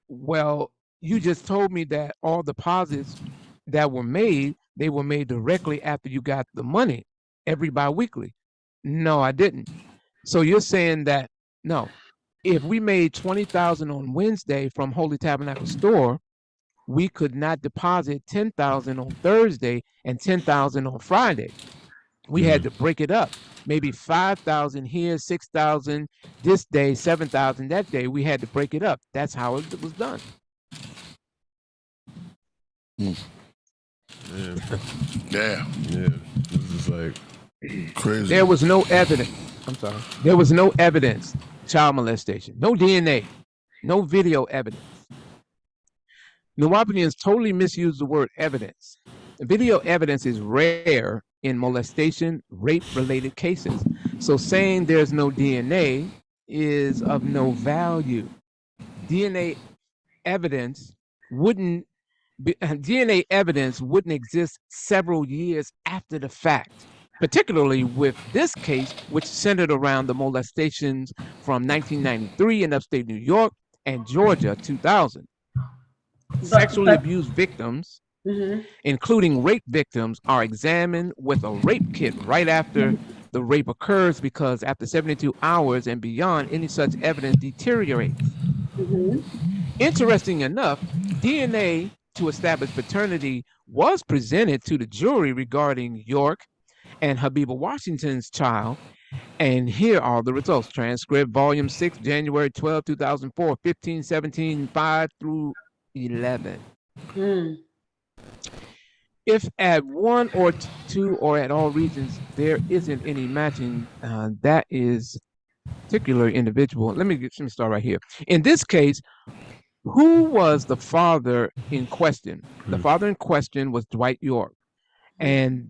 Well, you just told me that all deposits that were made, they were made directly after you got the money, every biweekly. No, I didn't. So you're saying that, no, if we made 20,000 on Wednesday from Holy Tabernacle Store, we could not deposit 10,000 on Thursday and 10,000 on Friday. We had to break it up. Maybe 5,000 here, 6,000 this day, 7,000 that day. We had to break it up. That's how it was done. Yeah. Yeah. This is like Crazy. There was no evidence. I'm sorry. There was no evidence. Child molestation. No DNA. No video evidence. Nawapians totally misuse the word evidence. Video evidence is rare in molestation, rape-related cases. So saying there's no DNA is of no value. DNA evidence wouldn't exist several years after the fact, particularly with this case, which centered around the molestations from 1993 in upstate New York and Georgia 2000. Sexually abused victims, including rape victims, are examined with a rape kit right after the rape occurs, because after 72 hours and beyond, any such evidence deteriorates. Interesting enough, DNA to establish paternity was presented to the jury regarding York and Habiba Washington's child, and here are the results. Transcript, Volume 6, January 12, 2004, 15, 17, 5 through 11. If at one or two or at all regions there isn't any matching, that is particular individual. Let me start right here. In this case, who was the father in question? The father in question was Dwight York. And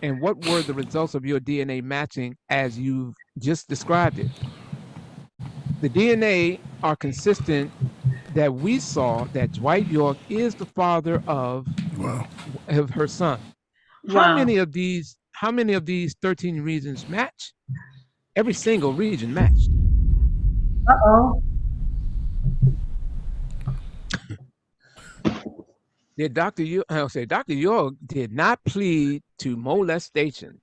what were the results of your DNA matching as you've just described it? The DNA are consistent that we saw that Dwight York is the father of her son. How many of these 13 regions match? Every single region matched. Dr. York did not plead to molestation.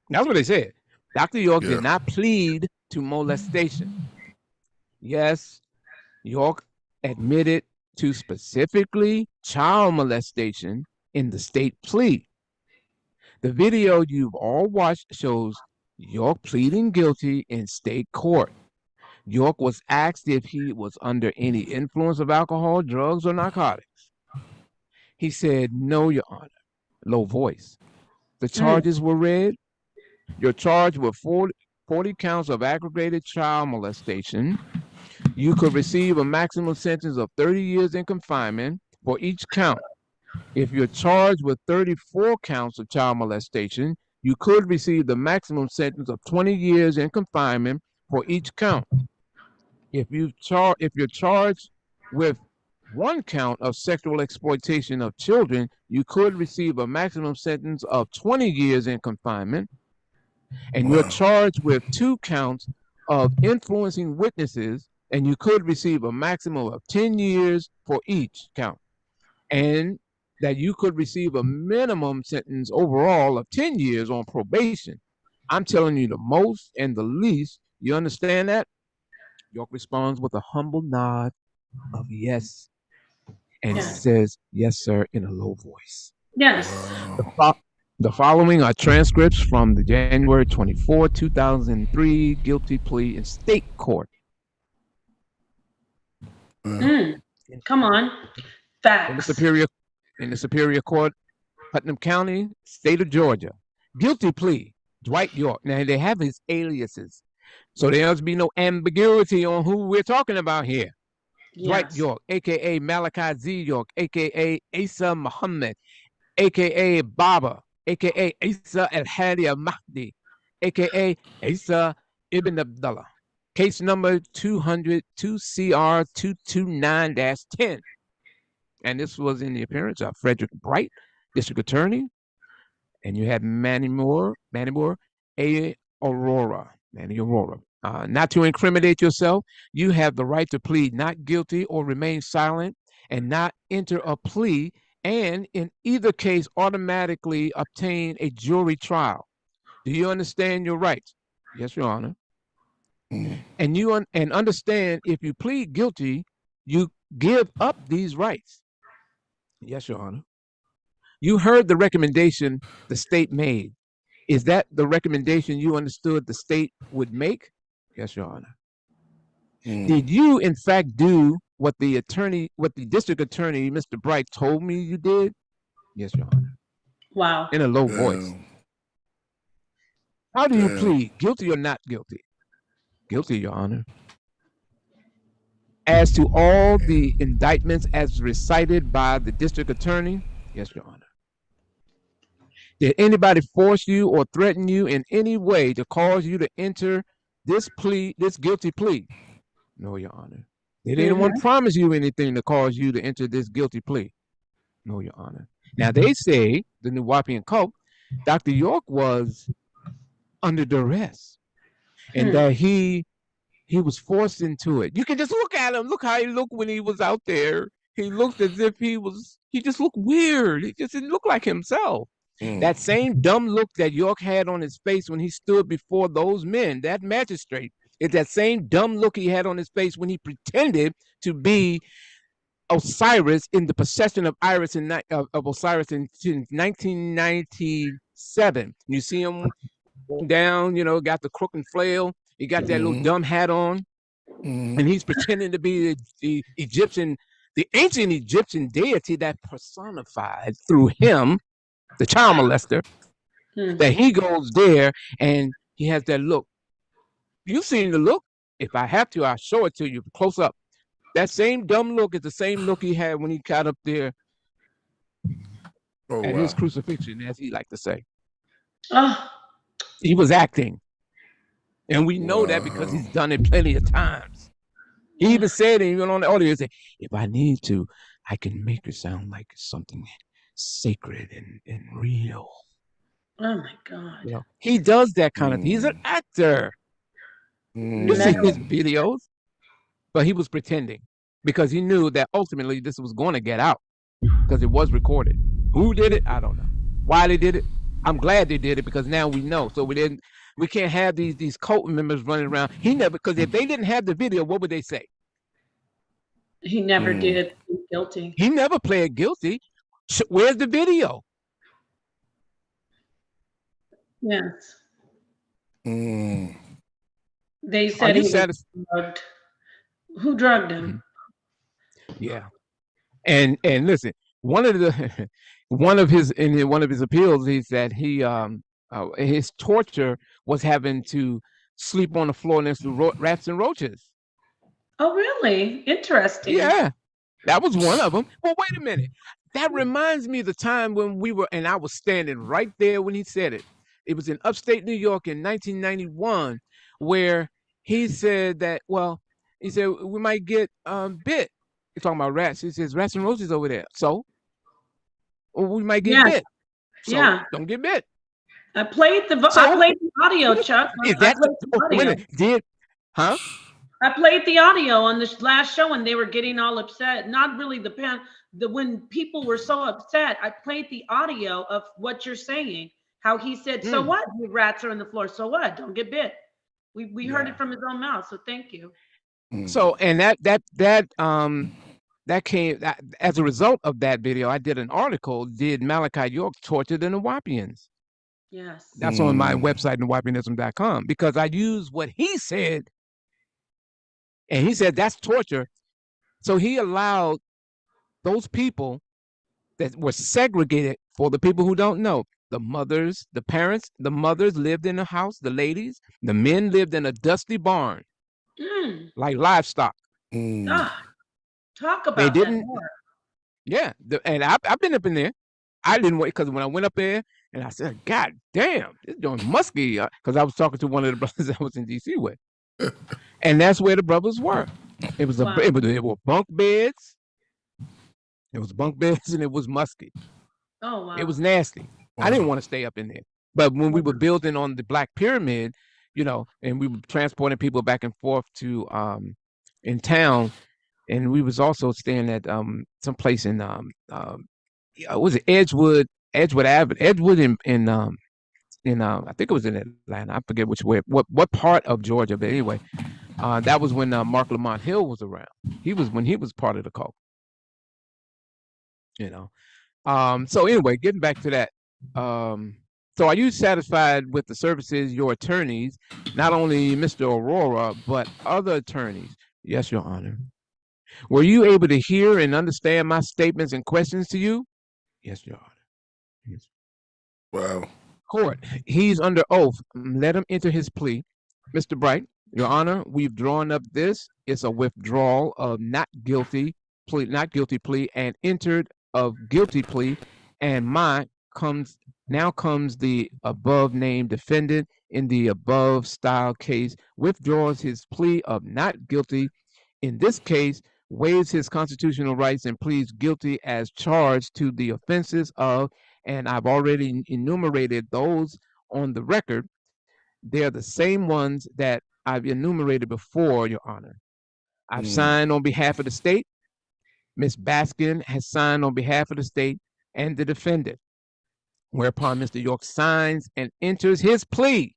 That's what they said. Dr. York did not plead to molestation. Yes, York admitted to specifically child molestation in the state plea. The video you've all watched shows York pleading guilty in state court. York was asked if he was under any influence of alcohol, drugs, or narcotics. He said, "No, Your Honor." Low voice. The charges were read. You're charged with 40 counts of aggravated child molestation. You could receive a maximum sentence of 30 years in confinement for each count. If you're charged with 34 counts of child molestation, you could receive the maximum sentence of 20 years in confinement for each count. If you're charged with one count of sexual exploitation of children, you could receive a maximum sentence of 20 years in confinement. And you're charged with 2 counts of influencing witnesses, and you could receive a maximum of 10 years for each count. And that you could receive a minimum sentence overall of 10 years on probation. I'm telling you the most and the least. You understand that? York responds with a humble nod of yes, and says, "Yes, sir," in a low voice. Yes. The following are transcripts from the January 24, 2003 guilty plea in state court. Come on. Facts. In the Superior Court, Putnam County, state of Georgia. Guilty plea, Dwight York. Now, they have his aliases, so there must be no ambiguity on who we're talking about here. Yes. Dwight York, a.k.a. Malachi Z. York, a.k.a. Asa Muhammad, a.k.a. Baba, a.k.a. Asa Al-Hadi Al-Mahdi, a.k.a. Asa Ibn Abdullah. Case number 202 CR 229-10. And this was in the appearance of Frederick Bright, District Attorney. And you have Manny Moore, Aurora. Not to incriminate yourself, you have the right to plead not guilty or remain silent and not enter a plea, and in either case automatically obtain a jury trial. Do you understand your rights? Yes, Your Honor. And understand, if you plead guilty, you give up these rights. Yes, Your Honor. You heard the recommendation the state made. Is that the recommendation you understood the state would make? Yes, Your Honor. Did you, in fact, do what the district attorney, Mr. Bright, told me you did? Yes, Your Honor. Wow. In a low voice. How do you plead? Guilty or not guilty? Guilty, Your Honor. As to all the indictments as recited by the district attorney? Yes, Your Honor. Did anybody force you or threaten you in any way to cause you to enter this guilty plea? No, Your Honor. Did anyone promise you anything to cause you to enter this guilty plea? No, Your Honor. Now they say, the Nuwaubian cult, Dr. York was under duress and that he was forced into it. You can just look at him. Look how he looked when he was out there. He looked as if he just looked weird. He just didn't look like himself. That same dumb look that York had on his face when he stood before those men, that magistrate, is that same dumb look he had on his face when he pretended to be Osiris in the possession of Osiris in 1997. You see him down, got the crook and flail. He got that little dumb hat on, and he's pretending to be the ancient Egyptian deity that personified through him, the child molester, that he goes there and he has that look. You've seen the look. If I have to, I'll show it to you close up. That same dumb look is the same look he had when he got up there at his crucifixion, as he liked to say. He was acting. And we know that because he's done it plenty of times. He even said, even on the audio, he said, if I need to, I can make it sound like something sacred and real. Oh my God. He does that kind of thing. He's an actor. You see his videos. But he was pretending because he knew that ultimately this was going to get out because it was recorded. Who did it? I don't know. Why they did it? I'm glad they did it because now we know. So we can't have these cult members running around. Because if they didn't have the video, what would they say? He never did plead guilty. He never pled guilty. Where's the video? Yes. They said he was drugged. Who drugged him? Yeah. And listen, one of his appeals is that his torture was having to sleep on the floor next to rats and roaches. Oh, really? Interesting. Yeah. That was one of them. Well, wait a minute. That reminds me of the time when I was standing right there when he said it. It was in upstate New York in 1991 where he said that, he said, we might get bit. He's talking about rats. He says, rats and roaches over there. So, we might get bit. So, don't get bit. I played the audio, Chuck. I played the audio on this last show and they were getting all upset. Not really when people were so upset, I played the audio of what you're saying. How he said, so what? The rats are on the floor. So what? Don't get bit. We heard it from his own mouth. So thank you. So, and that came as a result of that video. I did an article. Did Malachi York torture the Nuwaubians? Yes. That's on my website, Nuwaubianism.com, because I used what he said, and he said that's torture. So he allowed those people that were segregated. For the people who don't know, the mothers, the parents, the mothers lived in a house. The ladies, the men lived in a dusty barn. Like livestock. Talk about they didn't. That more. Yeah, and I've been up in there. I didn't wait because when I went up there and I said, "God damn, this joint musky," because I was talking to one of the brothers I was in DC with, and that's where the brothers were. It was it were bunk beds. It was bunk beds and it was musky. Oh wow! It was nasty. Wow. I didn't want to stay up in there. But when we were building on the Black Pyramid, and we were transporting people back and forth to in town, and we was also staying at someplace in was it Edgewood Avenue, Edgewood in I think it was in Atlanta. I forget what part of Georgia, but anyway, that was when Mark Lamont Hill was around. When he was part of the cult. So anyway, getting back to that. So are you satisfied with the services your attorneys, not only Mr. Aurora, but other attorneys? Yes, Your Honor. Were you able to hear and understand my statements and questions to you? Yes, Your Honor. Yes. Wow. Court, he's under oath. Let him enter his plea. Mr. Bright, Your Honor, we've drawn up this. It's a withdrawal of not guilty plea and entered of guilty plea, and mine comes Now comes the above named defendant in the above style case, withdraws his plea of not guilty. In this case, waives his constitutional rights and pleads guilty as charged to the offenses of, and I've already enumerated those on the record. They're the same ones that I've enumerated before, Your Honor. I've signed on behalf of the state. Ms. Baskin has signed on behalf of the state and the defendant, whereupon Mr. York signs and enters his plea.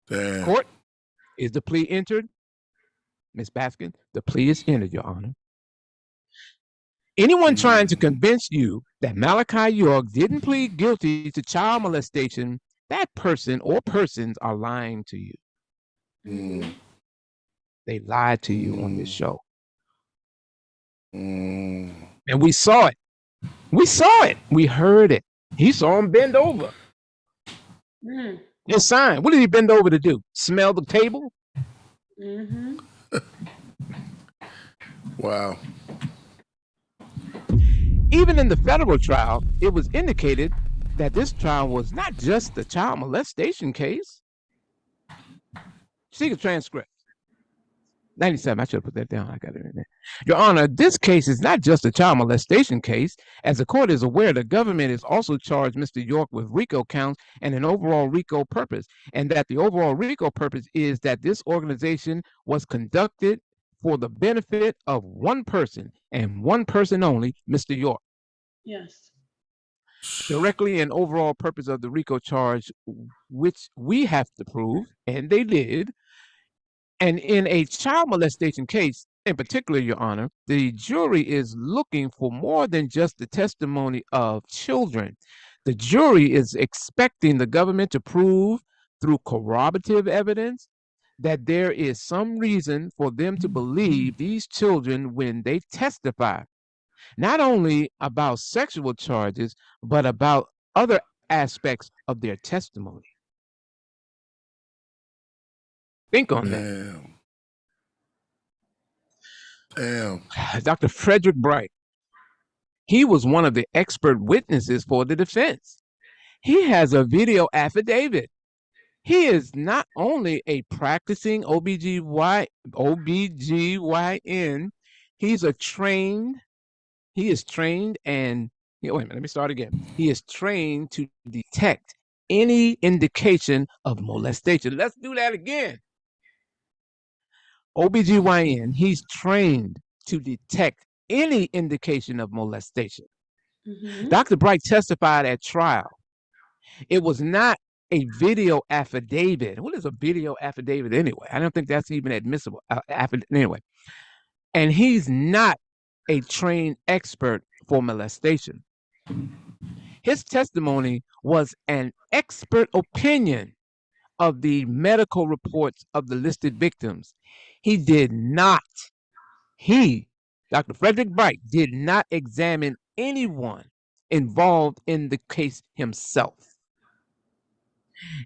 Damn. Court, is the plea entered? Ms. Baskin, the plea is entered, Your Honor. Anyone trying to convince you that Malachi York didn't plead guilty to child molestation, that person or persons are lying to you. They lied to you on this show. And we saw it. We saw it. We heard it. He saw him bend over. His sign. What did he bend over to do? Smell the table? Wow. Even in the federal trial, it was indicated that this trial was not just a child molestation case. See the transcript. 97, I should have put that down. I got it in there. Your Honor, this case is not just a child molestation case. As the court is aware, the government has also charged Mr. York with RICO counts and an overall RICO purpose. And that the overall RICO purpose is that this organization was conducted for the benefit of one person and one person only, Mr. York. Yes. Directly and overall purpose of the RICO charge, which we have to prove, and they did. And in a child molestation case, in particular, Your Honor, the jury is looking for more than just the testimony of children. The jury is expecting the government to prove through corroborative evidence that there is some reason for them to believe these children when they testify, not only about sexual charges, but about other aspects of their testimony. Think on that. Damn. Dr. Frederick Bright, he was one of the expert witnesses for the defense. He has a video affidavit. He is not only a practicing OBGYN, he is trained and, wait a minute, let me start again. He is trained to detect any indication of molestation. Let's do that again. OBGYN, he's trained to detect any indication of molestation. Dr. Bright testified at trial. It was not a video affidavit. What is a video affidavit anyway? I don't think that's even admissible. Anyway, and he's not a trained expert for molestation. His testimony was an expert opinion of the medical reports of the listed victims. Dr. Frederick Bright, did not examine anyone involved in the case himself.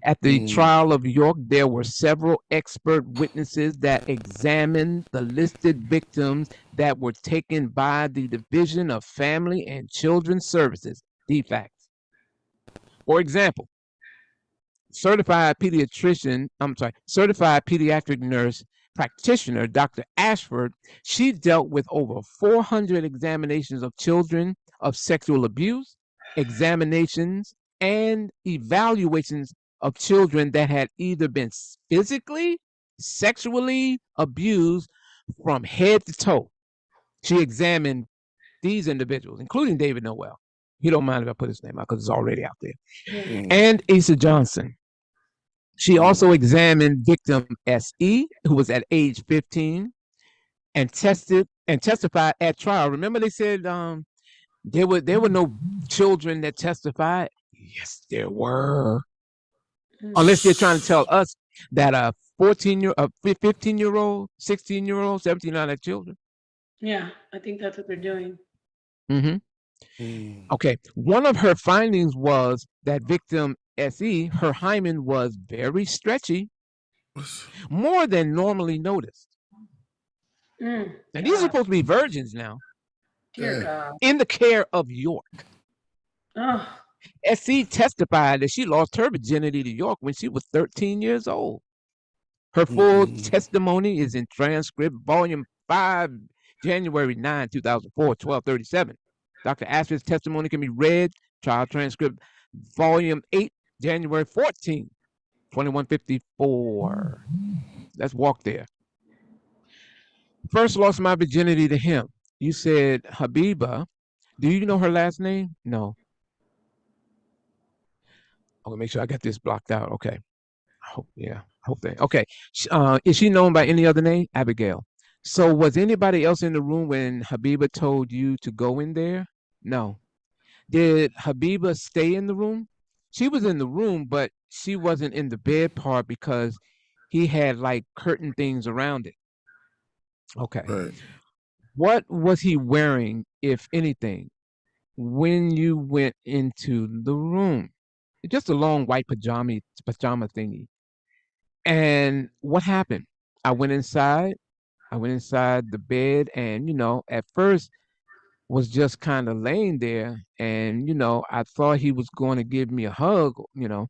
At the trial of York, there were several expert witnesses that examined the listed victims that were taken by the Division of Family and Children's Services, DFACS. For example, certified pediatric nurse practitioner, Dr. Ashford, she dealt with over 400 examinations of children of sexual abuse, examinations, and evaluations of children that had either been physically, sexually abused from head to toe. She examined these individuals, including David Noel. You don't mind if I put his name out because it's already out there. And Asa Johnson. She also examined victim S.E., who was at age 15, and testified at trial. Remember they said there were no children that testified? Yes, there were. Unless they're trying to tell us that a 15-year-old, 16-year-old, 17 are not children. Yeah, I think that's what they're doing. Okay, one of her findings was that victim S.E., her hymen was very stretchy, more than normally noticed. And these are supposed to be virgins now. Dear God. in the care of York. Oh, SC testified that she lost her virginity to York when she was 13 years old. Her full testimony is in transcript, volume 5, January 9, 2004, 1237. Dr. Ashford's testimony can be read, trial transcript, volume 8, January 14, 2154. Let's walk there. First lost my virginity to him. You said Habiba. Do you know her last name? No. I'm gonna make sure I got this blocked out. Okay. I hope they. Okay. Is she known by any other name? Abigail. So was anybody else in the room when Habiba told you to go in there? No. Did Habiba stay in the room? She was in the room, but she wasn't in the bed part because he had like curtain things around it. Okay. Right. What was he wearing, if anything, when you went into the room? Just a long white pajama thingy. And what happened? I went inside the bed, and at first was just kind of laying there, and I thought he was going to give me a hug. The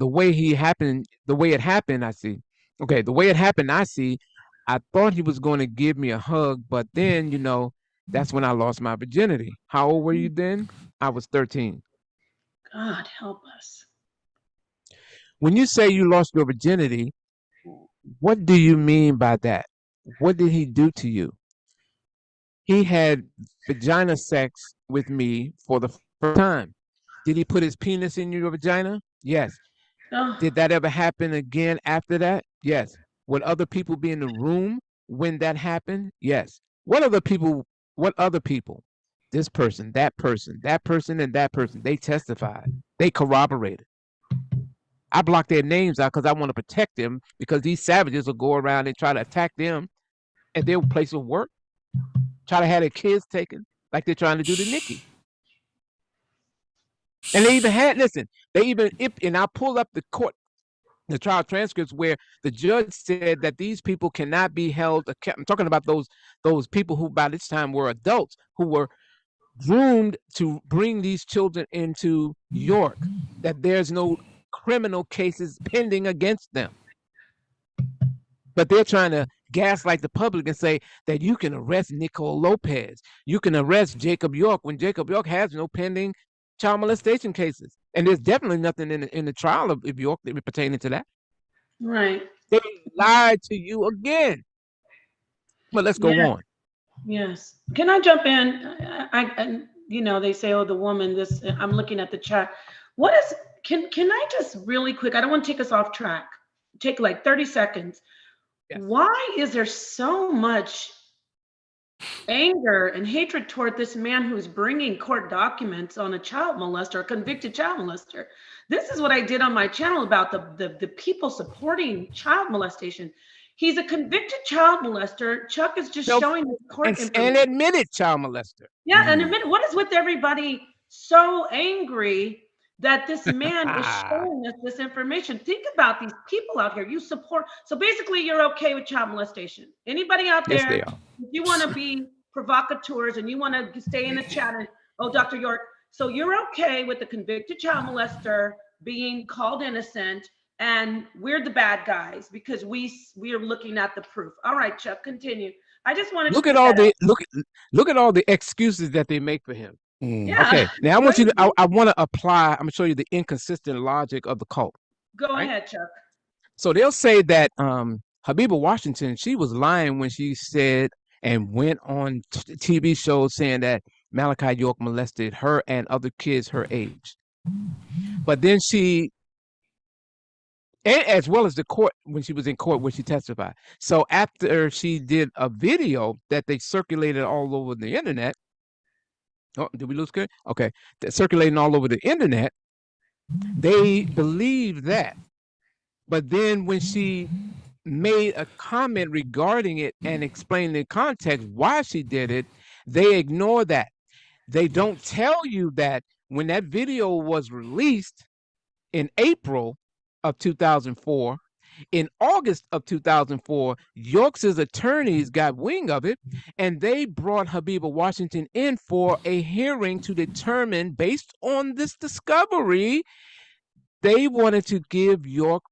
way it happened, I see. Okay, the way it happened, I thought he was going to give me a hug, but then that's when I lost my virginity. How old were you then? I was 13. God help us. When you say you lost your virginity, what do you mean by that? What did he do to you? He had vagina sex with me for the first time. Did he put his penis in your vagina? Yes. Oh, Did that ever happen again after that? Yes. Would other people be in the room when that happened? Yes. What other people? This person, that person, that person, and that person. They testified. They corroborated. I blocked their names out because I want to protect them, because these savages will go around and try to attack them at their place of work, try to have their kids taken like they're trying to do to Nikki. And they even had, and I pulled up the trial transcripts where the judge said that these people cannot be held. I'm talking about those people who by this time were adults, who were groomed to bring these children into York, that there's no criminal cases pending against them. But they're trying to gaslight the public and say that you can arrest Nicole Lopez, you can arrest Jacob York, when Jacob York has no pending child molestation cases. And there's definitely nothing in the trial of York that pertaining to that. right. They lied to you again. But let's go on. Yes. Can I jump in? They say, oh, the woman, this, I'm looking at the chat. What is, can I just really quick, I don't want to take us off track. Take like 30 seconds. Yes. Why is there so much anger and hatred toward this man who's bringing court documents on a child molester, a convicted child molester? This is what I did on my channel about the people supporting child molestation. He's a convicted child molester. Chuck is just showing the court and admitted child molester. Yeah, and admitted. What is with everybody so angry that this man is showing us this information? Think about these people out here. You support. So basically, you're okay with child molestation. Anybody out there? Yes, they are. If you want to be provocateurs and you want to stay in the chat and, oh, Dr. York, so you're okay with the convicted child molester being called innocent, and we're the bad guys because we are looking at the proof. All right, Chuck, continue. I just wanted look to at all the look at all the excuses that they make for him. Yeah. Okay, now I want you to. I want to apply. I'm gonna show you the inconsistent logic of the cult. Go ahead, Chuck. So they'll say that Habiba Washington, she was lying when she said and went on TV shows saying that Malachi York molested her and other kids her age. But then as well as the court, when she was in court where she testified. So after she did a video that they circulated all over the internet. Oh, did we lose good? Okay. Circulating all over the internet. They believed that. But then when she made a comment regarding it and explained in context why she did it, they ignore that. They don't tell you that when that video was released in April of 2004, In August of 2004, York's attorneys got wind of it, and they brought Habiba Washington in for a hearing to determine, based on this discovery, they wanted to give York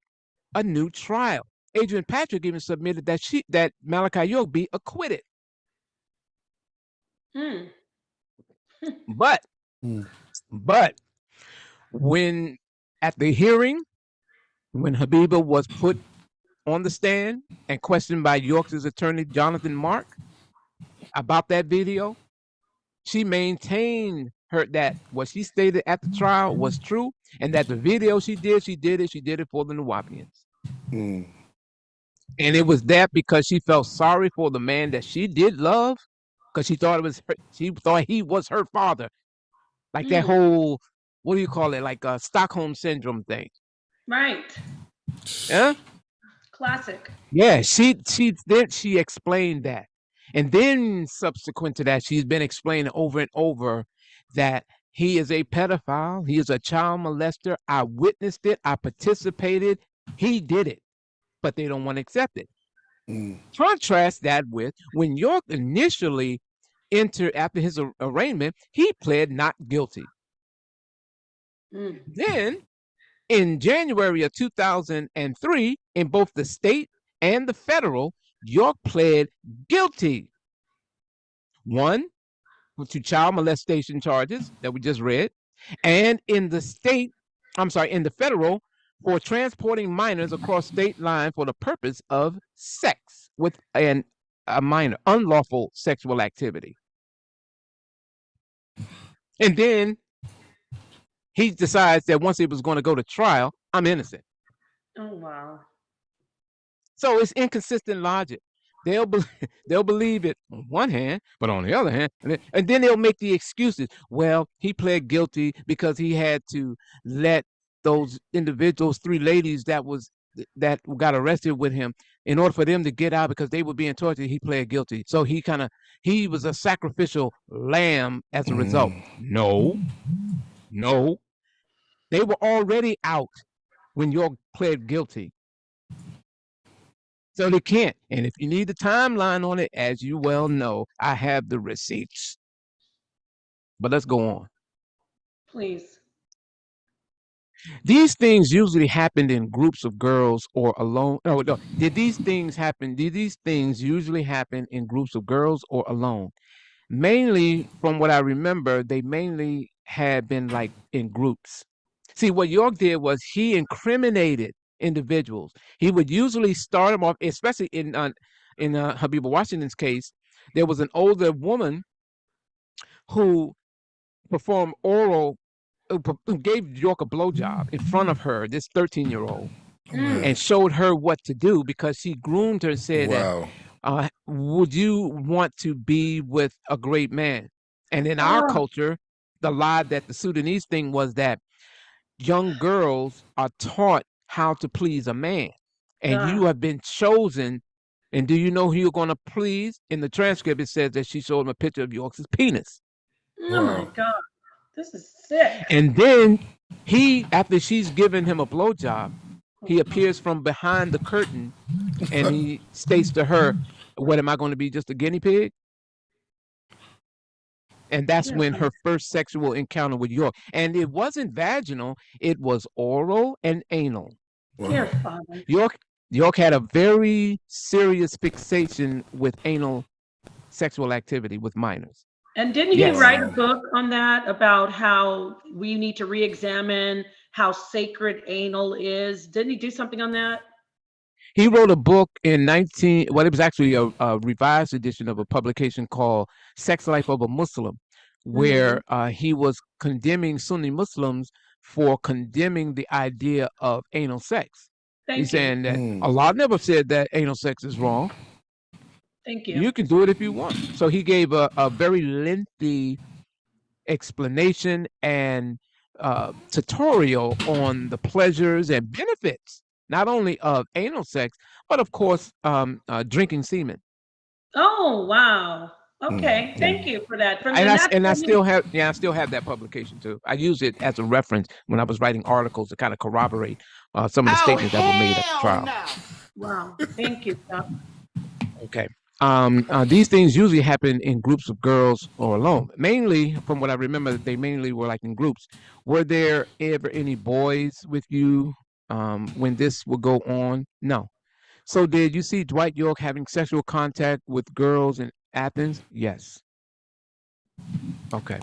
a new trial. Adrian Patrick even submitted that Malachi York be acquitted. But when at the hearing, when Habiba was put on the stand and questioned by York's attorney, Jonathan Mark, about that video, she maintained that what she stated at the trial was true, and that the video she did it for the Nuwaubians. And it was that because she felt sorry for the man that she did love, because she thought he was her father. Like that whole, what do you call it? Like a Stockholm syndrome thing. Right. Yeah. Classic. Yeah, she explained that. And then subsequent to that, she's been explaining over and over that he is a pedophile, he is a child molester. I witnessed it, I participated, he did it, but they don't want to accept it. Contrast that with when York initially entered after his arraignment, he pled not guilty. Then in January of 2003, in both the state and the federal, York pled guilty. One, to child molestation charges that we just read, and in the federal, for transporting minors across state line for the purpose of sex with a minor, unlawful sexual activity. And then he decides that once he was going to go to trial, I'm innocent. Oh, wow. So it's inconsistent logic. They'll believe it on one hand, but on the other hand, and then they'll make the excuses. Well, he pled guilty because he had to let those individuals, 3 ladies that got arrested with him, in order for them to get out because they were being tortured, he pled guilty. So he was a sacrificial lamb as a result. No. They were already out when York pled guilty. So they can't. And if you need the timeline on it, as you well know, I have the receipts. But let's go on. Please. These things usually happened in groups of girls or alone. No. Did these things usually happen in groups of girls or alone? Mainly, from what I remember, they mainly had been like in groups. See, what York did was he incriminated individuals. He would usually start them off, especially in Habiba Washington's case. There was an older woman who performed oral, who gave York a blowjob in front of her, this 13-year-old, and showed her what to do because she groomed her and said that, would you want to be with a great man? And in our culture, the lie that the Sudanese thing was that young girls are taught how to please a man, and you have been chosen. And do you know who you're going to please? In the transcript, it says that she showed him a picture of York's penis. Oh my God, this is sick. And then after she's given him a blowjob, he appears from behind the curtain and he states to her, "What am I going to be, just a guinea pig?" And that's when her first sexual encounter with York. And it wasn't vaginal, it was oral and anal. Dear Father. York had a very serious fixation with anal sexual activity with minors. And didn't he write a book on that, about how we need to re-examine how sacred anal is? Didn't he do something on that? He wrote a book in it was actually a revised edition of a publication called Sex Life of a Muslim, where he was condemning Sunni Muslims for condemning the idea of anal sex. He's saying that Allah never said that anal sex is wrong. Thank you. You can do it if you want. So he gave a very lengthy explanation and tutorial on the pleasures and benefits, not only of anal sex, but of course, drinking semen. Oh, wow. Okay. Thank you for that. I still have that publication too. I use it as a reference when I was writing articles to kind of corroborate some of the statements that were made at the trial. Wow. Thank you, Chuck. Okay. These things usually happen in groups of girls or alone. Mainly, from what I remember, they mainly were like in groups. Were there ever any boys with you when this would go on? No. So did you see Dwight York having sexual contact with girls in Athens? Yes. Okay.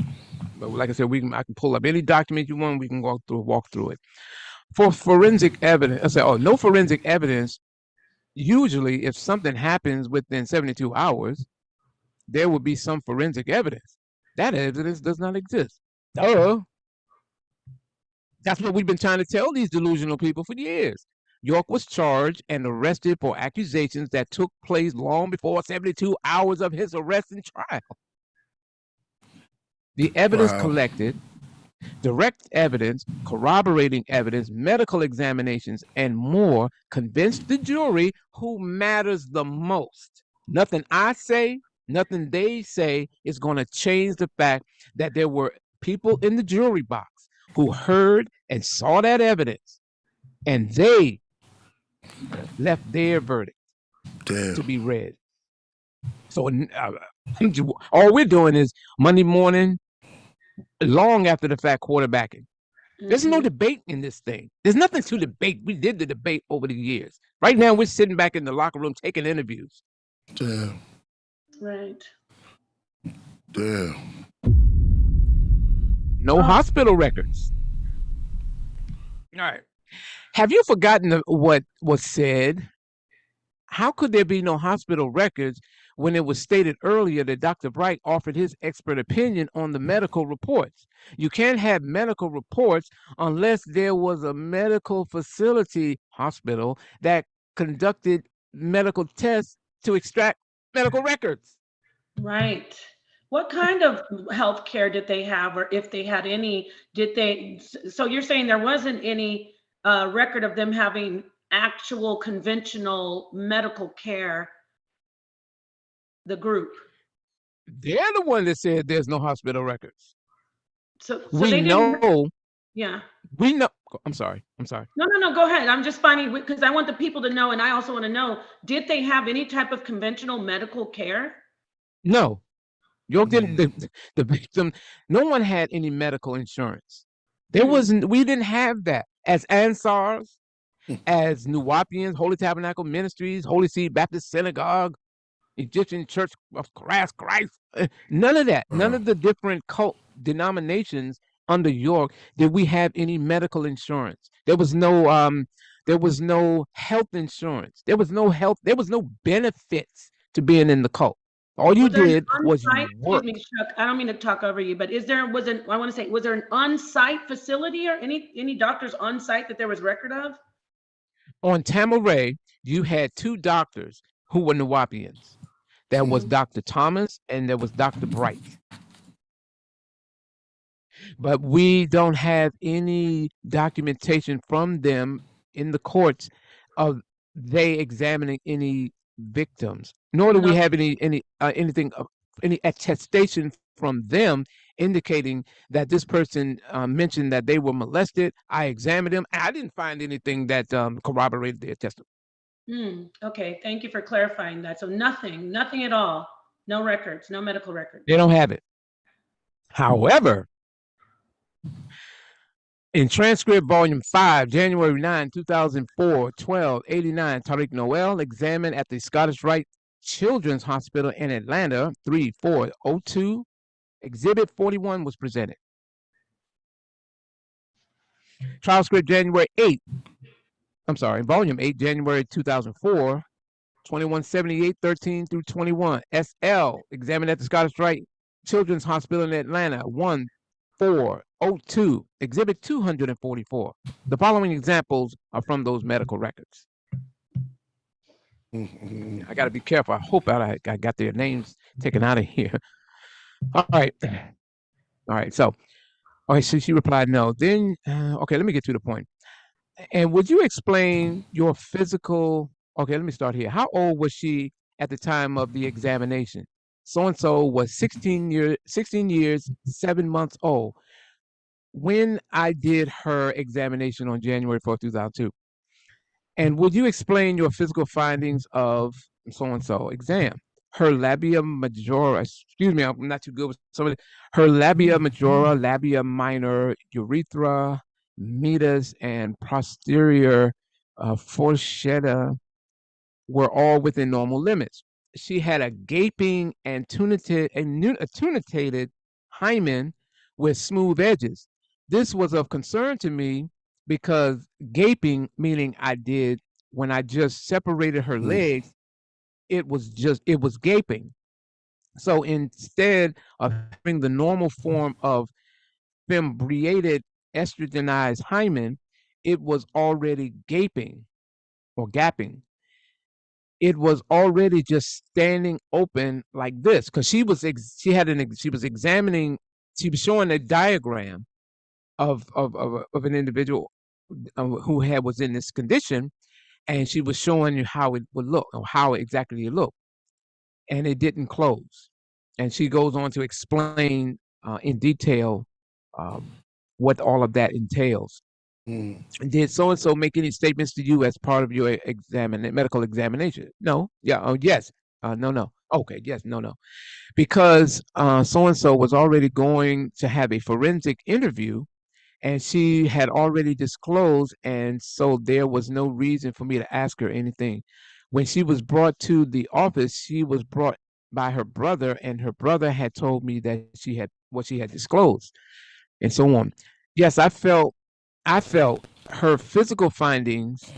But like I said, I can pull up any document you want. We can walk through it. For forensic evidence, I say, no forensic evidence. Usually, if something happens within 72 hours, there will be some forensic evidence. That evidence does not exist. Duh. That's what we've been trying to tell these delusional people for years. York was charged and arrested for accusations that took place long before 72 hours of his arrest and trial. The evidence collected, direct evidence, corroborating evidence, medical examinations, and more convinced the jury who matters the most. Nothing I say, nothing they say is going to change the fact that there were people in the jury box who heard and saw that evidence, and they left their verdict to be read. So all we're doing is Monday morning, long after the fact, quarterbacking. There's no debate in this thing. There's nothing to debate. We did the debate over the years. Right now, we're sitting back in the locker room taking interviews. Damn. Right. Damn. No hospital records. All right. Have you forgotten what was said? How could there be no hospital records when it was stated earlier that Dr. Bright offered his expert opinion on the medical reports? You can't have medical reports unless there was a medical facility, hospital, that conducted medical tests to extract medical records. Right. What kind of health care did they have, or if they had any, so you're saying there wasn't any record of them having actual conventional medical care, the group? They're the one that said there's no hospital records. So we they know. Yeah. We know. I'm sorry. No, go ahead. I'm just finding, because I want the people to know, and I also want to know, did they have any type of conventional medical care? No. York didn't. The victim, no one had any medical insurance. There wasn't. We didn't have that. As Ansars, as Nuwapians, Holy Tabernacle Ministries, Holy Seed Baptist Synagogue, Egyptian Church of Christ, none of that. None of the different cult denominations under York did we have any medical insurance. There was no health insurance. There was no health. There was no benefits to being in the cult. All you did was you worked. Excuse me, Chuck, I don't mean to talk over you, but was there an on-site facility or any doctors on site that there was record of? On Tamaray, you had two doctors who were Nuwapians. There was Dr. Thomas and there was Dr. Bright. But we don't have any documentation from them in the courts of they examining any victims, nor do we have any attestation from them indicating that this person mentioned that they were molested. I examined them. I didn't find anything that corroborated their testimony. Okay, thank you for clarifying that. So nothing at all. No records, no medical records. They don't have it. However, in transcript volume 5, January 9, 2004, 1289, Tariq Noel examined at the Scottish Rite Children's Hospital in Atlanta, 3402. Exhibit 41 was presented. Trial script volume 8, January 2004, 2178, 13 through 21. SL examined at the Scottish Rite Children's Hospital in Atlanta, 1402. Exhibit 244. The following examples are from those medical records. I got to be careful. I hope I got their names taken out of here. All right. So she replied no. Then, okay, let me get to the point. And would you explain your physical? Okay, let me start here. How old was she at the time of the examination? So-and-so was 16 years, 7 months old when I did her examination on January 4th, 2002. And would you explain your physical findings of so and so exam? Her labia majora, excuse me, I'm not too good with some of it. Her labia majora, labia minor, urethra, meatus, and posterior fourchetta were all within normal limits. She had a gaping and tuniculated hymen with smooth edges. This was of concern to me because gaping, meaning when I just separated her legs, it was gaping. So instead of having the normal form of fimbriated estrogenized hymen, it was already gaping or gapping. It was already just standing open like this because she was examining, she was showing a diagram of an individual who was in this condition, and she was showing you how it would look or how exactly it looked, and it didn't close. And she goes on to explain in detail what all of that entails. Did so and so make any statements to you as part of your medical examination? No. Yeah. Oh, yes. No. Okay. Yes. No. Because so and so was already going to have a forensic interview, and she had already disclosed, and so there was no reason for me to ask her anything. When she was brought to the office, she was brought by her brother, and her brother had told me that she had disclosed, and so on. Yes, I felt her physical findings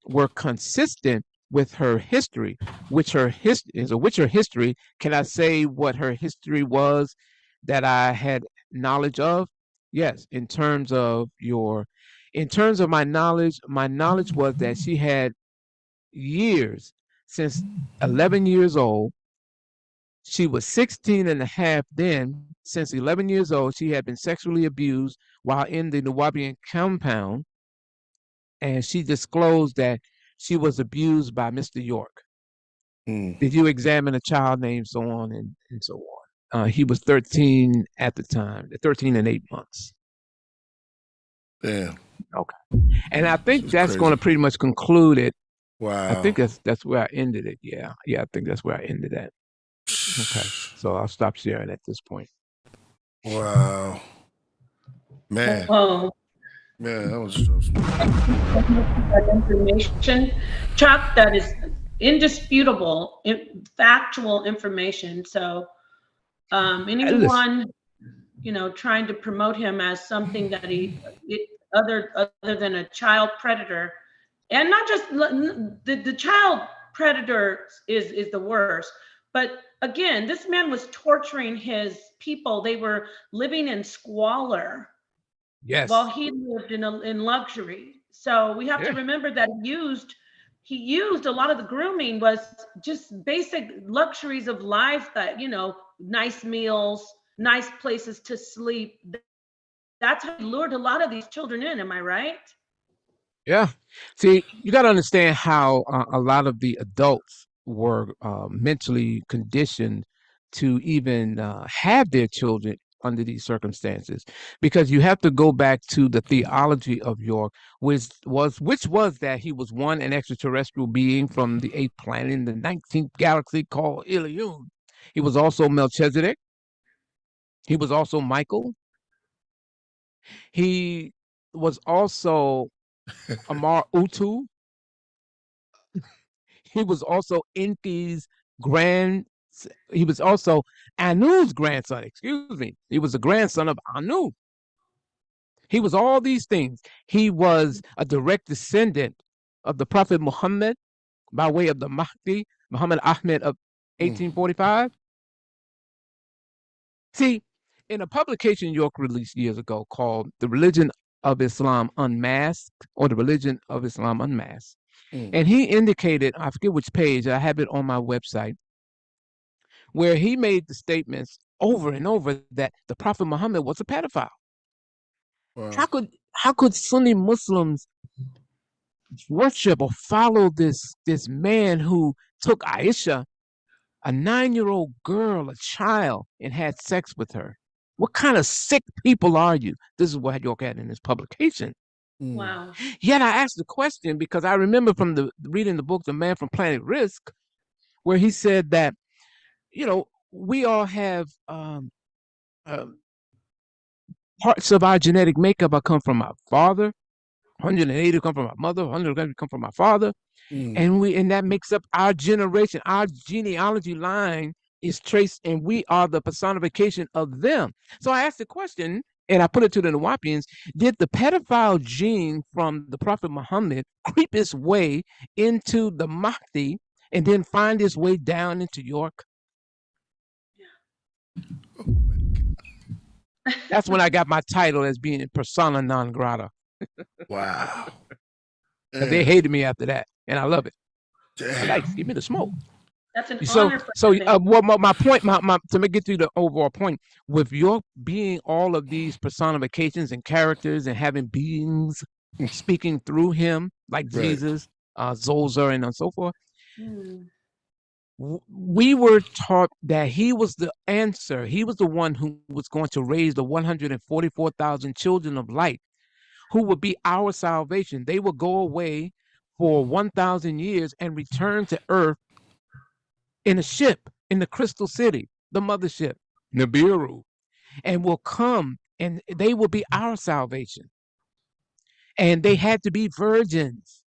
were consistent with her history. Which her history, can I say what her history was that I had knowledge of? Yes, in terms of my knowledge was that she had years since 11 years old. She was 16 and a half then. Since 11 years old, she had been sexually abused while in the Nuwaubian compound, and she disclosed that she was abused by Mr. York. Did you examine a child named so on and so on? He was 13 at the time, 13 and 8 months. Yeah. Okay. And I think that's going to pretty much conclude it. Wow. I think that's where I ended it. Yeah. I think that's where I ended that. Okay. So I'll stop sharing at this point. Wow. Man. Oh. Yeah, that was so smart. That information, Chuck, that is indisputable, factual information. So anyone, trying to promote him as something that other than a child predator, and not just the child predator is the worst, but again, this man was torturing his people. They were living in squalor. Yes. While he lived in luxury. So we have to remember that he used a lot of the grooming was just basic luxuries of life, that, nice meals, nice places to sleep. That's how he lured a lot of these children in. Am I right? Yeah. See, you got to understand how a lot of the adults were mentally conditioned to even have their children under these circumstances, because you have to go back to the theology of York, which was that he was an extraterrestrial being from the 8th planet in the 19th galaxy called Ilion. He was also Melchizedek. He was also Michael. He was also Amar Utu. He was also Enki's he was also Anu's grandson, excuse me. He was a grandson of Anu. He was all these things. He was a direct descendant of the Prophet Muhammad by way of the Mahdi, Muhammad Ahmed of 1845. See, in a publication York released years ago called The Religion of Islam Unmasked, or The Religion of Islam Unmasked, and he indicated, I forget which page, I have it on my website, where he made the statements over and over that the Prophet Muhammad was a pedophile. Wow. How could Sunni Muslims worship or follow this man who took Aisha, a 9-year-old girl, a child, and had sex with her? What kind of sick people are you? This is what York had in his publication. Wow. Yet I asked the question because I remember from reading the book, The Man from Planet Risk, where he said that, we all have um, parts of our genetic makeup. I come from my father, 180 come from my mother, 100 come from my father, and that makes up our generation. Our genealogy line is traced, and we are the personification of them. So I asked the question, and I put it to the Nawapians: did the pedophile gene from the Prophet Muhammad creep its way into the Mahdi and then find its way down into York? That's when I got my title as being persona non grata. Wow. They hated me after that, and I love it. Damn. Like, give me the smoke. That's an So, honor for them. my point, to get to the overall point, with York being all of these personifications and characters and having beings speaking through him, like Right. Jesus, Zoser, and so forth, Hmm. we were taught that he was the answer. He was the one who was going to raise the 144,000 children of light, who would be our salvation. They would go away for 1,000 years and return to Earth in a ship in the Crystal City, the mothership, Nibiru, and will come, and they will be our salvation. And they had to be virgins,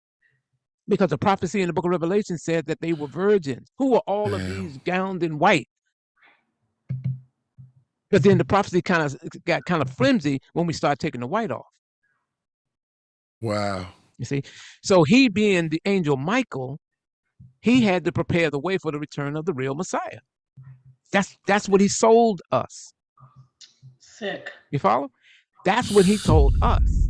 because the prophecy in the book of Revelation said that they were virgins. Who were all of these gowned in white? But then the prophecy got kind of flimsy when we started taking the white off. Wow. You see? So he, being the angel Michael, he had to prepare the way for the return of the real Messiah. That's what he sold us. Sick. You follow? That's what he told us.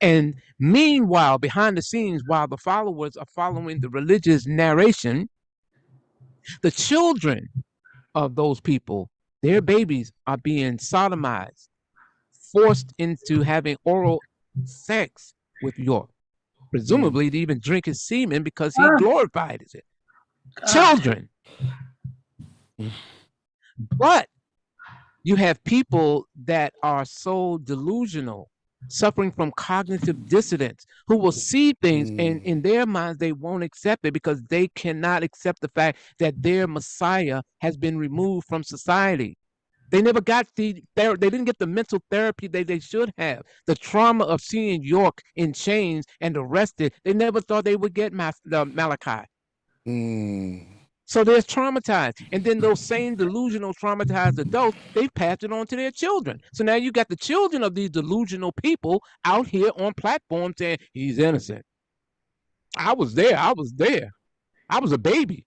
And meanwhile, behind the scenes, while the followers are following the religious narration, the children of those people, their babies, are being sodomized, forced into having oral sex with York, presumably to even drink his semen because he glorified it. Children. But you have people that are so delusional, suffering from cognitive dissonance, who will see things and in their minds they won't accept it because they cannot accept the fact that their Messiah has been removed from society. They never got they didn't get the mental therapy they should have. The trauma of seeing York in chains and arrested, they never thought they would get Malachi. So they're traumatized. And then those same delusional traumatized adults, they've passed it on to their children. So now you got the children of these delusional people out here on platforms saying, he's innocent. I was there. I was a baby.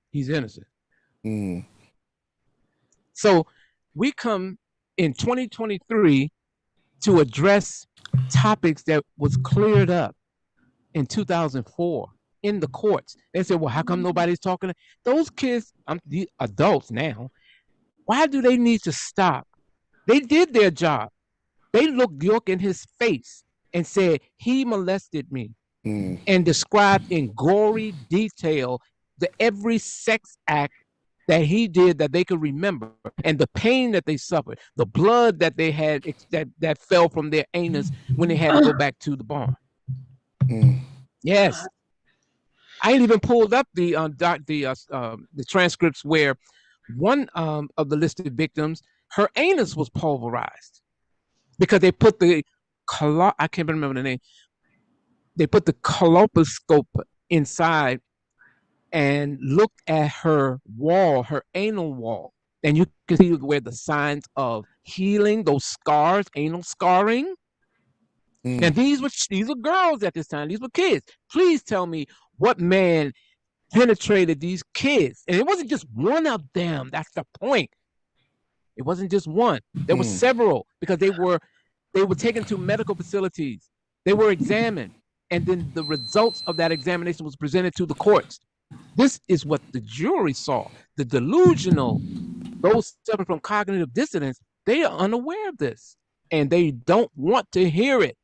He's innocent. So we come in 2023 to address topics that was cleared up in 2004 in the courts. They said, well, how come nobody's talking? Those kids, the adults now, why do they need to stop? They did their job. They looked York in his face and said, he molested me, and described in gory detail every sex act that he did that they could remember, and the pain that they suffered, the blood that they had that fell from their anus when they had to go back to the barn. Yes. I ain't even pulled up the transcripts where one of the listed victims, her anus was pulverized because they put I can't remember the name. They put the colposcope inside and looked at her wall, her anal wall, and you can see where the signs of healing, those scars, anal scarring. And these were girls at this time. These were kids. Please tell me what man penetrated these kids. And it wasn't just one of them. That's the point. It wasn't just one. There were several, because they were taken to medical facilities. They were examined. And then the results of that examination was presented to the courts. This is what the jury saw. The delusional, those suffering from cognitive dissonance, they are unaware of this. And they don't want to hear it.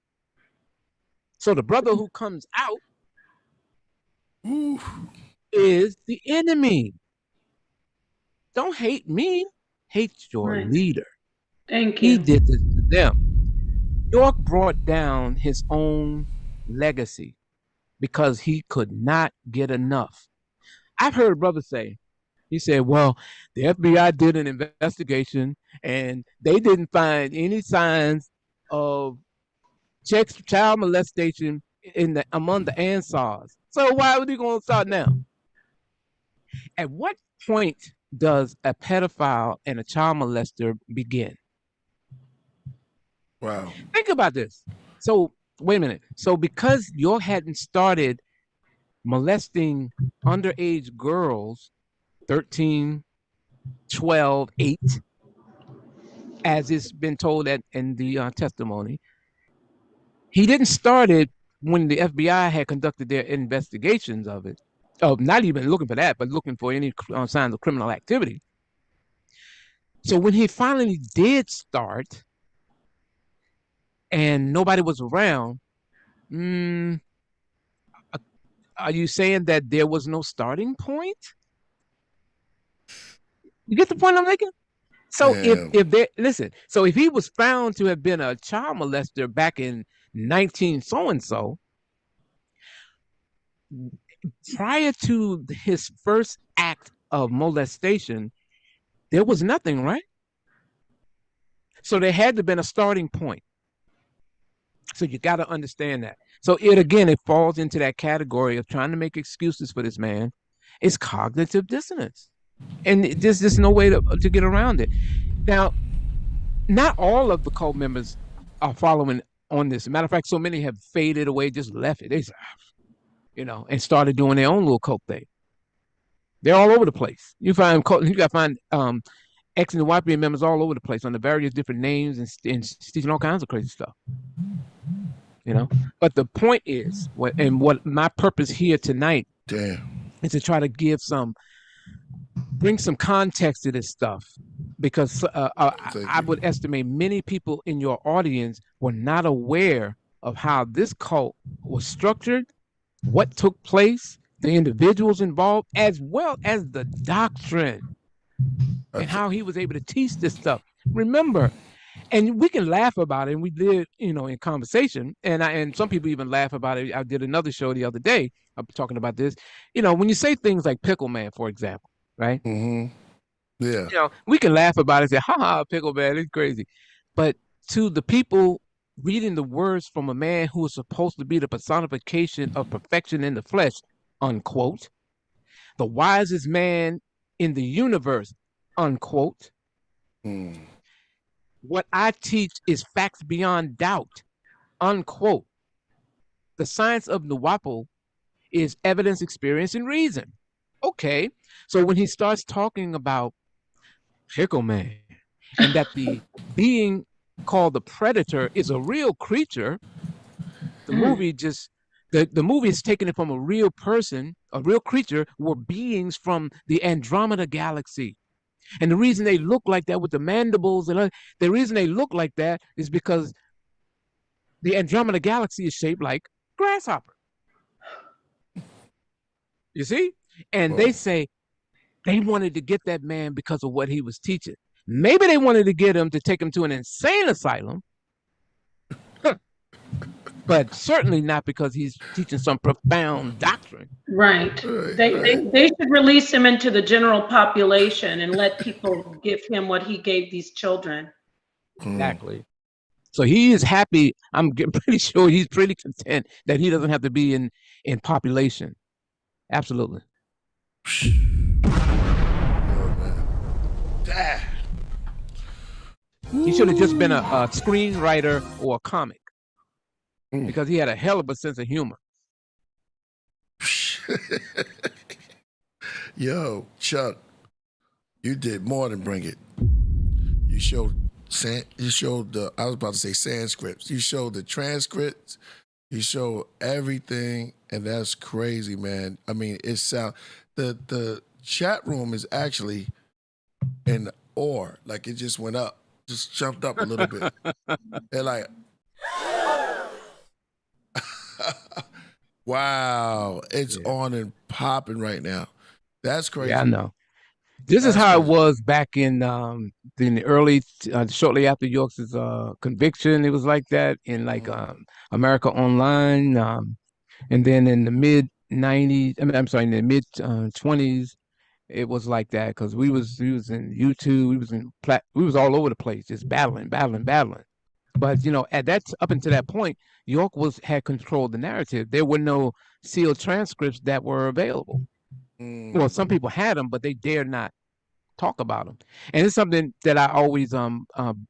So the brother who comes out is the enemy. Don't hate me. Hate your leader. Thank you. He did this to them. York brought down his own legacy because he could not get enough. I've heard a brother say, he said, well, the FBI did an investigation and they didn't find any signs of child molestation among the Ansars. So why are we going to start now? At what point does a pedophile and a child molester begin? Wow. Think about this. So wait a minute. So because York hadn't started molesting underage girls, 13, 12, 8, as it's been told in the testimony, he didn't start it when the FBI had conducted their investigations of it. Not even looking for that, but looking for any signs of criminal activity. So when he finally did start and nobody was around, are you saying that there was no starting point? You get the point I'm making? So if he was found to have been a child molester back in 19 so and so, prior to his first act of molestation, there was nothing, right? So there had to have been a starting point. So you got to understand that. So it falls into that category of trying to make excuses for this man. It's cognitive dissonance. And there's no way to get around it. Now, not all of the cult members are following on this. As a matter of fact, so many have faded away, just left it. They, and started doing their own little cult thing. They're all over the place. You got to find X and Y members all over the place under various different names and teaching all kinds of crazy stuff. But the point is, what my purpose here tonight is to try to bring some context to this stuff, because I would estimate many people in your audience were not aware of how this cult was structured, what took place, the individuals involved, as well as the doctrine and how he was able to teach this stuff. Remember, and we can laugh about it, and we did, in conversation, and some people even laugh about it. I did another show the other day talking about this. When you say things like Pickle Man, for example, right? Mm-hmm. Yeah. We can laugh about it and say, ha, Pickle Man, it's crazy. But to the people reading the words from a man who is supposed to be the personification of perfection in the flesh, unquote, the wisest man in the universe, unquote, what I teach is facts beyond doubt, unquote. The science of Nawapo is evidence, experience, and reason. Okay, so when he starts talking about Pickle Man and that the being called the predator is a real creature, the movie the movie is taking it from a real person, a real creature, were beings from the Andromeda galaxy. And the reason they look like that with the mandibles, and the reason they look like that is because the Andromeda galaxy is shaped like grasshopper. You see? And they say they wanted to get that man because of what he was teaching. Maybe they wanted to get him to take him to an insane asylum, but certainly not because he's teaching some profound doctrine. Right. They should release him into the general population and let people give him what he gave these children. Exactly. So he is happy. I'm pretty sure he's pretty content that he doesn't have to be in population. Absolutely. He should have just been a screenwriter or a comic, because he had a hell of a sense of humor. Yo, Chuck, you did more than bring it. You showed the, I was about to say transcripts. You showed the transcripts. You showed everything, and that's crazy, man. I mean, the chat room is actually in awe. Like, it just went up, just jumped up a little bit. They're like, wow, it's on and popping right now. That's crazy. Yeah, I know. This is That's how it what. was back in the early, shortly after York's conviction. It was like that in like America Online, and then in the mid '90s. I'm sorry, in the mid '20s, it was like that because we was in YouTube, we was all over the place, just battling, battling, battling. But at that up until that point, York had controlled the narrative. There were no sealed transcripts that were available. Well, some people had them, but they dared not talk about them. And it's something that I always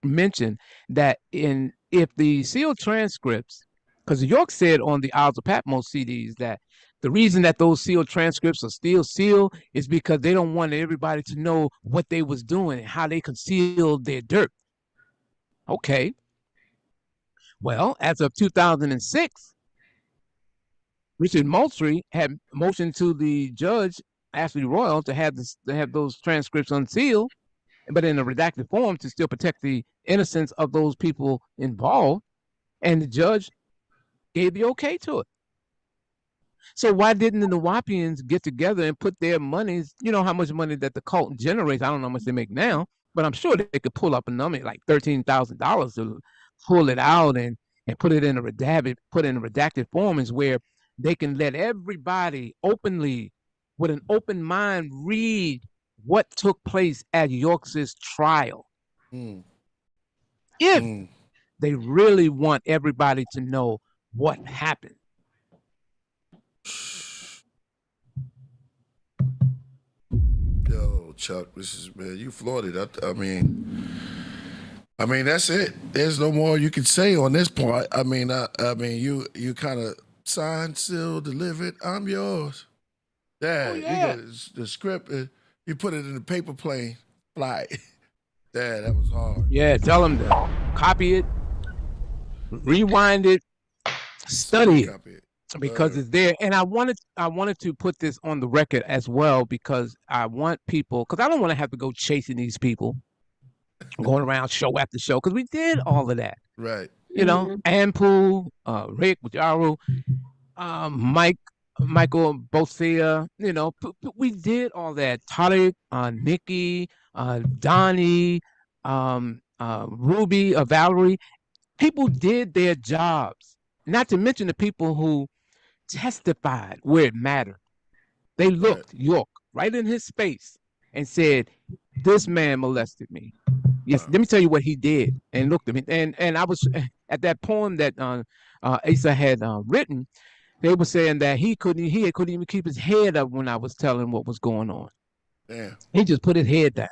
mention that if the sealed transcripts, because York said on the Isles of Patmos CDs that the reason that those sealed transcripts are still sealed is because they don't want everybody to know what they was doing and how they concealed their dirt. Okay. Well, as of 2006, Richard Moultrie had motioned to the judge, Ashley Royal, to have those transcripts unsealed, but in a redacted form to still protect the innocence of those people involved. And the judge gave the okay to it. So why didn't the Nawapians get together and put their monies, how much money that the cult generates? I don't know how much they make now, but I'm sure they could pull up a number like $13,000 to pull it out and put it in a redacted form, is where they can let everybody openly, with an open mind, read what took place at York's trial. If they really want everybody to know what happened. Yo, Chuck, man, you floated. I mean, that's it. There's no more you can say on this part. I mean, you kind of signed, sealed, delivered. I'm yours. Dad, you got the script. You put it in the paper plane, fly. Dad, that was hard. Yeah, tell them to copy it, rewind it, study it. Because it's there. And I wanted to put this on the record as well, because I want people, because I don't want to have to go chasing these people, going around show after show, because we did all of that. Right. Ampu, Rick, Jaru, Michael Bosia, we did all that. Tariq, Nikki, Donnie, Ruby, Valerie. People did their jobs. Not to mention the people who testified where it mattered. They looked York right in his face and said, "This man molested me." Yes, let me tell you what he did, and looked at me. And I was at that poem that Asa had written. They were saying that he couldn't even keep his head up when I was telling what was going on. Damn. He just put his head down.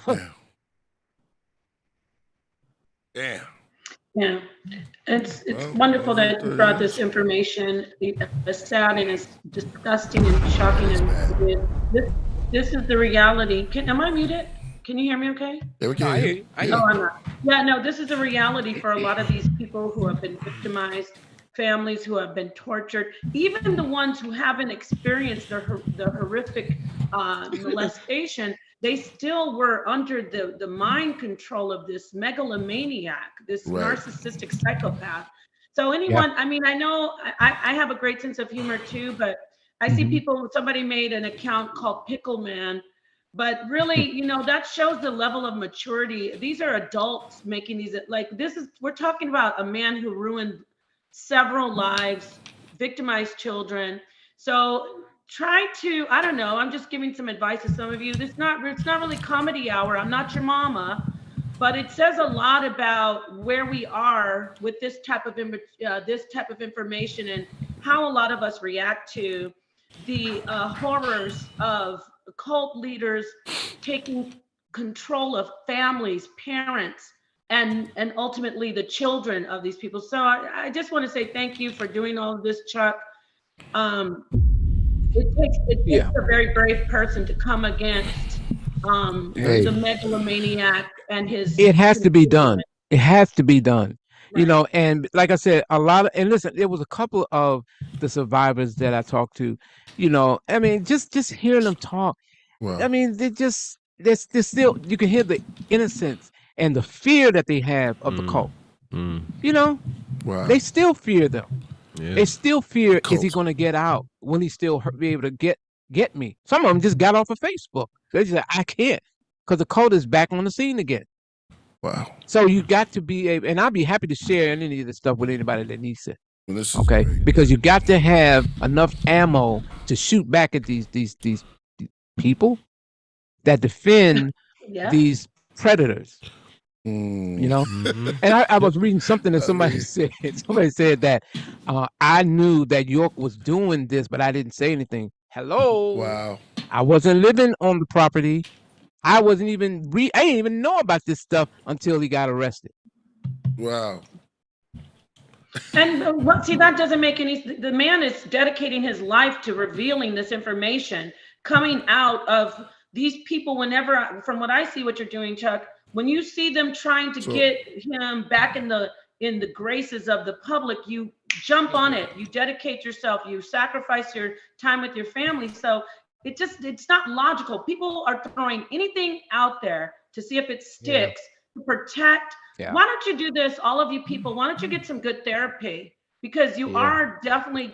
Damn. Damn. Yeah, it's wonderful that you brought this information. It's sad and it's disgusting and shocking. And this is the reality. Am I muted? Can you hear me okay? Yeah, we can hear you. I'm not. Yeah, no, this is the reality for a lot of these people who have been victimized, families who have been tortured, even the ones who haven't experienced the horrific molestation. They still were under the mind control of this megalomaniac, this narcissistic psychopath. So anyone, I mean, I know I have a great sense of humor too, but I see people, somebody made an account called Pickle Man, but really, that shows the level of maturity. These are adults making these, we're talking about a man who ruined several lives, victimized children. So try to, I don't know, I'm just giving some advice to some of you. It's not really comedy hour. I'm not your mama, but it says a lot about where we are with this type of information and how a lot of us react to the horrors of cult leaders taking control of families, parents, and ultimately the children of these people. So I just want to say thank you for doing all of this, Chuck. It takes a very brave person to come against the megalomaniac and his. It has to be done. It has to be done. Right. And like I said, and listen, there was a couple of the survivors that I talked to, I mean, just hearing them talk. Wow. I mean, they're still, you can hear the innocence and the fear that they have of the cult. Wow. They still fear them. Yeah. They still fear, is he going to get out? Will he still be able to get get me. Some of them just got off of Facebook. They just said, I can't, because the cult is back on the scene again. Wow. So you got to be able, and I'll be happy to share any of this stuff with anybody that needs it. Well, this is Okay, great. because you got to have enough ammo to shoot back at these people that defend Yeah. these predators. Mm. You know, Mhm. and I was reading something that somebody mean- said. Somebody said that I knew that York was doing this, but I didn't say anything. Hello, Wow. I wasn't living on the property. I wasn't even I didn't even know about this stuff until he got arrested. Wow. And see, that doesn't make any, the man is dedicating his life to revealing this information coming out of these people. Whenever, from what I see what you're doing, Chuck, when you see them trying to get him back in the graces of the public, you jump on it, you dedicate yourself, you sacrifice your time with your family. So it's not logical. People are throwing anything out there to see if it sticks, to protect. Yeah. Why don't you do this, all of you people? Why don't you get some good therapy? Because you are definitely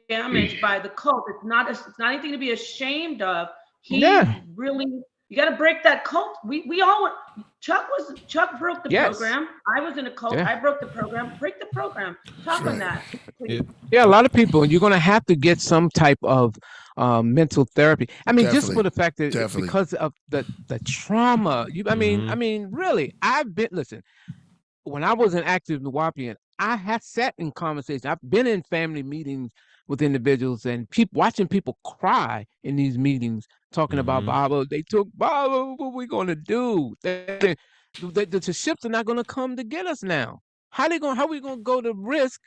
damaged by the cult. It's not anything to be ashamed of. Really, you got to break that cult. We all, Chuck broke the program. I was in a cult. I broke the program. Break the program. Talk on that. Yeah, a lot of people, you're going to have to get some type of mental therapy. I mean, just for the fact that because of the trauma. I mean, really, listen, when I was an active Nuwaubian, I had sat in conversations. I've been in family meetings with individuals and watching people cry in these meetings, talking about Baba. They took Baba. What are we going to do? The ships are not going to come to get us now. How are we going to go to risk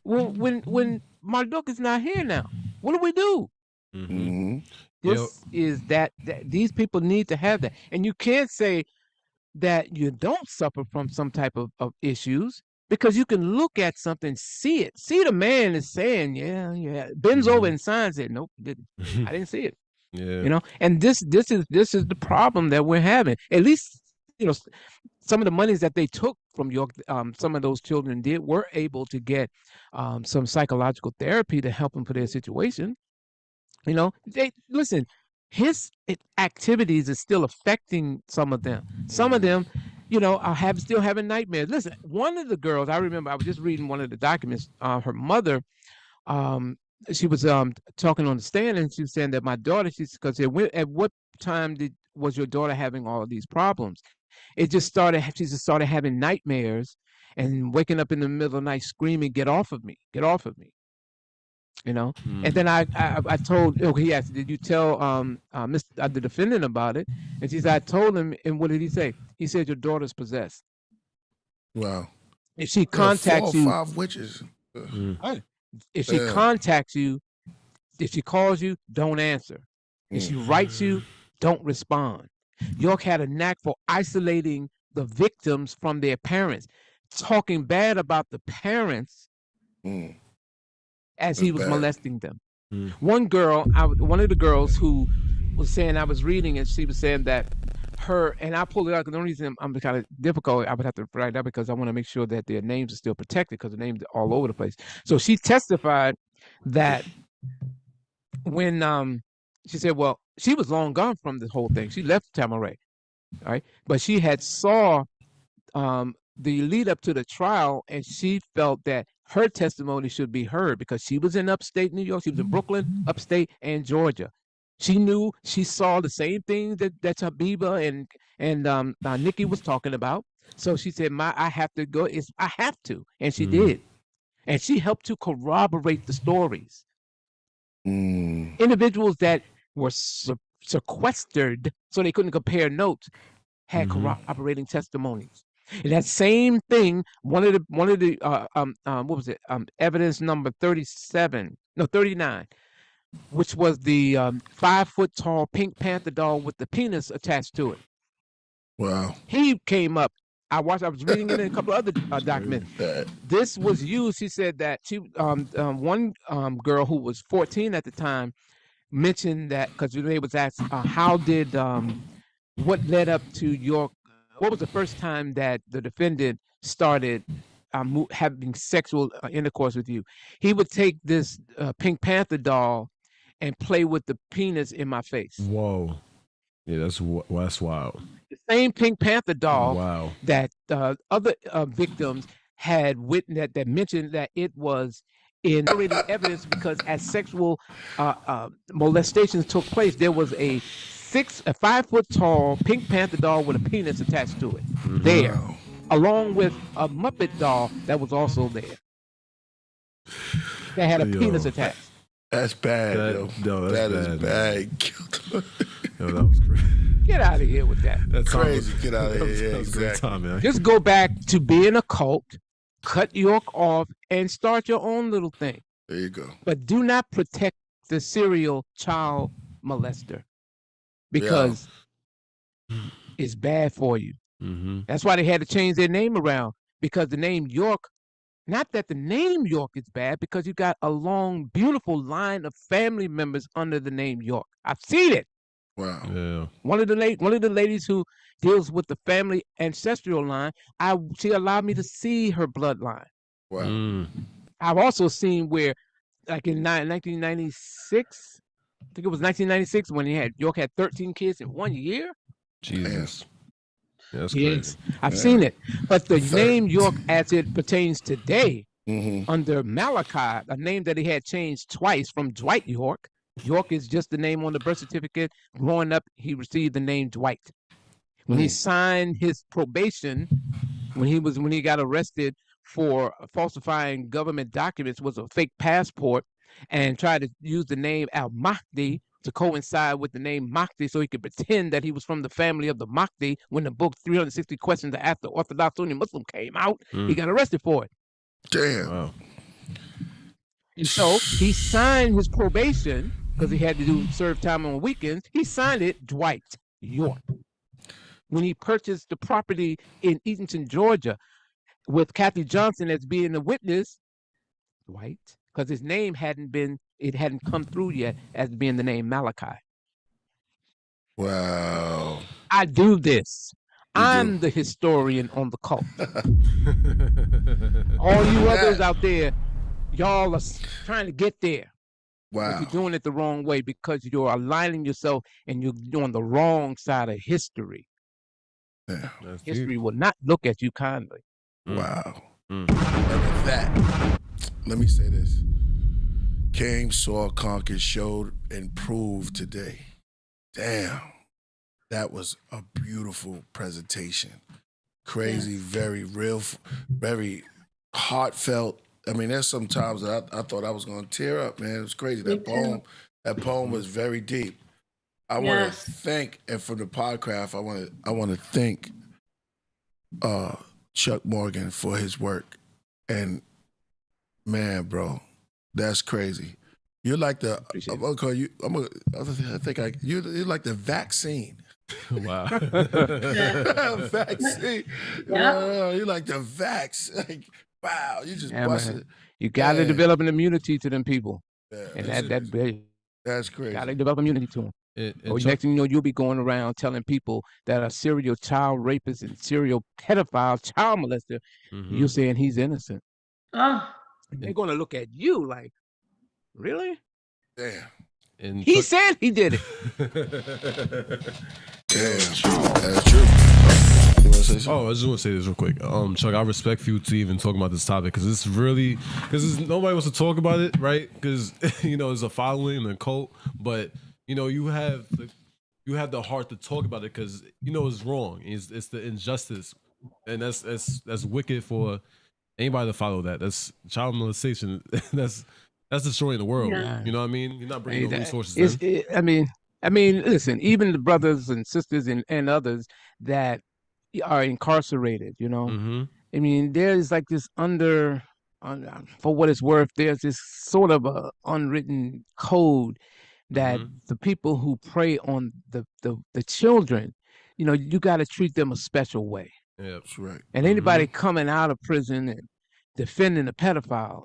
when Marduk is not here now? What do we do? Mm-hmm. This is that these people need to have that. And you can't say that you don't suffer from some type of issues, because you can look at something, see it. See the man is saying, bends over and signs it. Nope, didn't. I didn't see it. Yeah. You know, and this is the problem that we're having. At least, you know, some of the monies that they took from York, some of those children were able to get some psychological therapy to help them for their situation. You know, his activities is still affecting some of them. Some of them, you know, are still having nightmares. Listen, one of the girls, I remember I was just reading one of the documents. Her mother, she was talking on the stand, and she was saying that my daughter, because at what time was your daughter having all of these problems? She just started having nightmares and waking up in the middle of the night screaming, "Get off of me! Get off of me!" You know, and then I told, he asked, "Did you tell the defendant about it?" And she said, "I told him." And what did he say? He said, "Your daughter's possessed." Wow. If she contacts you, 4 or 5 witches. if she contacts you, if she calls you, don't answer. If she writes you, don't respond. York had a knack for isolating the victims from their parents, talking bad about the parents as he was molesting them. One girl, one of the girls who was saying, I was reading, and she was saying that and I pulled it out because the only reason I'm kind of difficult, I would have to write that because I want to make sure that their names are still protected, because the names are all over the place. So she testified that when she said, well, she was long gone from the whole thing. She left Tamaray, all right? But she had saw the lead up to the trial, and she felt that her testimony should be heard because she was in upstate New York. She was in Brooklyn, upstate, and Georgia. She saw the same thing that Habiba and Nikki was talking about. So she said, I have to go. I have to. And she did. And she helped to corroborate the stories. Individuals that were sequestered so they couldn't compare notes had corroborating testimonies. And that same thing, one of the what was it? Evidence number 39, which was the 5-foot tall Pink Panther doll with the penis attached to it. Wow. He came up. I was reading it in a couple of other documents. This was used. She said that one girl who was 14 at the time mentioned that, because they was asked what led up to York. What was the first time that the defendant started having sexual intercourse with you? He would take this Pink Panther doll and play with the penis in my face. Whoa. Yeah, that's wild. The same Pink Panther doll Wow. that other victims had witnessed that mentioned that it was in evidence because as sexual molestations took place, there was a 5 foot tall Pink Panther doll with a penis attached to it there, along with a Muppet doll that was also there that had a penis attached. That's bad, No, that that's is bad. Yo, that was crazy. Get out of here with that. That's Crazy. Get out of here. Yeah, that was a great exactly. time, man. Just go back to being a cult, cut York off, and start your own little thing. There you go. But do not protect the serial child molester because it's bad for you. Mm-hmm. That's why they had to change their name around, because the name York, not that the name York is bad, because you got a long, beautiful line of family members under the name York. I've seen it. Wow. Yeah. One of the ladies who deals with the family ancestral line, she allowed me to see her bloodline. Wow. Mm. I've also seen where, like in 1996, I think it was 1996 when York had 13 kids in 1 year. Jesus. Yeah, that's Yes, crazy. I've seen it. But the name York, as it pertains today, Mm-hmm. under Malachi, a name that he had changed twice from Dwight York. York is just the name on the birth certificate. Growing up, he received the name Dwight. When he signed his probation, when he got arrested for falsifying government documents, was a fake passport, and tried to use the name Al-Mahdi to coincide with the name Mahdi so he could pretend that he was from the family of the Mahdi. When the book 360 Questions After Orthodox Sunni Muslim came out, he got arrested for it. Damn. Wow. And so he signed his probation because he had to serve time on weekends. He signed it Dwight York. When he purchased the property in Eatonton, Georgia, with Kathy Johnson as being the witness, Dwight, because his name hadn't come through yet as being the name Malachi. Wow. I do this. You I'm the historian on the cult. All you others out there, y'all are trying to get there. But Wow. you're doing it the wrong way because you're aligning yourself and you're on the wrong side of history. Yeah. That's History deep. will not look at you kindly. Wow. Mm. And with that, let me say this. Came, saw, conquered, showed, and proved today. Damn. That was a beautiful presentation. Crazy, very real, very heartfelt. I mean, there's some times that I thought I was going to tear up, man. It was crazy. Me That poem was very deep. I want to thank, and from the Podcraft, I want to thank Chuck Morgan for his work. And man, bro, that's crazy. You're like the Appreciate I'm gonna call you. You're like the vaccine. Wow. Vaccine. Yeah. You're like the vax. Like, wow, you just Yeah, busted. man. You got to Man. develop an immunity to them people. Yeah, And that's that's crazy. got to develop immunity to them. And Or Chuck- next thing you know, you'll be going around telling people that are serial child rapists and serial pedophile child molester, Mhm. you're saying he's innocent. Oh, They're going to look at you like, really? Damn. and He Chuck- said he did it. Damn. That's true. You want to say something? Oh, I just want to say this real quick. Chuck, I respect you to even talk about this topic because nobody wants to talk about it, right? Because there's a following and a cult, but you have the heart to talk about it because it's wrong. It's the injustice, and that's wicked for anybody to follow that. That's child molestation. That's destroying the world. Yeah. You know what I mean? You're not bringing no resources in. I mean, listen, even the brothers and sisters and others that are incarcerated, Mm-hmm. I mean, there's like this for what it's worth, there's this sort of a unwritten code that the people who prey on the children, you got to treat them a special way. Yeah. That's right. And anybody coming out of prison and defending a pedophile,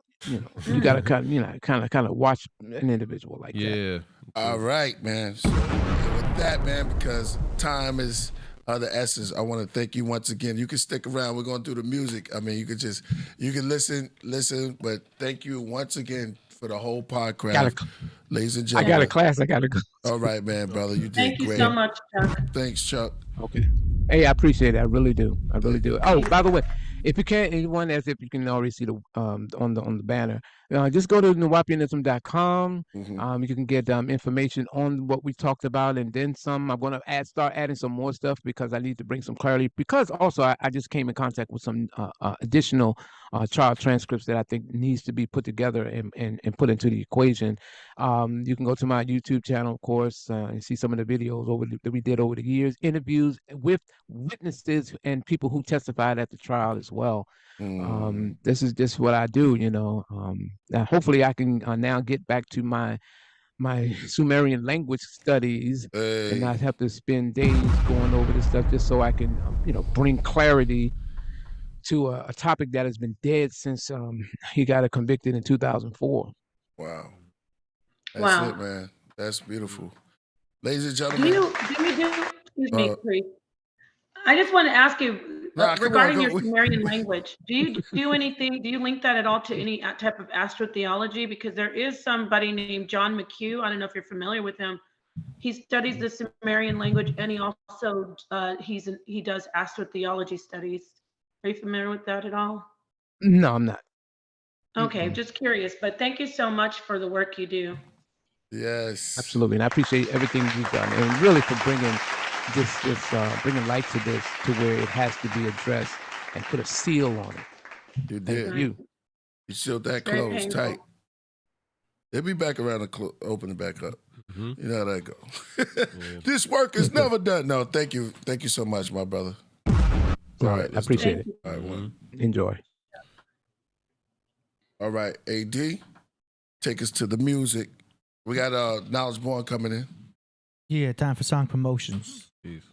you got to kind of watch an individual like that. Yeah. All right, man. So with that, man, because time is the essence, I want to thank you once again. You can stick around. We're going to do the music. I mean, you can listen, but thank you once again for the whole podcast. Ladies and I gentlemen. got a class. I got to go. All right, man, brother. You did Thank you great. so much, Chuck. Thanks, Chuck. Okay. Hey, I appreciate it. I really do. I really do. Oh, by the way, if you can't, anyone, as if you can already see the on the banner, just go to nawapianism.com. You can get information on what we talked about, and then some. I'm going to start adding some more stuff because I need to bring some clarity. Because also, I just came in contact with some additional trial transcripts that I think needs to be put together and put into the equation. You can go to my YouTube channel, of course, and see some of the videos that we did over the years, interviews with witnesses and people who testified at the trial as well. This is just what I do, Now, hopefully I can now get back to my Sumerian language studies and not have to spend days going over this stuff, just so I can, bring clarity to a topic that has been dead since he got convicted in 2004. Wow. That's it, man. That's beautiful. Ladies and gentlemen. Excuse me, please. I just want to ask you regarding your Sumerian language. Do you do anything? Do you link that at all to any type of astrotheology? Because there is somebody named John McHugh. I don't know if you're familiar with him. He studies the Sumerian language, and he also he does astrotheology studies. Are you familiar with that at all? No, I'm not. Okay, just curious. But thank you so much for the work you do. Yes, absolutely, and I appreciate everything you've done, and really for bringing bringing light to this, to where it has to be addressed and put a seal on it. You did. You sealed that close tight. They'll be back around and open it back up. You know how that go. This work is never done. No, thank you so much, my brother. All right, I appreciate it. All right, enjoy. All right, AD, take us to the music. We got Knowledge Born coming in. Yeah, time for song promotions. Peace.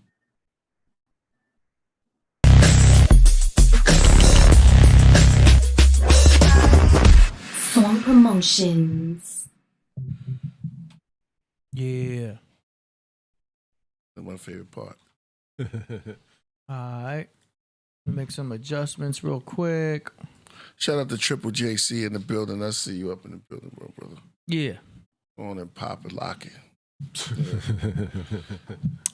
Song promotions. Yeah. That's my favorite part. All right. Make some adjustments real quick. Shout out to Triple JC in the building. I see you up in the building, brother. Yeah. Go on and pop it, lock it.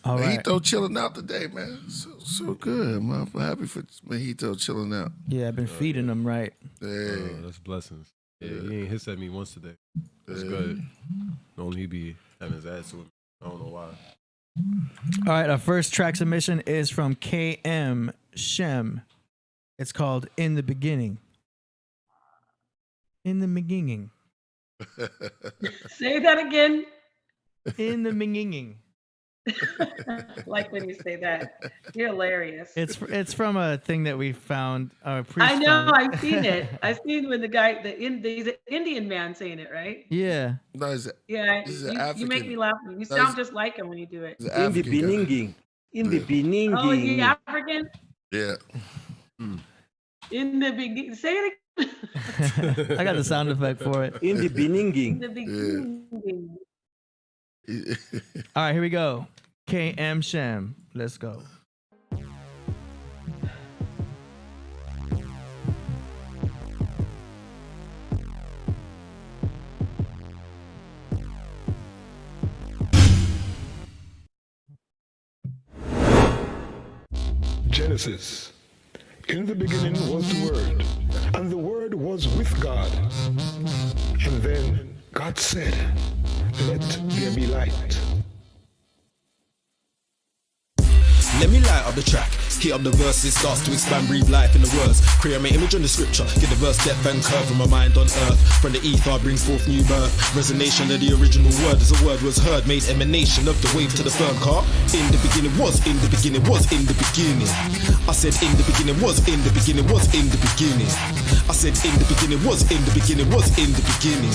All right. Mahito chilling out today, man. So good. I'm happy for Mahito chilling out. Yeah, I've been feeding him right. Hey. Oh, that's blessings. Yeah, he ain't hissed at me once today. That's good. Only he be having his ass to him. I don't know why. All right, our first track submission is from K.A.H. Shem. It's called In the Beginning. In the beginning. Say that again. In the beginning. Like when you say that. You're hilarious. It's from a thing that we found. I know. I've seen it. I've seen when he's an Indian man saying it, right? Yeah. No, you make me laugh. You sound just like him when you do it. In the beginning. In the beginning. Oh, is he African? Yeah. In the beginning. Say it again. I got the sound effect for it. In the beginning. In the beginning. All right, here we go. K.A.H. Shem. Let's go. Genesis. In the beginning was the Word, and the Word was with God. And then God said, "Let there be light." Let me light up the track, heat up the verses, starts to expand, breathe life in the words. Create my image on the scripture, get the verse depth and curve from my mind on earth. From the ether brings forth new birth, resonation of the original word as a word was heard, made emanation of the wave to the firm car. In the beginning was, in the beginning was, in the beginning. I said in the beginning was, in the beginning was, in the beginning. I said in the beginning was, in the beginning was, in the beginning.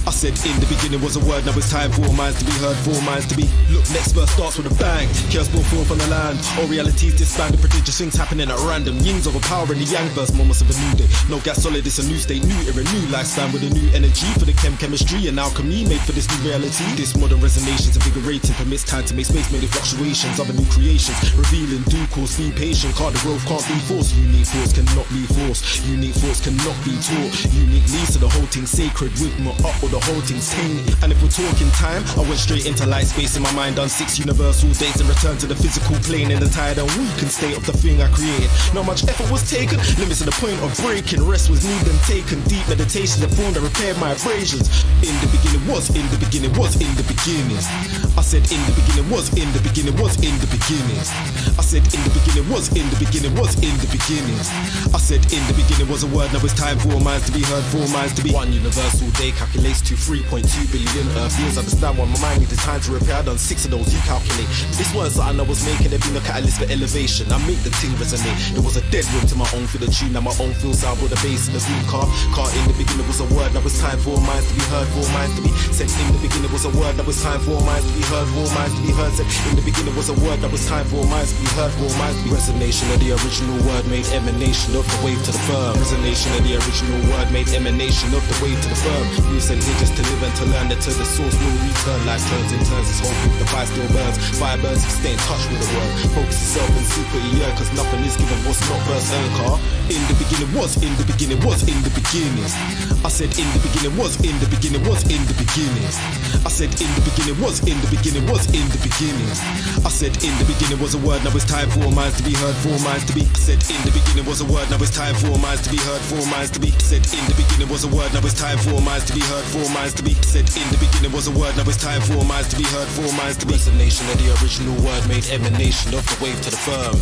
I said in the beginning was a word, now it's time for minds to be heard, for minds to be. Look, next verse starts with a bang, chaos born forth on the land. All realities disband, the Prodigious things happening at random. Yings overpowering the yang burst. Moments of a new day. No gas solid, it's a new state. New era, new lifestyle with a new energy for the chemistry and alchemy made for this new reality. This modern resonations invigorating. Permits time to make space, many fluctuations. Other new creations. Revealing due course, be patient. Can't the growth can't be forced. Unique thoughts cannot be forced. Unique thoughts cannot be taught. Unique leads to the whole thing sacred. With me up or the whole thing's tainted. And if we're talking time, I went straight into light space in my mind. Done 6 universal days and returned to the physical plane in the tired and weakened state of the thing I created. Not much effort was taken. Limits to the point of breaking. Rest was needed and taken. Deep meditations that formed and repaired my abrasions. In the beginning was, in the beginning was, in the beginning. I said in the beginning was, in the beginning was, in the beginning. I said in the beginning was, in the beginning was, in the beginning. I said in the beginning was a word. Now it's time for all minds to be heard, for all minds to be. One universal day calculates to 3.2 billion Earth years. Understand why my mind needed time to repair. I done 6 of those, you calculate. This weren't something I was making, there been a catalyst for elevation. I make the thing resonate. There was a dead room to my own feel the tune. Now my own feel sound with the bass in the room car. In the beginning was a word. Now it's time for all minds to be heard, for all minds to be. Said in the beginning was a word. Now it's time for all minds to be heard, for all minds to be heard. Said in the beginning was a word. Now it's time for all minds to be heard, for all minds to be. Resonation of the original word made emanation of the wave to the firm. Resonation of the original word made emanation of the wave to the firm. We sent here just to live and to learn that to the source will return. Like turns and turns, this whole group, the fire still burns. Fire burns if you stay in touch with the word. Focus yourself and see what you yearn, cause nothing is given what's not first earned, car. In the beginning was, in the beginning was, in the beginning. I said in the beginning was, in the beginning was, in the beginning. I said in the beginning was, in the beginning was, in the beginning. I said in the beginning was a word, now it's time for all minds to be heard, for all minds to be. I said in the beginning was a word, now it's time for all minds to be heard, for all minds to be. I said in the beginning was a word, now it's time for all minds to be heard, for all minds to be. I said in the beginning was a word, now it's time for all minds to be heard, for all minds to be. Resonation of the original word made emanation of the wave to the firm.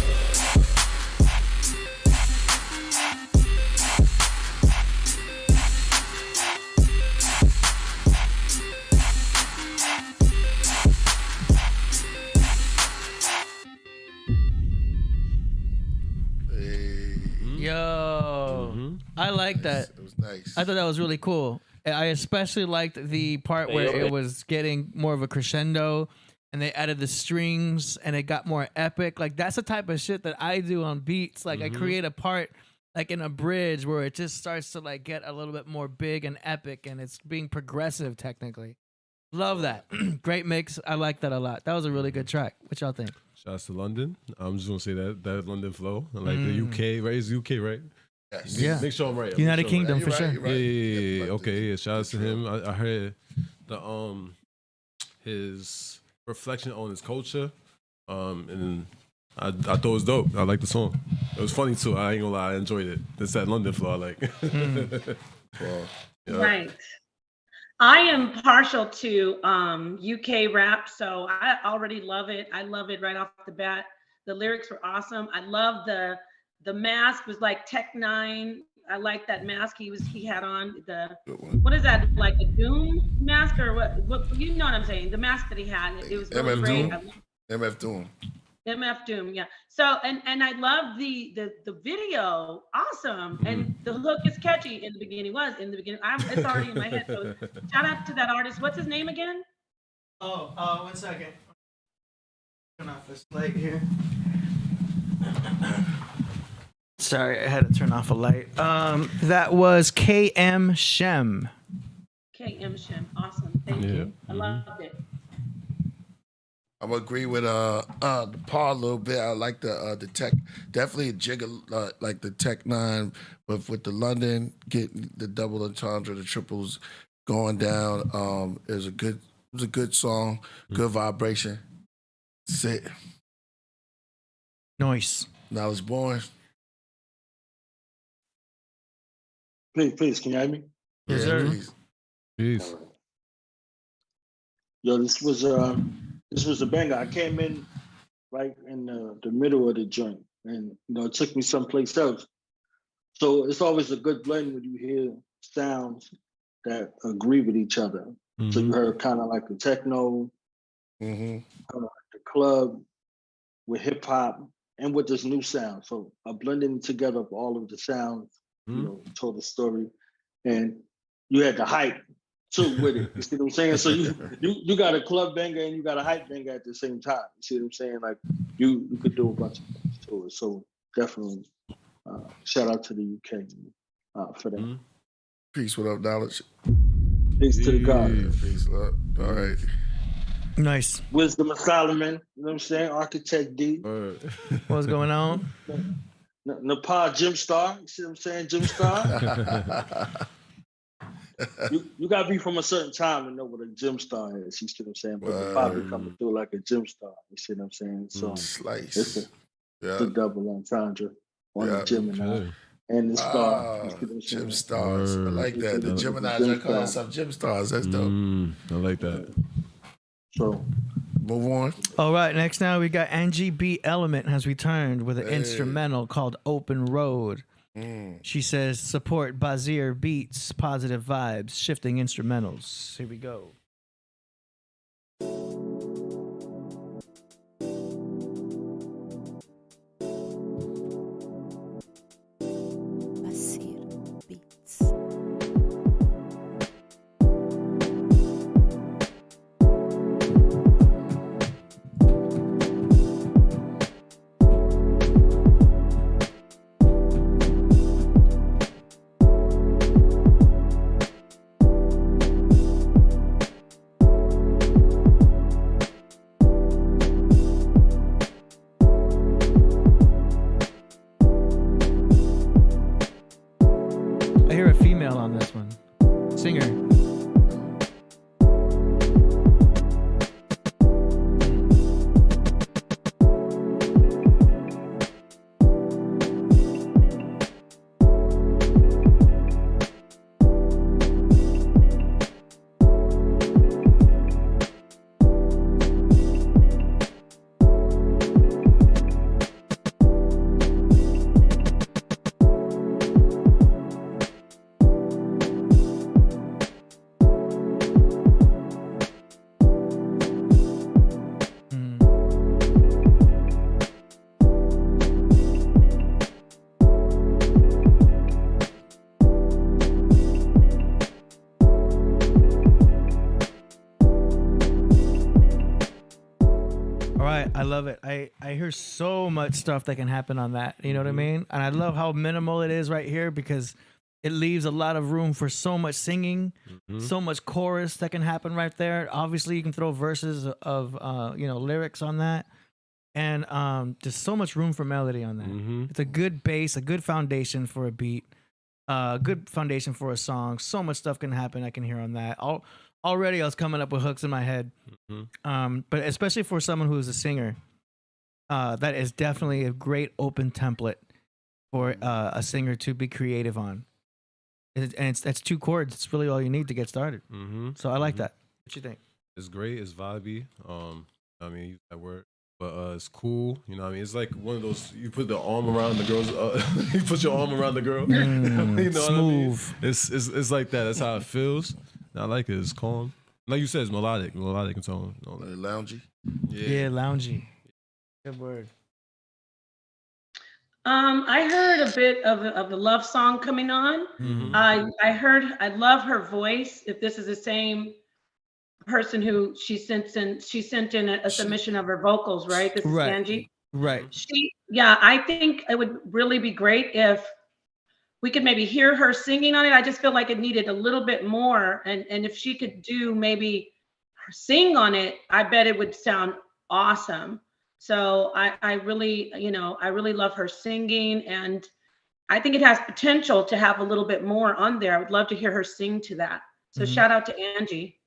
Yo, I like that. It was nice. I thought that was really cool. I especially liked the part where it was getting more of a crescendo and they added the strings and it got more epic. Like that's the type of shit that I do on beats. Like I create a part like in a bridge where it just starts to like get a little bit more big and epic and it's being progressive technically. Love that. Great mix. I like that a lot. That was a really good track. What y'all think? Shouts to London. I'm just gonna say that London flow. I like the UK, right? It's UK, right? Yes. Yeah. Make sure I'm right. United Kingdom for sure. Right. Yeah. Okay. Yeah. Shout out to him. I heard the his reflection on his culture, and I thought it was dope. I like the song. It was funny too. I ain't gonna lie. I enjoyed it. It's that London flow I like. Well, yeah. Right. I am partial to UK rap, so I already love it. I love it right off the bat. The lyrics were awesome. I love the mask was like Tech 9. I like that mask he had on. What is that, like a Doom mask or what? You know what I'm saying? The mask that he had. It was really great. MF Doom. MF Doom, yeah. So and I love the video, awesome, and the hook is catchy. In the beginning, it's already in my head. So shout out to that artist. What's his name again? Oh, 1 second. Turn off this light here. Sorry, I had to turn off a light. That was K.M. Shem. K.M. Shem, awesome. Thank you. I loved it. I'm gonna agree with the part a little bit. I like the tech, definitely a jiggle like the Tech 9, but with the London getting the double entendre, the triples going down. It was a good song, good vibration. That's it. Nice. Now it's born. Please, can you hear me? Yes, sir. Peace. Yo, this was a banger. I came in right in the middle of the joint, and it took me someplace else. So it's always a good blend when you hear sounds that agree with each other. So you heard kind of like the techno, kind of like the club with hip hop, and with this new sound. So a blending together of all of the sounds, told the story, and you had the hype too with it. You see what I'm saying? So you got a club banger and you got a hype banger at the same time. You see what I'm saying? Like you could do a bunch of things. to it. So definitely shout out to the UK for that. Peace, what up, knowledge? Peace to the God. Peace, love. All right. Nice. Wisdom of Solomon, you know what I'm saying? Architect D. What's going on? Napah Jim Star, you see what I'm saying? Jim Star. you gotta be from a certain time to know what a Jim Star is, you see what I'm saying? But Napah be coming through like a Jim Star, you see what I'm saying? So Slice. it's a double entendre on the Gemini. And the star. Gym stars. I like that. The Geminis, I call themselves Gym stars. That's dope. I like that. So move on. All right, next now we got Ange'B Element has returned with an instrumental called Open Road. She says, support Bazir beats, positive vibes, shifting instrumentals. Here we go. I hear a female on this one. Singer. I love it. I hear so much stuff that can happen on that. You know what I mean? And I love how minimal it is right here because it leaves a lot of room for so much singing, so much chorus that can happen right there. Obviously, you can throw verses of lyrics on that, and there's so much room for melody on that. It's a good base, a good foundation for a beat, a good foundation for a song. So much stuff can happen. I can hear on that. Already I was coming up with hooks in my head. But especially for someone who is a singer, that is definitely a great open template for a singer to be creative on. That's 2 chords. It's really all you need to get started. So I like that. What you think? It's great. It's vibey. I mean, use that word. But it's cool. You know what I mean? It's like one of those, you put the arm around the girl's, you put your arm around the girl. You know smooth. What I mean? It's like that. That's how it feels. I like it. It's calm. Like you said, it's melodic and tone. Loungy. Yeah, loungy. Good word. I heard a bit of the love song coming on. I love her voice. If this is the same person who she sent in a submission of her vocals, right? This is Angie. Right. I think it would really be great if we could maybe hear her singing on it. I just feel like it needed a little bit more. And if she could do maybe sing on it, I bet it would sound awesome. So I really love her singing, and I think it has potential to have a little bit more on there. I would love to hear her sing to that. So shout out to Angie.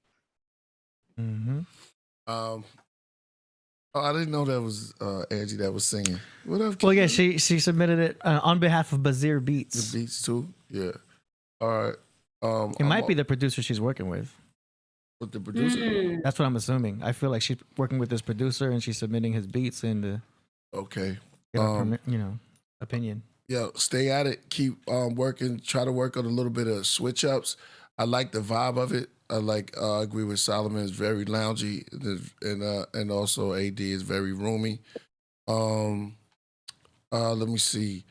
I didn't know that was Angie that was singing. What up? Well, yeah, she submitted it on behalf of Bazir Beats. The beats too? Yeah. All right. It might be the producer she's working with. With the producer? That's what I'm assuming. I feel like she's working with this producer and she's submitting his beats into opinion. Yeah, stay at it. Keep working. Try to work on a little bit of switch ups. I like the vibe of it. I agree with Solomon. It's very loungy, and also AD is very roomy. Let me see.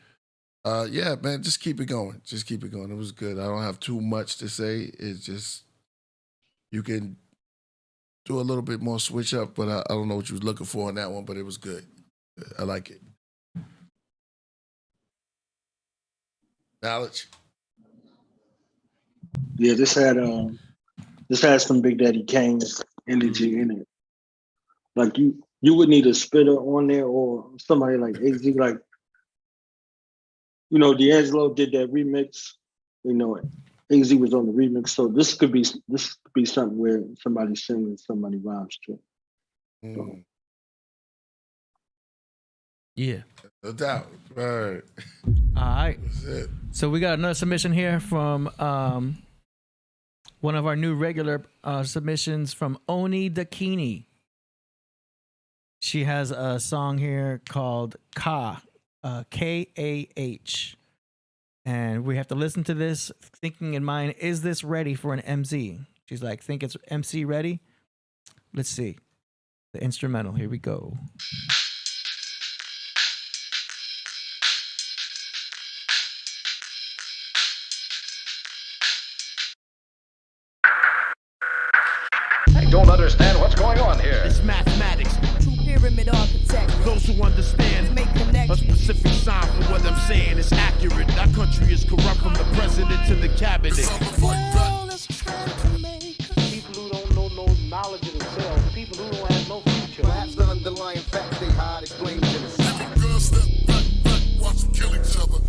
Yeah, man, just keep it going. Just keep it going. It was good. I don't have too much to say. It's just you can do a little bit more switch up, but I don't know what you was looking for in that one, but it was good. I like it. Knowledge. Yeah, this had some Big Daddy Kane's energy in it. Like you would need a spitter on there or somebody like AZ, like, you know, D'Angelo did that remix, you know, AZ was on the remix. So this could be something where somebody sings, somebody rhymes to it. So. Yeah. No doubt. Right. All right. That's it. So we got another submission here from one of our new regular submissions from Oni Dakini. She has a song here called K.A.H. And we have to listen to this thinking in mind, is this ready for an MC? She's like, think it's MC ready? Let's see. The instrumental. Here we go. I don't understand what's going on here. It's mathematics. True pyramid architect. Those who understand make a specific sign for what I'm saying is accurate. Our country is corrupt from the president to the cabinet. People who don't know no knowledge of themselves. People who don't have no future. Perhaps the underlying facts they hide explain to us. Girls step back, watch them kill each other.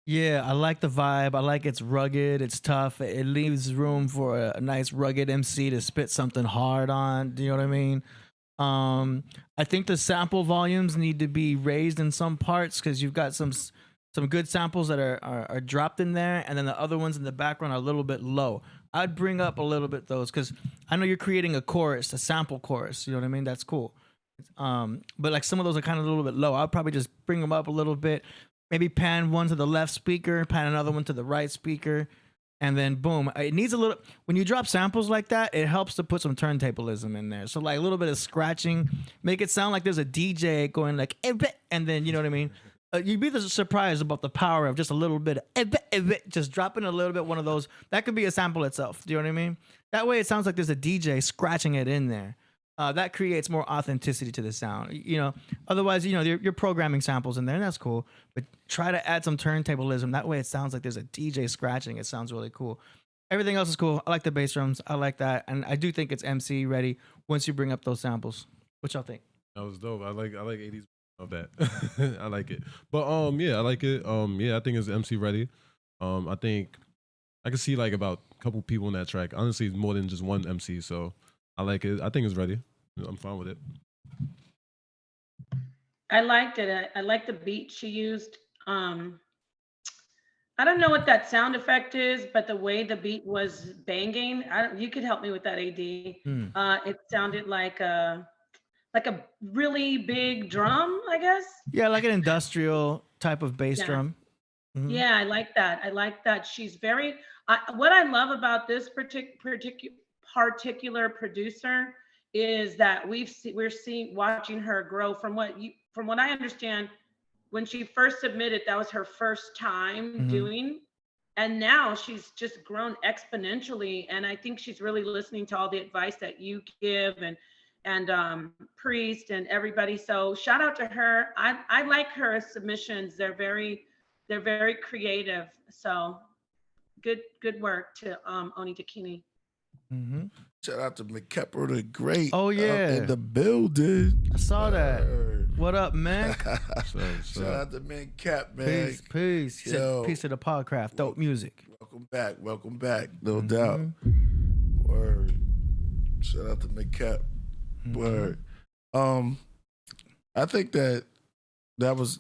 Yeah, I like the vibe. I like it's rugged. It's tough. It leaves room for a nice rugged MC to spit something hard on. Do you know what I mean? I think the sample volumes need to be raised in some parts because you've got some good samples that are dropped in there, and then the other ones in the background are a little bit low. I'd bring up a little bit those because I know you're creating a chorus, a sample chorus. You know what I mean? That's cool. But like some of those are kind of a little bit low. I'd probably just bring them up a little bit. Maybe pan one to the left speaker, pan another one to the right speaker, and then boom. It needs a little. When you drop samples like that, it helps to put some turntablism in there. So like a little bit of scratching, make it sound like there's a DJ going like, and then you know what I mean. You'd be surprised about the power of just a little bit of just dropping a little bit. One of those that could be a sample itself. Do you know what I mean? That way, it sounds like there's a DJ scratching it in there. That creates more authenticity to the sound. You know, otherwise, you know, you're programming samples in there, and that's cool. But try to add some turntablism. That way, it sounds like there's a DJ scratching. It sounds really cool. Everything else is cool. I like the bass drums. I like that, and I do think it's MC ready once you bring up those samples. What y'all think? That was dope. I like 80s of that. I like it. But yeah, I like it. Yeah, I think it's MC ready. I think I can see like about a couple people in that track. Honestly, more than just one MC. So I like it. I think it's ready. I'm fine with it. I liked it. I like the beat she used. I don't know what that sound effect is, but the way the beat was banging, you could help me with that, AD. It sounded like a really big drum, I guess. Yeah, like an industrial type of bass drum. Mm-hmm. Yeah, I like that. I like that. She's very. What I love about this particular producer is that we're watching her grow from what I understand. When she first submitted, that was her first time doing, and now she's just grown exponentially. And I think she's really listening to all the advice that you give and Priest and everybody. So shout out to her. I like her submissions. They're very creative. So good work to Oni Dakini. Mm-hmm. Shout out to McKepper the Great. Oh, yeah. In the building. I saw that. What up, man? Shout out to McKep, man. Peace. He said, peace to the Podcraft. Dope music. Welcome back. No doubt. Word. Shout out to McKep. Word. I think that was,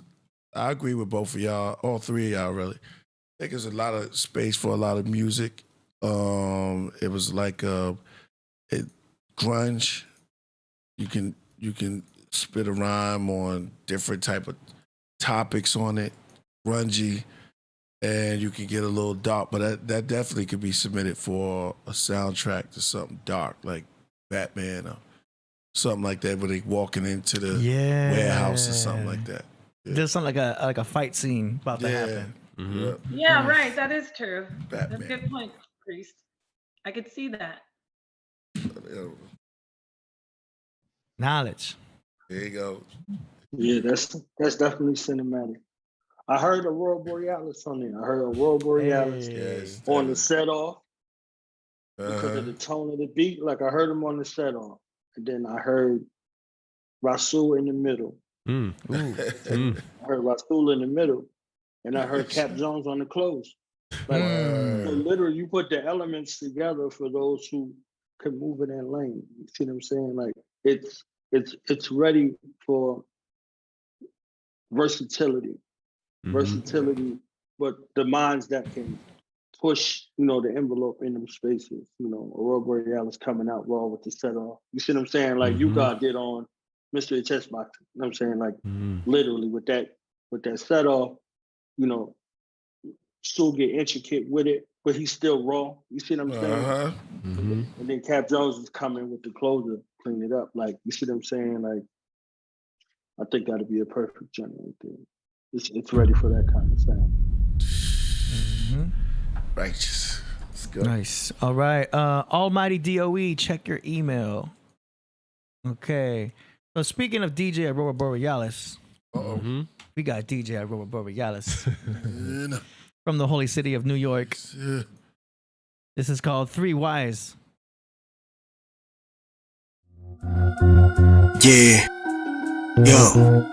I agree with both of y'all, all three of y'all really. I think there's a lot of space for a lot of music. It was like grunge. You can spit a rhyme on different type of topics on it, grungy, and you can get a little dark, but that definitely could be submitted for a soundtrack to something dark, like Batman or something like that, where they walking into the warehouse or something like that. Yeah. Just something like a fight scene about to happen. Mm-hmm. Yeah, right. That is true. Batman. That's a good point, Priest. I could see that. Knowledge. There you go. Yeah, that's definitely cinematic. I heard Aurora Borealis on there. I heard Aurora Borealis on the set off because of the tone of the beat. Like I heard him on the set off, and then I heard Rasul in the middle. I heard Rasul in the middle, and I heard Cap Jones on the close. Like so literally, you put the elements together for those who can move in that lane. You see what I'm saying? Like it's ready for versatility, but the minds that can push, the envelope in them spaces. Aurora Borealis coming out raw with the set off. You see what I'm saying? Like you got did on Mystery Chess Box. You know what I'm saying? Like literally with that set off, still get intricate with it, but he's still raw. You see what I'm saying? And then Cap Jones is coming with the closer, clean it up. Like, you see what I'm saying? Like, I think that'd be a perfect joint right there. It's ready for that kind of sound. Righteous. Let's go. Nice. All right. Almighty DOE, check your email. Okay. So speaking of DJ Aurora Borealis, we got DJ Aurora Borealis from the holy city of New York. This is called 3 Wise. Yeah. Yo.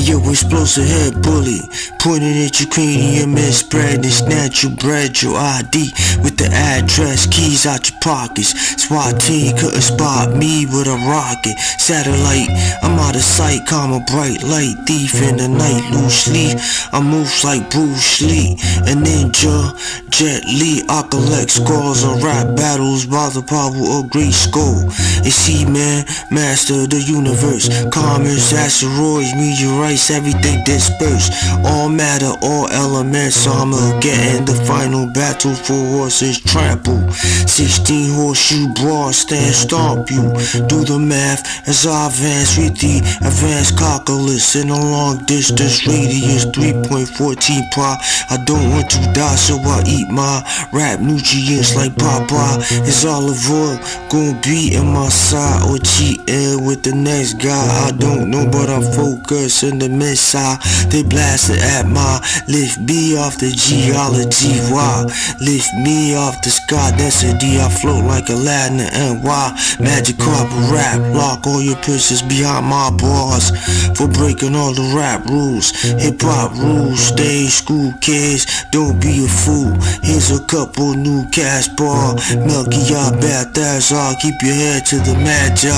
Yo, explosive head bully, pointing at your cranium and spread and snatch your bread, your ID with the address, keys out your pockets. SWAT team couldn't spot me with a rocket. Satellite, I'm out of sight, calm a bright light. Thief in the night, loosely. I move like Bruce Lee, a ninja, Jet Li. I collect scores of rap battles by the power of great skull. And see, man, master of the universe. Comets, asteroids, meteorites, everything dispersed. All matter, all elements. Armageddon, the final battle for horses trample. 16 horseshoe broad stand stomp you. Do the math as I advance with the advanced calculus in a long distance radius 3.14 pi. I don't want to die, so I eat my rap nutrients like Popeye. Is olive oil gonna be in my side or cheating with the next guy? I don't know, but I'm focused in the missile. They blasted at my lift me off the geology. Why? Lift me off the sky density. I float like Aladdin and why? Magic carpet rap. Lock all your pieces behind my bars for breaking all the rap rules. Hip hop rules. Stage school kids, don't be a fool. Here's a couple new cash bar. Milky up at that, I'll keep your head to the magi.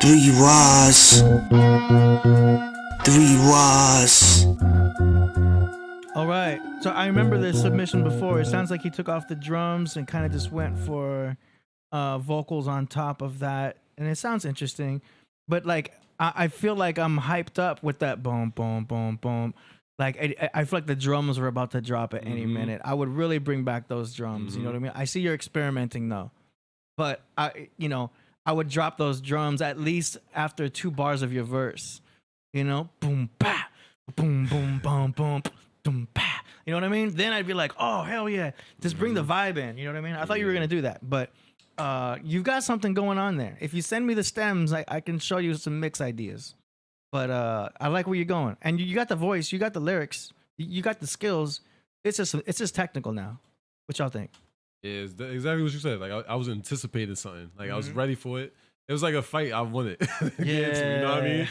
3 wise. 3 wise. All right. So I remember this submission before. It sounds like he took off the drums and kind of just went for vocals on top of that. And it sounds interesting. But like, I feel like I'm hyped up with that boom, boom, boom, boom. Like, I feel like the drums were about to drop at any minute. I would really bring back those drums. You know what I mean? I see you're experimenting though. But I would drop those drums at least after 2 bars of your verse. Boom, bah, boom, boom, boom, boom, boom, bah. You know what I mean? Then I'd be like, oh, hell yeah. Just bring the vibe in. You know what I mean? I thought you were going to do that. But you've got something going on there. If you send me the stems, I can show you some mix ideas. But I like where you're going, and you got the voice, you got the lyrics, you got the skills. It's just technical now. What y'all think? Yeah, it's exactly what you said. Like I was anticipating something. Like I was ready for it. It was like a fight I wanted. Yeah, you know what I mean?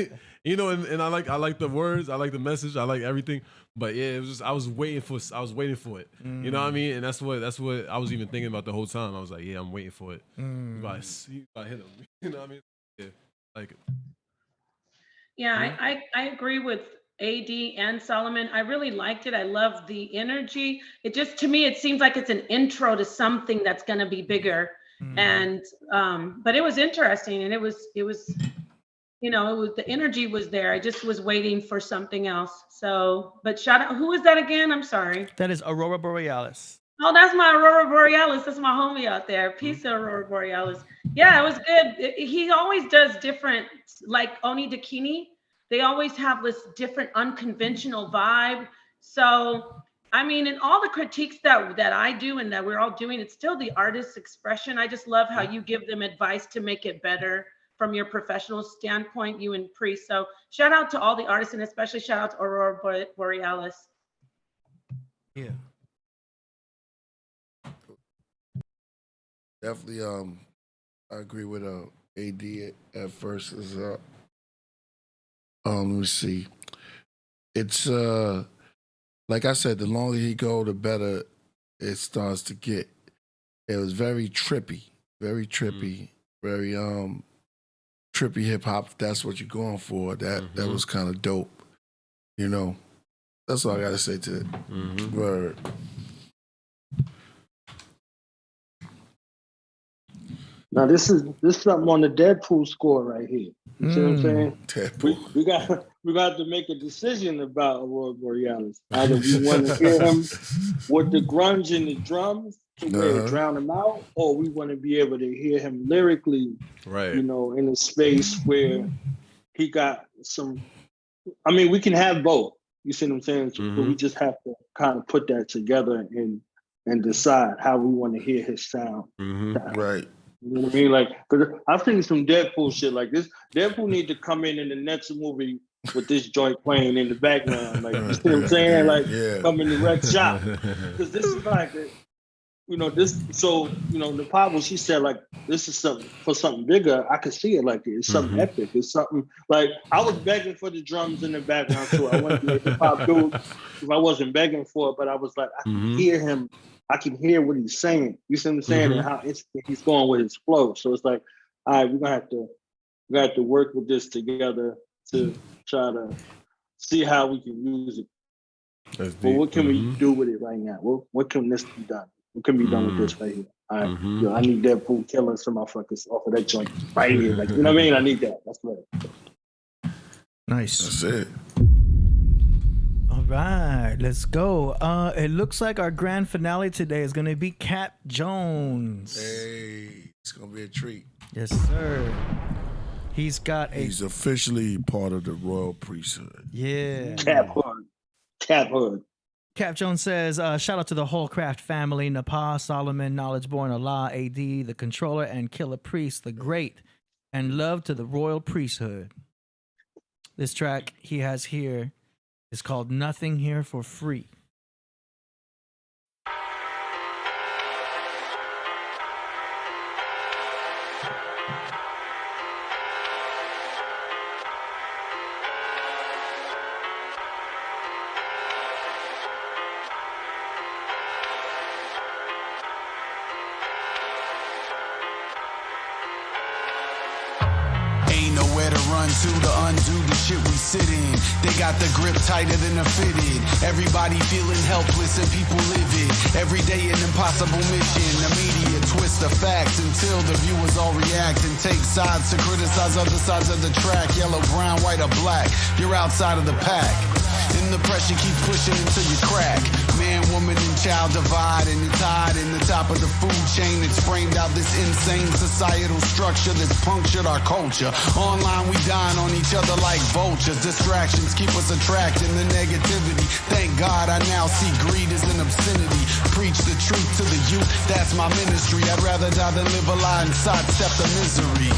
Like you know, and I like the words, I like the message, I like everything. But yeah, it was just I was waiting for it. You know what I mean? And that's what I was even thinking about the whole time. I was like, yeah, I'm waiting for it. You gotta hit him. You know what I mean? Yeah, like it. Yeah, I agree with AD and Solomon. I really liked it. I love the energy. It just, to me, it seems like it's an intro to something that's going to be bigger. And but it was interesting, and it was the energy was there. I just was waiting for something else. So, but shout out, who is that again? I'm sorry. That is Aurora Borealis. Oh, that's my Aurora Borealis. That's my homie out there. Peace, Aurora Borealis. Yeah, it was good. He always does different, like Oni Dakini. They always have this different unconventional vibe. So, I mean, in all the critiques that I do and that we're all doing, it's still the artist's expression. I just love how you give them advice to make it better from your professional standpoint, you and Priest. So shout out to all the artists, and especially shout out to Aurora Borealis. Yeah. Definitely, I agree with AD at first. Is let me see. It's like I said, the longer he go, the better it starts to get. It was very trippy, very trippy, very trippy hip hop. That's what you're going for. That was kind of dope. You know, that's all I gotta say to it. Word. Now this is something on the Deadpool score right here. You see what I'm saying? Deadpool. We got to make a decision about Aurora Borealis. Either we want to hear him with the grunge and the drums to where drown him out, or we want to be able to hear him lyrically, right? You know, in a space where he got some. I mean, we can have both. You see what I'm saying? But we just have to kind of put that together and decide how we want to hear his sound. Right. You know what I mean? Like, because I've seen some Deadpool shit like this. Deadpool need to come in the next movie with this joint playing in the background. Like, you see what I'm saying? Like, come in the wreck shop. Because this is like, you know, this, so, you know, Napah, she said, like, this is something, for something bigger, I could see it like it. It's something epic. It's something, like, I was begging for the drums in the background, too. I wanted to make the pop do it if I wasn't begging for it, but I was like, I can hear him. I can hear what he's saying. You see what I'm saying? And how he's going with his flow. So it's like, all right, we're gonna have to work with this together to try to see how we can use it. But what can we do with it right now? What can this be done? What can be done with this right here? All right, yo, I need Deadpool killing some motherfuckers off of that joint right here. Like, you know what I mean? I need that. That's right. Nice. That's it. All right, let's go. It looks like our grand finale today is going to be Cap Jones. Hey, it's going to be a treat. Yes, sir. He's officially part of the royal priesthood. Yeah. Cap Hood. Cap Jones says, shout out to the whole craft family, Napah, Solomon, Knowledge Born Allah, AD, the controller, and Killah Priest, the great, and love to the royal priesthood. This track he has here is called Nothing Here for Free. To undo the shit we sit in. They got the grip tighter than a fitted. Everybody feeling helpless and people livid. Every day an impossible mission. The media twist the facts until the viewers all react and take sides to criticize other sides of the track. Yellow, brown, white, or black. You're outside of the pack. And the pressure keeps pushing until you crack. Man, woman, and child divide, and it's tied in the top of the food chain. It's framed out this insane societal structure that's punctured our culture. Online, we dine on each other like vultures. Distractions keep us attracting the negativity. Thank God I now see greed as an obscenity. Preach the truth to the youth, that's my ministry. I'd rather die than live a lie and sidestep the misery.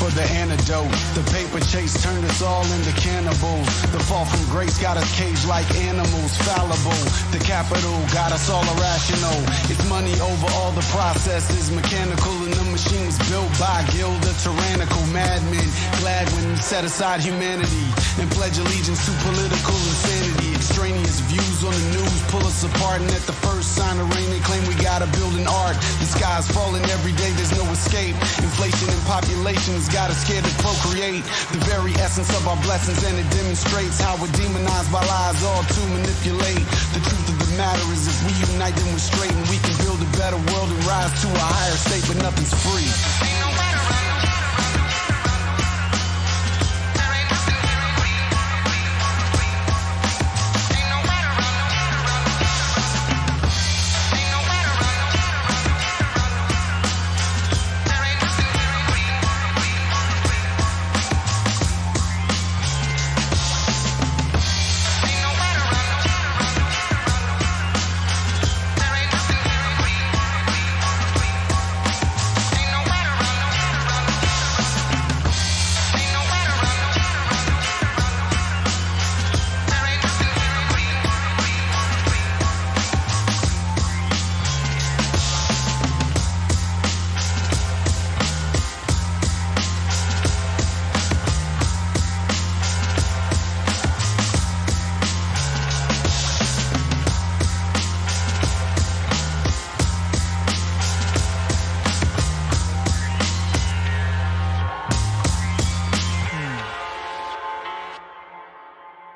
For the antidote, the paper chase turned us all into cannibals. The fall from grace got us caged like animals, fallible. The capital got us all irrational. It's money over all the processes, mechanical, and the machine was built by a guild of tyrannical madmen. Glad when we set aside humanity and pledge allegiance to political insanity. Extraneous views on the news pull us apart, and at the first sign of rain, they claim we gotta build an ark. The sky's falling every day, there's no escape. Inflation and population has got us scared to procreate. The very essence of our blessings, and it demonstrates how we're demonized by lies, all to manipulate. The truth of the matter is, if we unite, then we're straight, and we can build a better world and rise to a higher state, but nothing's free.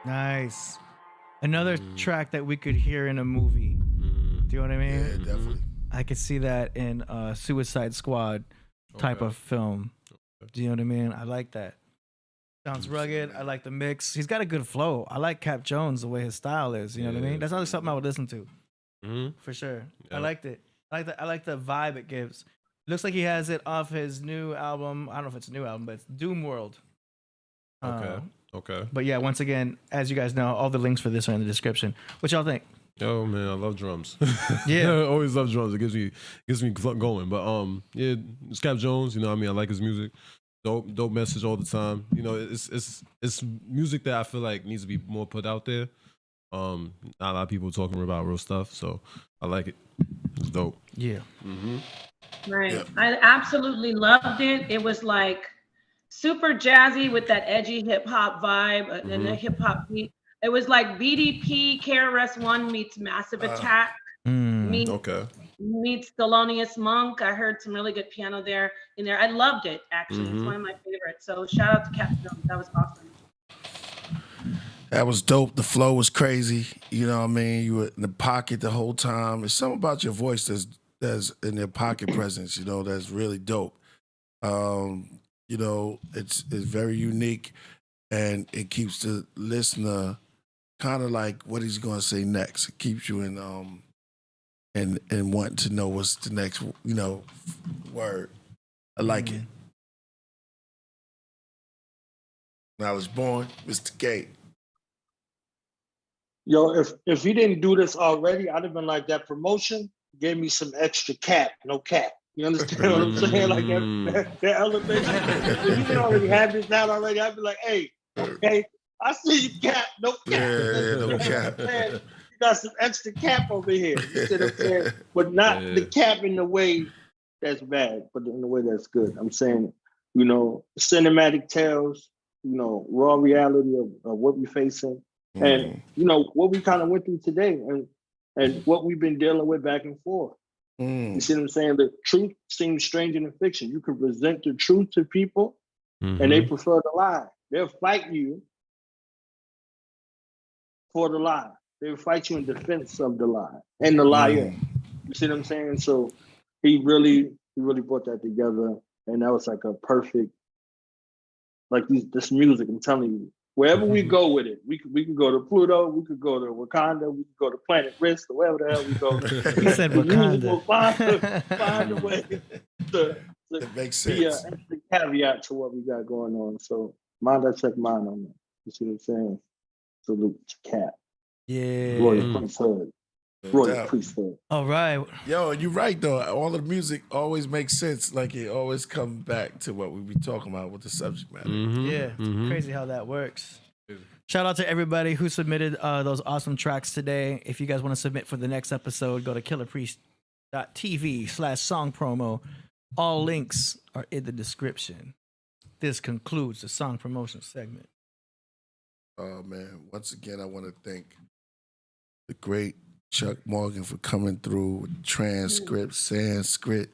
Nice. Another track that we could hear in a movie. Do you know what I mean? Yeah, definitely. I could see that in a Suicide Squad type of film. Do you know what I mean? I like that. Sounds rugged. I like the mix. He's got a good flow. I like Cap Jones, the way his style is. You know what I mean? That's always something I would listen to. For sure. I liked it. I like the vibe it gives. Looks like he has it off his new album. I don't know if it's a new album, but it's Doom World. Okay. But yeah, once again, as you guys know, all the links for this are in the description. What y'all think? Oh man, I love drums. Yeah, I always love drums. It gives me going. But yeah, it's Cap Jones. You know what I mean? I like his music. Dope message all the time. You know, it's music that I feel like needs to be more put out there. Not a lot of people talking about real stuff, so I like it. It's dope. Yeah. Right. Yeah. I absolutely loved it. It was like super jazzy with that edgy hip hop vibe and the hip hop beat. It was like BDP, KRS-One meets Massive Attack meets Thelonious Monk. I heard some really good piano there in there. I loved it, actually. It's one of my favorites. So shout out to Cap Jones. That was awesome. That was dope. The flow was crazy. You know what I mean? You were in the pocket the whole time. There's something about your voice that's in their pocket presence, you know, that's really dope. You know, it's very unique, and it keeps the listener kind of like what he's going to say next. It keeps you in and wanting to know what's the next, you know, word. I like it. When I was born, Mr. K. Yo, if he didn't do this already, I'd have been like, that promotion gave me some extra cap, no cap. You understand what I'm saying? Like that elevation. If you didn't already have this down already, I'd be like, hey, okay, I see you cap, no cap. Yeah, no cap. You got some extra cap over here. You see what I'm saying? But not the cap in the way that's bad, but in the way that's good. I'm saying, you know, cinematic tales, you know, raw reality of what we're facing. And, you know, what we kind of went through today and what we've been dealing with back and forth. You see what I'm saying? The truth seems stranger than fiction. You can present the truth to people, and they prefer the lie. They'll fight you for the lie. They'll fight you in defense of the lie and the liar. You see what I'm saying? So he really brought that together, and that was like a perfect, like this music. I'm telling you, wherever we go with it, we could go to Pluto, we could go to Wakanda, we could go to Planet Risk, or wherever the hell we go. He said Wakanda. We'll find a way to makes be an sense. extra caveat to what we got going on. So mind, I check mine on that. You see what I'm saying? Salute to Cat. Yeah. Royal Priesthood. Royal Priesthood. All right. Yo, you're right though. All of the music always makes sense. Like it always comes back to what we be talking about with the subject matter. Yeah, it's crazy how that works. Shout out to everybody who submitted those awesome tracks today. If you guys want to submit for the next episode, go to killerpriest.tv/song promo. All links are in the description. This concludes the song promotion segment. Oh man, once again, I want to thank the great Chuck Morgan for coming through with transcripts, Sanskrit,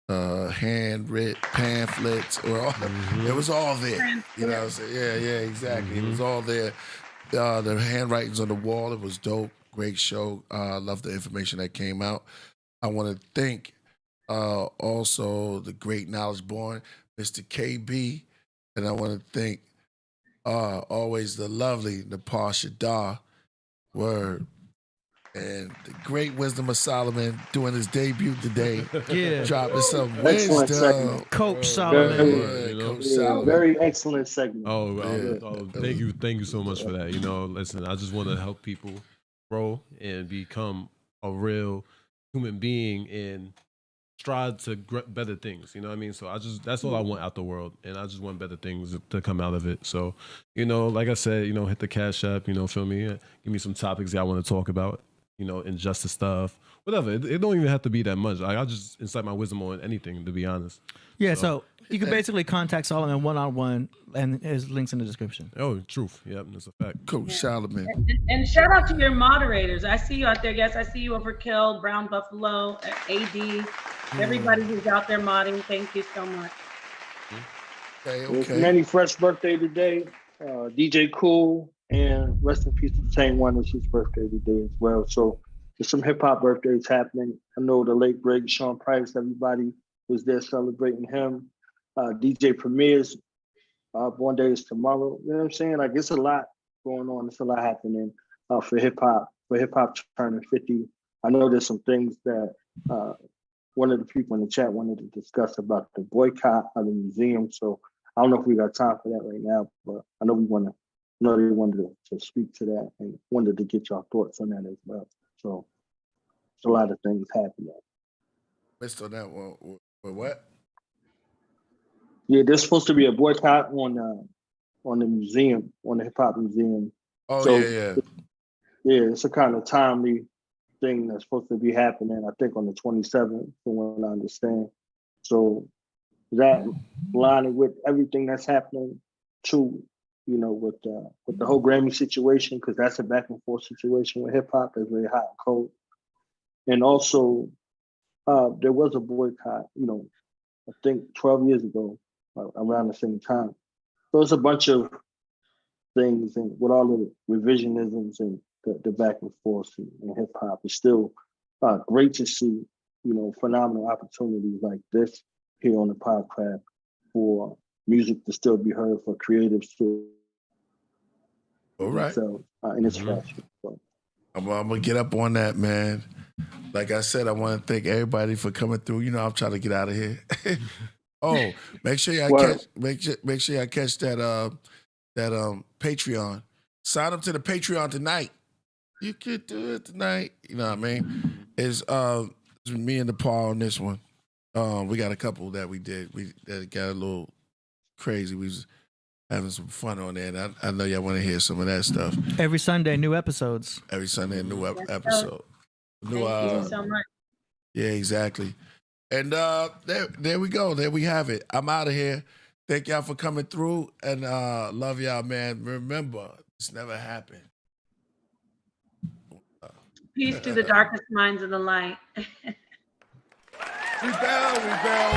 handwritten pamphlets, it was all there. You know what I'm saying? Yeah, exactly. It was all there. The handwritings on the wall, it was dope. Great show. Love the information that came out. I want to thank also the great Knowledge Born, Mr. KB, and I want to thank always the lovely Napah Shadah, word. And the great wisdom of Solomon doing his debut today. Yeah. Dropping some Excellent wisdom. segment. Coach Solomon. Coach Solomon. Very excellent segment. Thank you so much for that. You know, listen, I just want to help people grow and become a real human being and strive to better things. You know what I mean? So that's all I want out the world, and I just want better things to come out of it. So, you know, like I said, you know, hit the Cash App, you know, feel me? Give me some topics that I want to talk about. You know, injustice stuff, whatever. It don't even have to be that much. Like, I just incite my wisdom on anything, to be honest. Yeah, so you can basically contact Solomon one-on-one, and his links in the description. Oh, truth. Yep, that's a fact. Coach Solomon. And shout out to your moderators. I see you out there, guys. I see you over Kill, Brown Buffalo, AD, everybody who's out there modding. Thank you so much. Okay. Manny Fresh birthday today. DJ Cool. And rest in peace to the same one. It's his birthday today as well. So there's some hip hop birthdays happening. I know the late great Sean Price, everybody was there celebrating him. DJ Premier's born day is tomorrow. You know what I'm saying? Like, it's a lot going on. It's a lot happening for hip hop turning 50. I know there's some things that one of the people in the chat wanted to discuss about the boycott of the museum. So I don't know if we got time for that right now, but I know they wanted to speak to that and wanted to get your thoughts on that as well. So it's a lot of things happening. Missed on that one. What? Yeah, there's supposed to be a boycott on the museum, on the hip hop museum. Oh, so, yeah. Yeah, it's a kind of timely thing that's supposed to be happening, I think on the 27th, from what I understand. So that lining with everything that's happening too, you know, with the whole Grammy situation, because that's a back and forth situation with hip hop that's very hot and cold. And also, there was a boycott, you know, I think 12 years ago, around the same time. So it's a bunch of things, and with all the revisionisms and the back and forth in hip hop, it's still great to see, you know, phenomenal opportunities like this here on the Podcraft for music to still be heard, for creatives to all right. In its fashion. So. I'm gonna get up on that, man. Like I said, I want to thank everybody for coming through. You know, I'm trying to get out of here. Oh, make sure y'all catch that Patreon. Sign up to the Patreon tonight. You could do it tonight. You know what I mean? It's me and Nepal on this one. We got a couple that we did. That got a little crazy. We was having some fun on there. And I know y'all want to hear some of that stuff. Every Sunday, new episodes. Every Sunday, a new episode. Thank you so much. Yeah, exactly. And there we go. There we have it. I'm out of here. Thank y'all for coming through, and love y'all, man. Remember, this never happened. Peace to the darkest minds of the light. We bow, we bow,